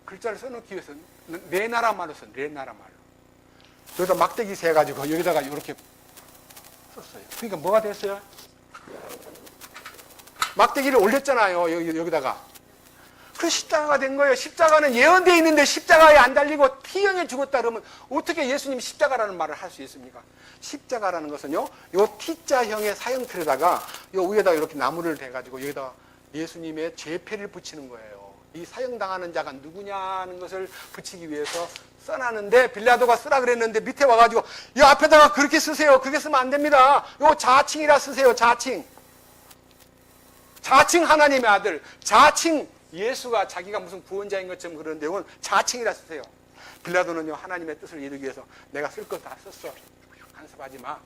글자를 써놓기 위해서 네 나라 말로 써, 네 나라 말로. 여기다 막대기 세가지고 여기다가 이렇게 썼어요. 그러니까 뭐가 됐어요? 막대기를 올렸잖아요, 여기다가. 그 십자가가 된 거예요. 십자가는 예언되어 있는데 십자가에 안 달리고 T형에 죽었다 그러면 어떻게 예수님이 십자가라는 말을 할 수 있습니까? 십자가라는 것은요, 요 T자형의 사형틀에다가 요 위에다가 이렇게 나무를 대가지고 여기다가 예수님의 제패를 붙이는 거예요. 이 사형당하는 자가 누구냐는 것을 붙이기 위해서 써놨는데, 빌라도가 쓰라 그랬는데 밑에 와가지고 이 앞에다가 그렇게 쓰세요. 그렇게 쓰면 안 됩니다. 요 자칭이라 쓰세요. 자칭 하나님의 아들, 자칭 예수가 자기가 무슨 구원자인 것처럼 그러는데 이건 자칭이라 쓰세요. 빌라도는요, 하나님의 뜻을 이루기 위해서 내가 쓸 거 다 썼어, 간섭하지 마,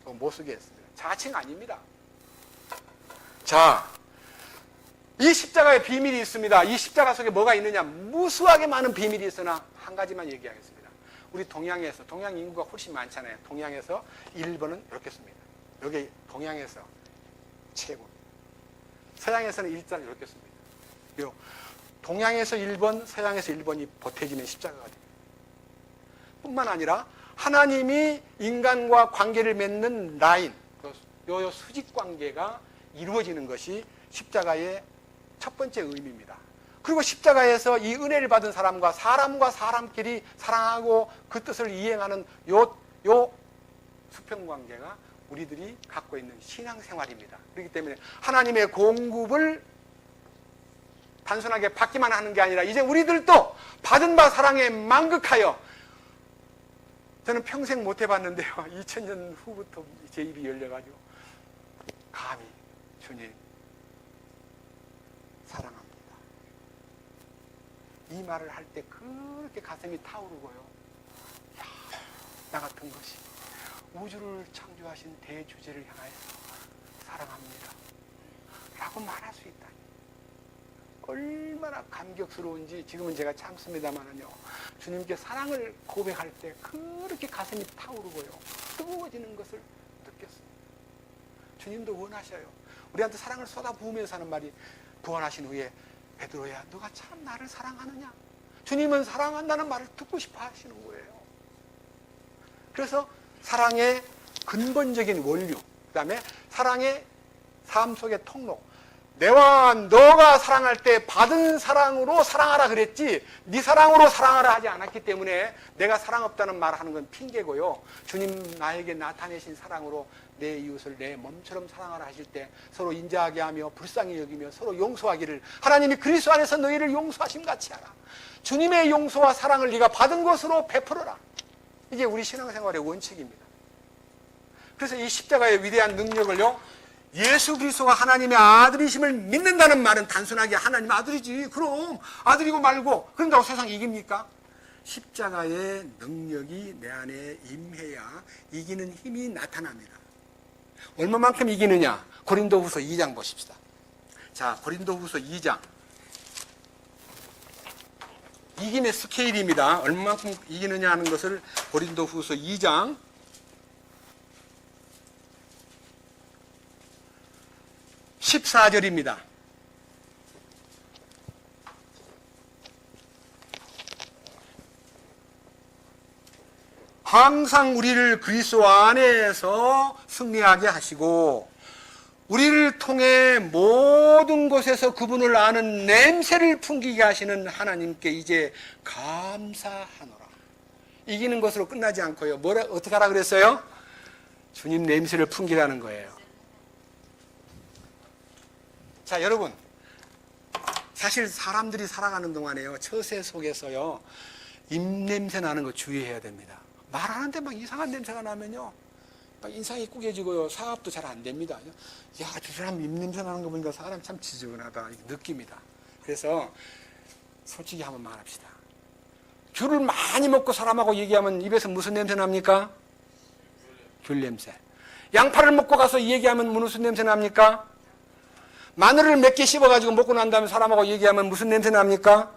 못 쓰게 했습니다. 자칭 아닙니다. 자, 이 십자가에 비밀이 있습니다. 이 십자가 속에 뭐가 있느냐? 무수하게 많은 비밀이 있으나 한 가지만 얘기하겠습니다. 우리 동양에서, 동양 인구가 훨씬 많잖아요. 동양에서 1번은 이렇게 씁니다. 여기 동양에서 최고. 서양에서는 일자를 이렇게 씁니다. 동양에서 1번, 서양에서 1번이 보태지면 십자가가 됩니다. 뿐만 아니라 하나님이 인간과 관계를 맺는 라인, 요 수직 관계가 이루어지는 것이 십자가의 첫 번째 의미입니다. 그리고 십자가에서 이 은혜를 받은 사람과 사람끼리 사랑하고 그 뜻을 이행하는 요 수평관계가 우리들이 갖고 있는 신앙생활입니다. 그렇기 때문에 하나님의 공급을 단순하게 받기만 하는 게 아니라 이제 우리들도 받은 바 사랑에 만극하여, 저는 평생 못 해봤는데요, 2000년 후부터 제 입이 열려가지고 감히 주님 사랑합니다, 이 말을 할 때 그렇게 가슴이 타오르고요, 야, 나 같은 것이 우주를 창조하신 대주제를 향하여서 사랑합니다 라고 말할 수 있다니 얼마나 감격스러운지. 지금은 제가 참습니다만은요, 주님께 사랑을 고백할 때 그렇게 가슴이 타오르고요, 뜨거워지는 것을 느꼈습니다. 주님도 원하셔요. 우리한테 사랑을 쏟아부으면서 하는 말이, 구원하신 후에 베드로야, 너가 참 나를 사랑하느냐? 주님은 사랑한다는 말을 듣고 싶어 하시는 거예요. 그래서 사랑의 근본적인 원류, 그 다음에 사랑의 삶 속의 통로, 내와 너가 사랑할 때 받은 사랑으로 사랑하라 그랬지 네 사랑으로 사랑하라 하지 않았기 때문에 내가 사랑 없다는 말을 하는 건 핑계고요, 주님 나에게 나타내신 사랑으로 내 이웃을 내 몸처럼 사랑하라 하실 때 서로 인자하게 하며 불쌍히 여기며 서로 용서하기를, 하나님이 그리스도 안에서 너희를 용서하심 같이 하라. 주님의 용서와 사랑을 네가 받은 것으로 베풀어라. 이게 우리 신앙생활의 원칙입니다. 그래서 이 십자가의 위대한 능력을요, 예수 그리스도가 하나님의 아들이심을 믿는다는 말은 단순하게 하나님 아들이지, 그럼 아들이고 말고 그런다고 세상 이깁니까? 십자가의 능력이 내 안에 임해야 이기는 힘이 나타납니다. 얼마만큼 이기느냐? 고린도후서 2장 보십시다. 자, 고린도후서 2장. 이김의 스케일입니다. 얼마만큼 이기느냐 하는 것을 고린도후서 2장 14절입니다. 항상 우리를 그리스도 안에서 승리하게 하시고 우리를 통해 모든 곳에서 그분을 아는 냄새를 풍기게 하시는 하나님께 이제 감사하노라. 이기는 것으로 끝나지 않고요, 어떻게 하라 그랬어요? 주님 냄새를 풍기라는 거예요. 자, 여러분, 사실 사람들이 살아가는 동안에요, 처세 속에서요, 입냄새 나는 거 주의해야 됩니다. 말하는데 막 이상한 냄새가 나면요, 막 인상이 꾸겨지고요, 사업도 잘 안 됩니다. 야, 저 사람 입냄새 나는 거 보니까 사람 참 지저분하다, 느낍니다. 그래서 솔직히 한번 말합시다. 귤을 많이 먹고 사람하고 얘기하면 입에서 무슨 냄새 납니까? 귤 냄새. 양파를 먹고 가서 얘기하면 무슨 냄새 납니까? 마늘을 몇 개 씹어가지고 먹고 난 다음에 사람하고 얘기하면 무슨 냄새 납니까?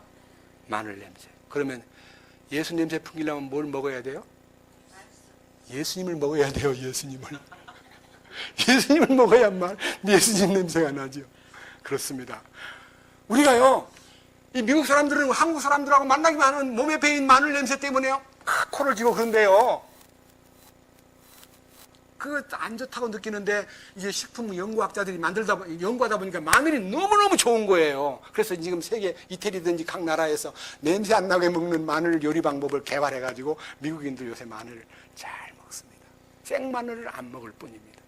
마늘 냄새. 그러면 예수 냄새 풍기려면 뭘 먹어야 돼요? 예수님을 먹어야 돼요. 예수님을. 예수님을 먹어야만 예수님 냄새가 나죠. 그렇습니다. 우리가요, 이 미국 사람들은 한국 사람들하고 만나기만 하면 몸에 배인 마늘 냄새 때문에요, 코를 쥐고 그런데요. 그거 안 좋다고 느끼는데 이제 식품 연구학자들이 연구하다 보니까 마늘이 너무너무 좋은 거예요. 그래서 지금 세계 이태리든지 각 나라에서 냄새 안 나게 먹는 마늘 요리 방법을 개발해가지고 미국인들 요새 마늘을 잘 먹습니다. 생마늘을 안 먹을 뿐입니다.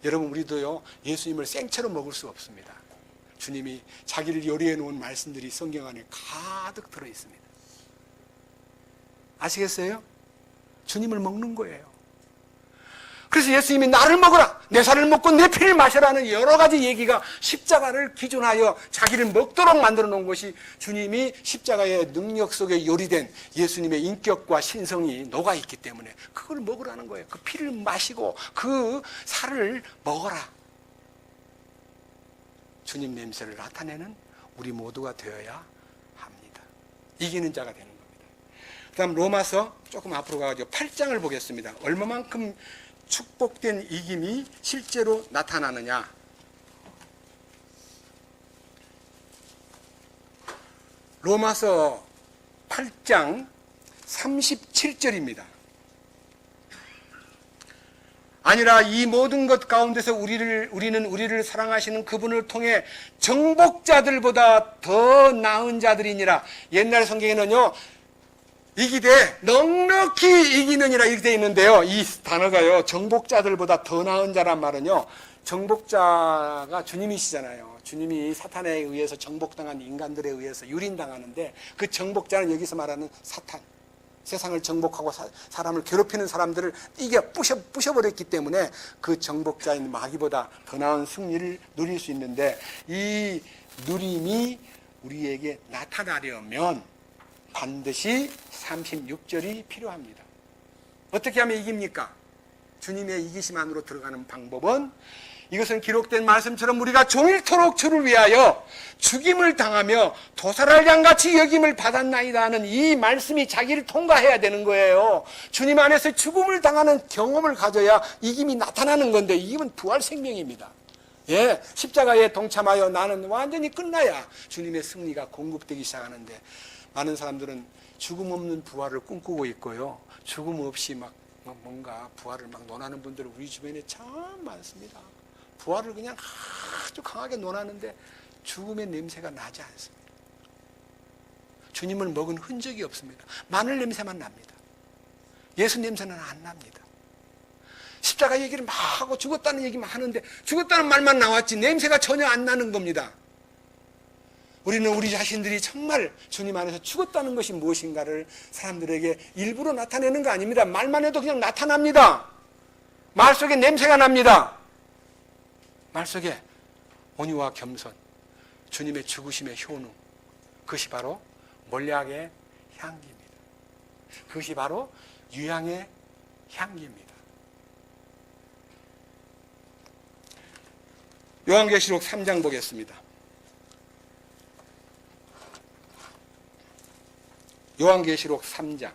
여러분, 우리도요, 예수님을 생채로 먹을 수 없습니다. 주님이 자기를 요리해 놓은 말씀들이 성경 안에 가득 들어 있습니다. 아시겠어요? 주님을 먹는 거예요. 그래서 예수님이 나를 먹어라, 내 살을 먹고 내 피를 마셔라는 여러 가지 얘기가 십자가를 기준하여 자기를 먹도록 만들어 놓은 것이 주님이 십자가의 능력 속에 요리된 예수님의 인격과 신성이 녹아 있기 때문에 그걸 먹으라는 거예요. 그 피를 마시고 그 살을 먹어라. 주님 냄새를 나타내는 우리 모두가 되어야 합니다. 이기는 자가 되는 겁니다. 그 다음 로마서 조금 앞으로 가가지고 8장을 보겠습니다. 얼마만큼 축복된 이김이 실제로 나타나느냐. 로마서 8장 37절입니다. 아니라 이 모든 것 가운데서 우리는 우리를 사랑하시는 그분을 통해 정복자들보다 더 나은 자들이니라. 옛날 성경에는요, 이기되 넉넉히 이기느니라 이렇게 되어 있는데요, 이 단어가요, 정복자들보다 더 나은 자란 말은요, 정복자가 주님이시잖아요. 주님이 사탄에 의해서 정복당한 인간들에 의해서 유린당하는데 그 정복자는 여기서 말하는 사탄, 세상을 정복하고 사람을 괴롭히는 사람들을 이겨 부셔버렸기 때문에 그 정복자인 마귀보다 더 나은 승리를 누릴 수 있는데, 이 누림이 우리에게 나타나려면 반드시 36절이 필요합니다. 어떻게 하면 이깁니까? 주님의 이기심 안으로 들어가는 방법은, 이것은 기록된 말씀처럼 우리가 종일토록 주를 위하여 죽임을 당하며 도살할 양같이 여김을 받았나이다 하는 이 말씀이 자기를 통과해야 되는 거예요. 주님 안에서 죽음을 당하는 경험을 가져야 이김이 나타나는 건데, 이김은 부활 생명입니다. 예, 십자가에 동참하여 나는 완전히 끝나야 주님의 승리가 공급되기 시작하는데, 많은 사람들은 죽음 없는 부활을 꿈꾸고 있고요, 죽음 없이 막 뭔가 부활을 막 논하는 분들은 우리 주변에 참 많습니다. 부활을 그냥 아주 강하게 논하는데 죽음의 냄새가 나지 않습니다. 주님을 먹은 흔적이 없습니다. 마늘 냄새만 납니다. 예수 냄새는 안 납니다. 십자가 얘기를 막 하고 죽었다는 얘기만 하는데 죽었다는 말만 나왔지 냄새가 전혀 안 나는 겁니다. 우리는 우리 자신들이 정말 주님 안에서 죽었다는 것이 무엇인가를 사람들에게 일부러 나타내는 거 아닙니다. 말만 해도 그냥 나타납니다. 말 속에 냄새가 납니다. 말 속에 온유와 겸손, 주님의 죽으심의 효능, 그것이 바로 몰약의 향기입니다. 그것이 바로 유향의 향기입니다. 요한계시록 3장 보겠습니다. 요한계시록 3장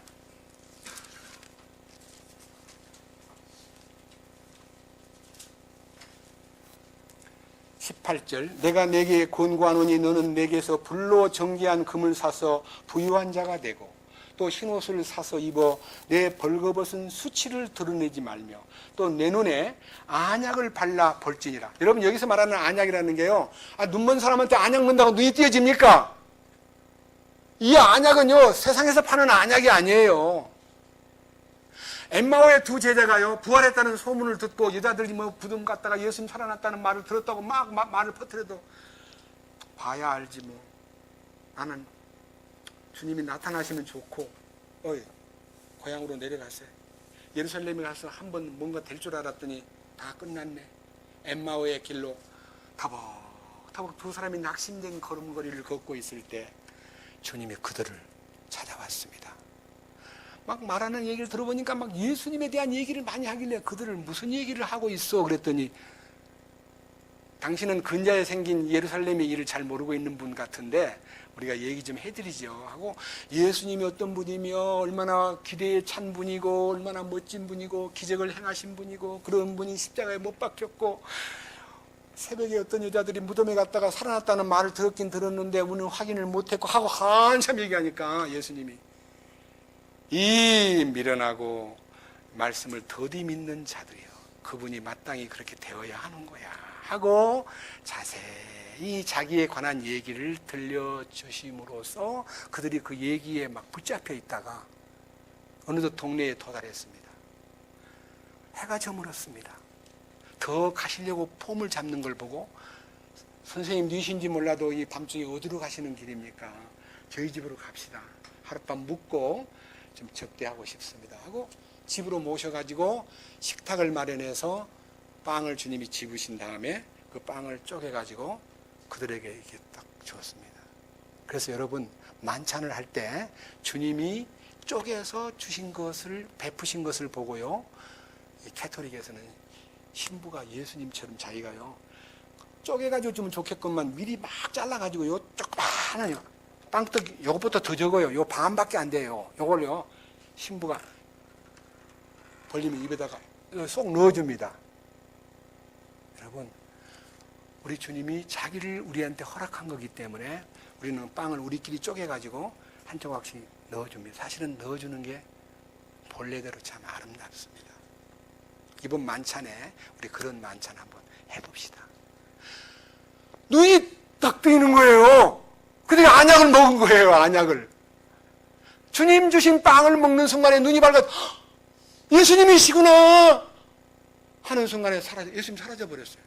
18절, 내가 내게 권고하노니 너는 내게서 불로 정기한 금을 사서 부유한 자가 되고 또 흰옷을 사서 입어 내 벌거벗은 수치를 드러내지 말며 또 내 눈에 안약을 발라 볼지니라. 여러분, 여기서 말하는 안약이라는 게요, 눈먼 사람한테 안약 넣는다고 눈이 띄어집니까? 이 안약은요, 세상에서 파는 안약이 아니에요. 엠마오의 두 제자가요, 부활했다는 소문을 듣고 여자들이 뭐 부둥 갔다가 예수님 살아났다는 말을 들었다고 막 말을 퍼뜨려도 봐야 알지 뭐. 나는 주님이 나타나시면 좋고, 고향으로 내려갔어요. 예루살렘에 가서 한번 뭔가 될 줄 알았더니 다 끝났네. 엠마오의 길로 타벅타벅 두 사람이 낙심된 걸음걸이를 걷고 있을 때 주님이 그들을 찾아왔습니다. 막 말하는 얘기를 들어보니까 막 예수님에 대한 얘기를 많이 하길래 그들을 무슨 얘기를 하고 있어? 그랬더니 당신은 근자에 생긴 예루살렘의 일을 잘 모르고 있는 분 같은데 우리가 얘기 좀 해드리죠 하고 예수님이 어떤 분이며 얼마나 기대에 찬 분이고 얼마나 멋진 분이고 기적을 행하신 분이고 그런 분이 십자가에 못 박혔고 새벽에 어떤 여자들이 무덤에 갔다가 살아났다는 말을 들었긴 들었는데 우리는 확인을 못했고 하고 한참 얘기하니까 예수님이 이 미련하고 말씀을 더디 믿는 자들이요 그분이 마땅히 그렇게 되어야 하는 거야 하고 자세히 자기에 관한 얘기를 들려주심으로써 그들이 그 얘기에 막 붙잡혀 있다가 어느덧 동네에 도달했습니다. 해가 저물었습니다. 더 가시려고 폼을 잡는 걸 보고 선생님 누이신지 몰라도 이 밤중에 어디로 가시는 길입니까? 저희 집으로 갑시다. 하룻밤 묵고 좀 접대하고 싶습니다 하고 집으로 모셔가지고 식탁을 마련해서 빵을 주님이 집으신 다음에 그 빵을 쪼개가지고 그들에게 이렇게 딱 주었습니다. 그래서 여러분 만찬을 할 때 주님이 쪼개서 주신 것을 베푸신 것을 보고요 이 캐토릭에서는 신부가 예수님처럼 자기가요 쪼개가지고 주면 좋겠건만 미리 막 잘라가지고 요 조그마한 빵떡 요것보다 더 적어요. 요 반밖에 안 돼요. 요걸요 신부가 벌리면 입에다가 쏙 넣어줍니다. 여러분 우리 주님이 자기를 우리한테 허락한 거기 때문에 우리는 빵을 우리끼리 쪼개가지고 한 조각씩 넣어줍니다. 사실은 넣어주는 게 본래대로 참 아름답습니다. 이번 만찬에 우리 그런 만찬 한번 해봅시다. 눈이 딱 뜨이는 거예요. 그들이 안약을 먹은 거예요. 안약을. 주님 주신 빵을 먹는 순간에 눈이 밝아 예수님이시구나 하는 순간에 예수님 사라져 버렸어요.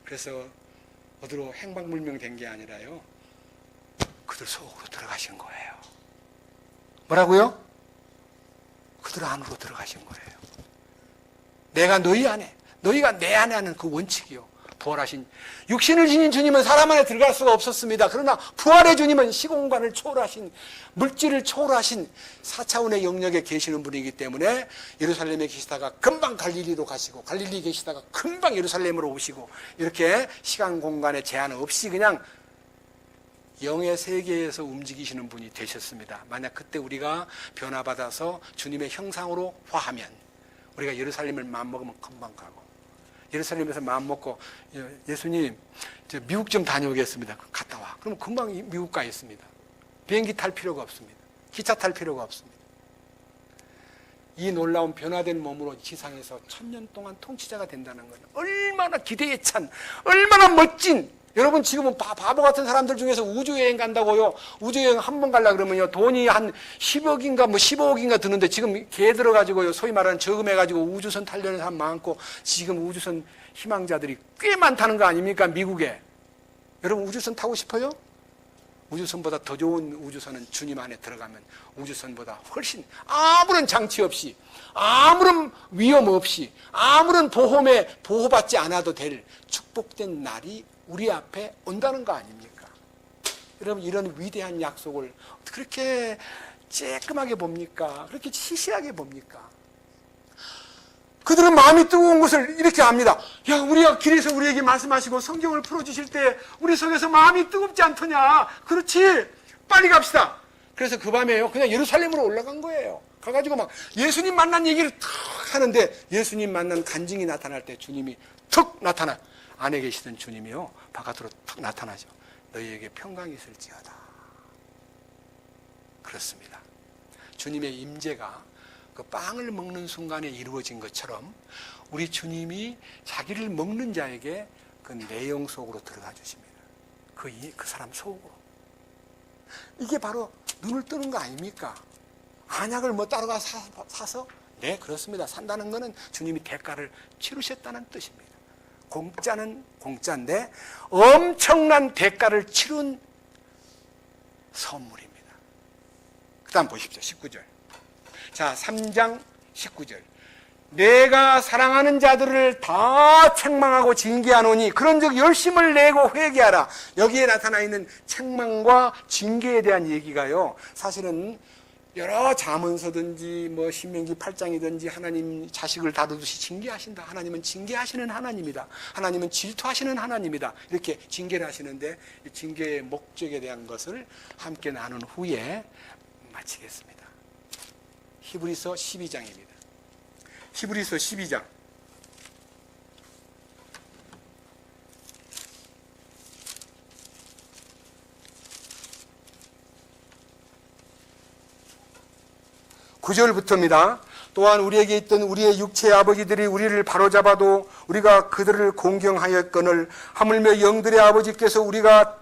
그래서 어디로 행방불명된 게 아니라요 그들 속으로 들어가신 거예요. 뭐라고요? 그들 안으로 들어가신 거예요. 내가 너희 안에 너희가 내 안에 하는 그 원칙이요 부활하신 육신을 지닌 주님은 사람 안에 들어갈 수가 없었습니다. 그러나 부활의 주님은 시공간을 초월하신 물질을 초월하신 4차원의 영역에 계시는 분이기 때문에 예루살렘에 계시다가 금방 갈릴리로 가시고 갈릴리에 계시다가 금방 예루살렘으로 오시고 이렇게 시간 공간의 제한 없이 그냥 영의 세계에서 움직이시는 분이 되셨습니다. 만약 그때 우리가 변화받아서 주님의 형상으로 화하면 우리가 예루살렘을 마음먹으면 금방 가고 예루살렘에서 마음먹고 예수님 미국 좀 다녀오겠습니다. 갔다 와. 그럼 금방 미국 가 있습니다. 비행기 탈 필요가 없습니다. 기차 탈 필요가 없습니다. 이 놀라운 변화된 몸으로 지상에서 1000년 동안 통치자가 된다는 거예요. 얼마나 기대에 찬 얼마나 멋진 여러분 지금은 바보 같은 사람들 중에서 우주여행 간다고요. 우주여행 한 번 가려고 그러면요. 돈이 한 10억인가 뭐 15억인가 드는데 지금 개 들어가지고요. 소위 말하는 저금해가지고 우주선 타려는 사람 많고 지금 우주선 희망자들이 꽤 많다는 거 아닙니까? 미국에. 여러분 우주선 타고 싶어요? 우주선보다 더 좋은 우주선은 주님 안에 들어가면 우주선보다 훨씬 아무런 장치 없이 아무런 위험 없이 아무런 보호받지 않아도 될 축복된 날이 우리 앞에 온다는 거 아닙니까? 여러분 이런 위대한 약속을 그렇게 쬐끔하게 봅니까? 그렇게 시시하게 봅니까? 그들은 마음이 뜨거운 것을 이렇게 압니다. 야, 우리가 길에서 우리에게 말씀하시고 성경을 풀어주실 때 우리 속에서 마음이 뜨겁지 않더냐? 그렇지. 빨리 갑시다. 그래서 그 밤에요. 그냥 예루살렘으로 올라간 거예요. 가가지고 막 예수님 만난 얘기를 탁 하는데 예수님 만난 간증이 나타날 때 주님이 툭 나타나. 안에 계시던 주님이요. 바깥으로 툭 나타나죠. 너희에게 평강이 있을지어다. 그렇습니다. 주님의 임재가 그 빵을 먹는 순간에 이루어진 것처럼 우리 주님이 자기를 먹는 자에게 그 내용 속으로 들어가 주십니다. 그 사람 속으로. 이게 바로 눈을 뜨는 거 아닙니까? 안약을 뭐 따로 가서 사서? 네, 그렇습니다. 산다는 것은 주님이 대가를 치르셨다는 뜻입니다. 공짜는 공짜인데 엄청난 대가를 치른 선물입니다. 그 다음 보십시오. 19절. 자, 3장 19절. 내가 사랑하는 자들을 다 책망하고 징계하노니 그런즉 열심을 내고 회개하라. 여기에 나타나 있는 책망과 징계에 대한 얘기가요, 사실은 여러 잠언서든지 뭐 신명기 8장이든지 하나님 자식을 다루듯이 징계하신다. 하나님은 징계하시는 하나님이다. 하나님은 질투하시는 하나님이다. 이렇게 징계를 하시는데 이 징계의 목적에 대한 것을 함께 나눈 후에 마치겠습니다. 히브리서 12장입니다. 히브리서 12장. (9절부터입니다) 또한 우리에게 있던 우리의 육체의 아버지들이 우리를 바로잡아도 우리가 그들을 공경하였거늘 하물며 영들의 아버지께서 우리가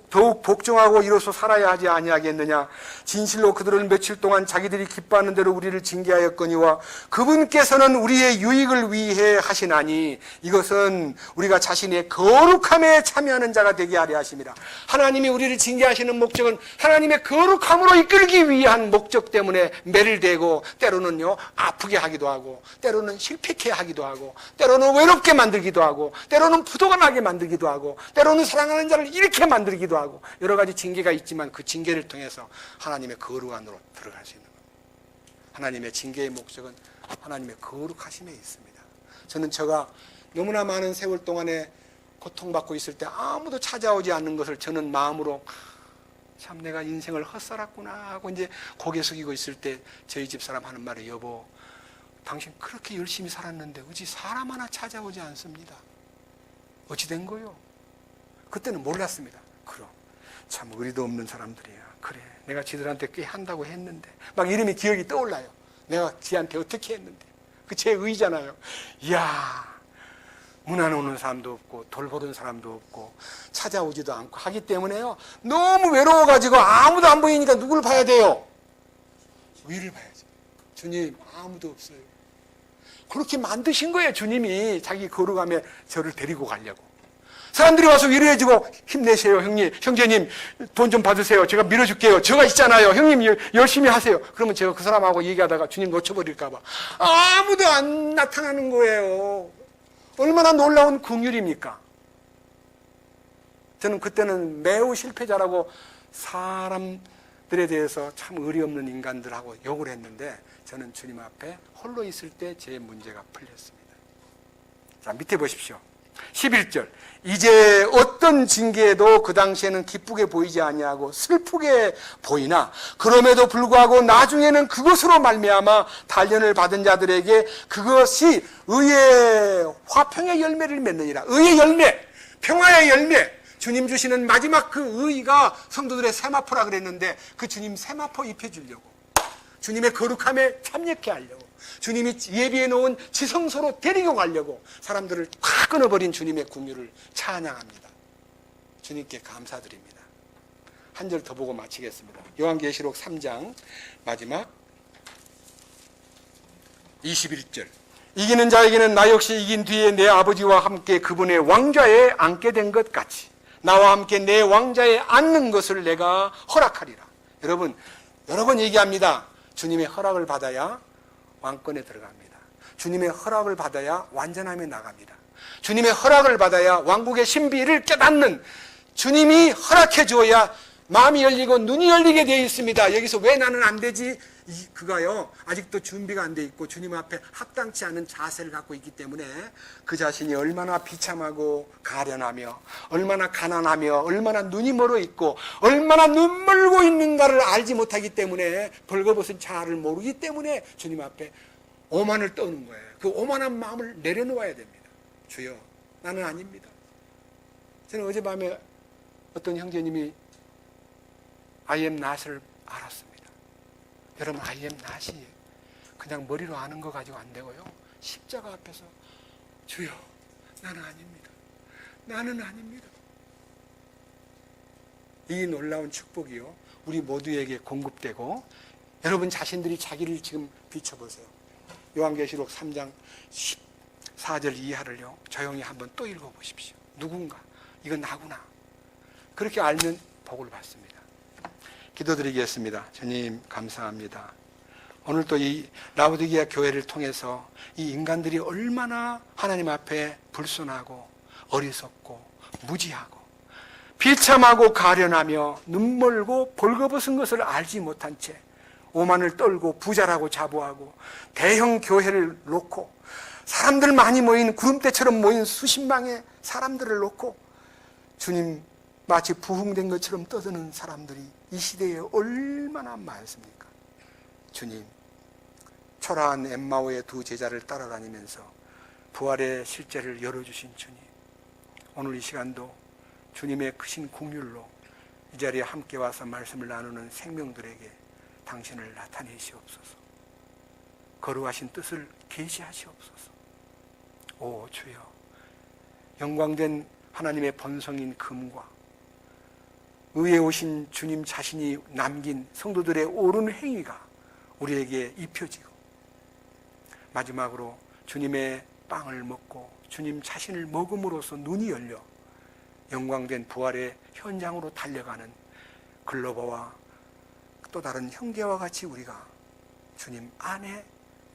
더욱 복종하고 이로써 살아야 하지 아니하겠느냐. 진실로 그들은 며칠 동안 자기들이 기뻐하는 대로 우리를 징계하였거니와 그분께서는 우리의 유익을 위해 하시나니 이것은 우리가 자신의 거룩함에 참여하는 자가 되게 하려 하심이라. 하나님이 우리를 징계하시는 목적은 하나님의 거룩함으로 이끌기 위한 목적 때문에 매를 대고 때로는요 아프게 하기도 하고 때로는 실패케 하기도 하고 때로는 외롭게 만들기도 하고 때로는 부도가 나게 만들기도 하고 때로는 사랑하는 자를 잃게 만들기도 하고 여러 가지 징계가 있지만 그 징계를 통해서 하나님의 거룩 안으로 들어갈 수 있는 겁니다. 하나님의 징계의 목적은 하나님의 거룩하심에 있습니다. 저는 제가 너무나 많은 세월 동안에 고통받고 있을 때 아무도 찾아오지 않는 것을 저는 마음으로 참 내가 인생을 헛살았구나 하고 이제 고개 숙이고 있을 때 저희 집사람 하는 말이 여보 당신 그렇게 열심히 살았는데 어찌 사람 하나 찾아오지 않습니다. 어찌 된 거요? 그때는 몰랐습니다. 그럼 참 의리도 없는 사람들이야. 그래 내가 지들한테 꽤 한다고 했는데 막 이름이 기억이 떠올라요. 내가 지한테 어떻게 했는데 그 제 의잖아요. 이야 문 안 오는 사람도 없고 돌보는 사람도 없고 찾아오지도 않고 하기 때문에요 너무 외로워가지고 아무도 안 보이니까 누굴 봐야 돼요? 위를 봐야죠. 주님 아무도 없어요. 그렇게 만드신 거예요. 주님이 자기 거룩함에 저를 데리고 가려고. 사람들이 와서 위로해주고 힘내세요 형님, 형제님 돈 좀 받으세요. 제가 밀어줄게요. 제가 있잖아요. 형님 열심히 하세요. 그러면 제가 그 사람하고 얘기하다가 주님 놓쳐버릴까 봐 아무도 안 나타나는 거예요. 얼마나 놀라운 긍휼입니까? 저는 그때는 매우 실패자라고 사람들에 대해서 참 의리 없는 인간들하고 욕을 했는데 저는 주님 앞에 홀로 있을 때 제 문제가 풀렸습니다. 자 밑에 보십시오. 11절 이제 어떤 징계에도 그 당시에는 기쁘게 보이지 아니하고 슬프게 보이나 그럼에도 불구하고 나중에는 그것으로 말미암아 단련을 받은 자들에게 그것이 의의 화평의 열매를 맺느니라. 의의 열매, 평화의 열매. 주님 주시는 마지막 그 의의가 성도들의 세마포라 그랬는데 그 주님 세마포 입혀주려고 주님의 거룩함에 참여케 하려고 주님이 예비해 놓은 지성소로 데리고 가려고 사람들을 확 끊어버린 주님의 긍휼을 찬양합니다. 주님께 감사드립니다. 한 절 더 보고 마치겠습니다. 요한계시록 3장 마지막 21절 이기는 자에게는 나 역시 이긴 뒤에 내 아버지와 함께 그분의 왕좌에 앉게 된 것 같이 나와 함께 내 왕좌에 앉는 것을 내가 허락하리라. 여러분 여러 번 얘기합니다. 주님의 허락을 받아야 왕권에 들어갑니다. 주님의 허락을 받아야 완전함에 나갑니다. 주님의 허락을 받아야 왕국의 신비를 깨닫는 주님이 허락해 주어야 마음이 열리고 눈이 열리게 되어 있습니다. 여기서 왜 나는 안 되지? 그가요 아직도 준비가 안 돼 있고 주님 앞에 합당치 않은 자세를 갖고 있기 때문에 그 자신이 얼마나 비참하고 가련하며 얼마나 가난하며 얼마나 눈이 멀어 있고 얼마나 눈물고 있는가를 알지 못하기 때문에 벌거벗은 자아를 모르기 때문에 주님 앞에 오만을 떠는 거예요. 그 오만한 마음을 내려놓아야 됩니다. 주여 나는 아닙니다. 저는 어젯밤에 어떤 형제님이 I am not을 알았습니다. 여러분 I am not이 그냥 머리로 아는 거 가지고 안 되고요. 십자가 앞에서 주여 나는 아닙니다. 나는 아닙니다. 이 놀라운 축복이요 우리 모두에게 공급되고 여러분 자신들이 자기를 지금 비춰보세요. 요한계시록 3장 14절 이하를요 조용히 한번 또 읽어보십시오. 누군가 이건 나구나. 그렇게 알면 복을 받습니다. 기도드리겠습니다. 주님 감사합니다. 오늘도 이 라오디게아 교회를 통해서 이 인간들이 얼마나 하나님 앞에 불순하고 어리석고 무지하고 비참하고 가련하며 눈멀고 벌거벗은 것을 알지 못한 채 오만을 떨고 부자라고 자부하고 대형 교회를 놓고 사람들 많이 모인 구름대처럼 모인 수십망의 사람들을 놓고 주님 마치 부흥된 것처럼 떠드는 사람들이 이 시대에 얼마나 많습니까? 주님, 초라한 엠마오의 두 제자를 따라다니면서 부활의 실제를 열어주신 주님, 오늘 이 시간도 주님의 크신 긍휼로 이 자리에 함께 와서 말씀을 나누는 생명들에게 당신을 나타내시옵소서. 거룩하신 뜻을 계시하시옵소서. 오 주여, 영광된 하나님의 본성인 금과 의에 오신 주님 자신이 남긴 성도들의 옳은 행위가 우리에게 입혀지고 마지막으로 주님의 빵을 먹고 주님 자신을 먹음으로써 눈이 열려 영광된 부활의 현장으로 달려가는 글로버와 또 다른 형제와 같이 우리가 주님 안에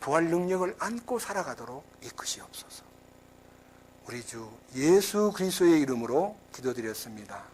부활 능력을 안고 살아가도록 이끄시옵소서. 우리 주 예수 그리스도의 이름으로 기도드렸습니다.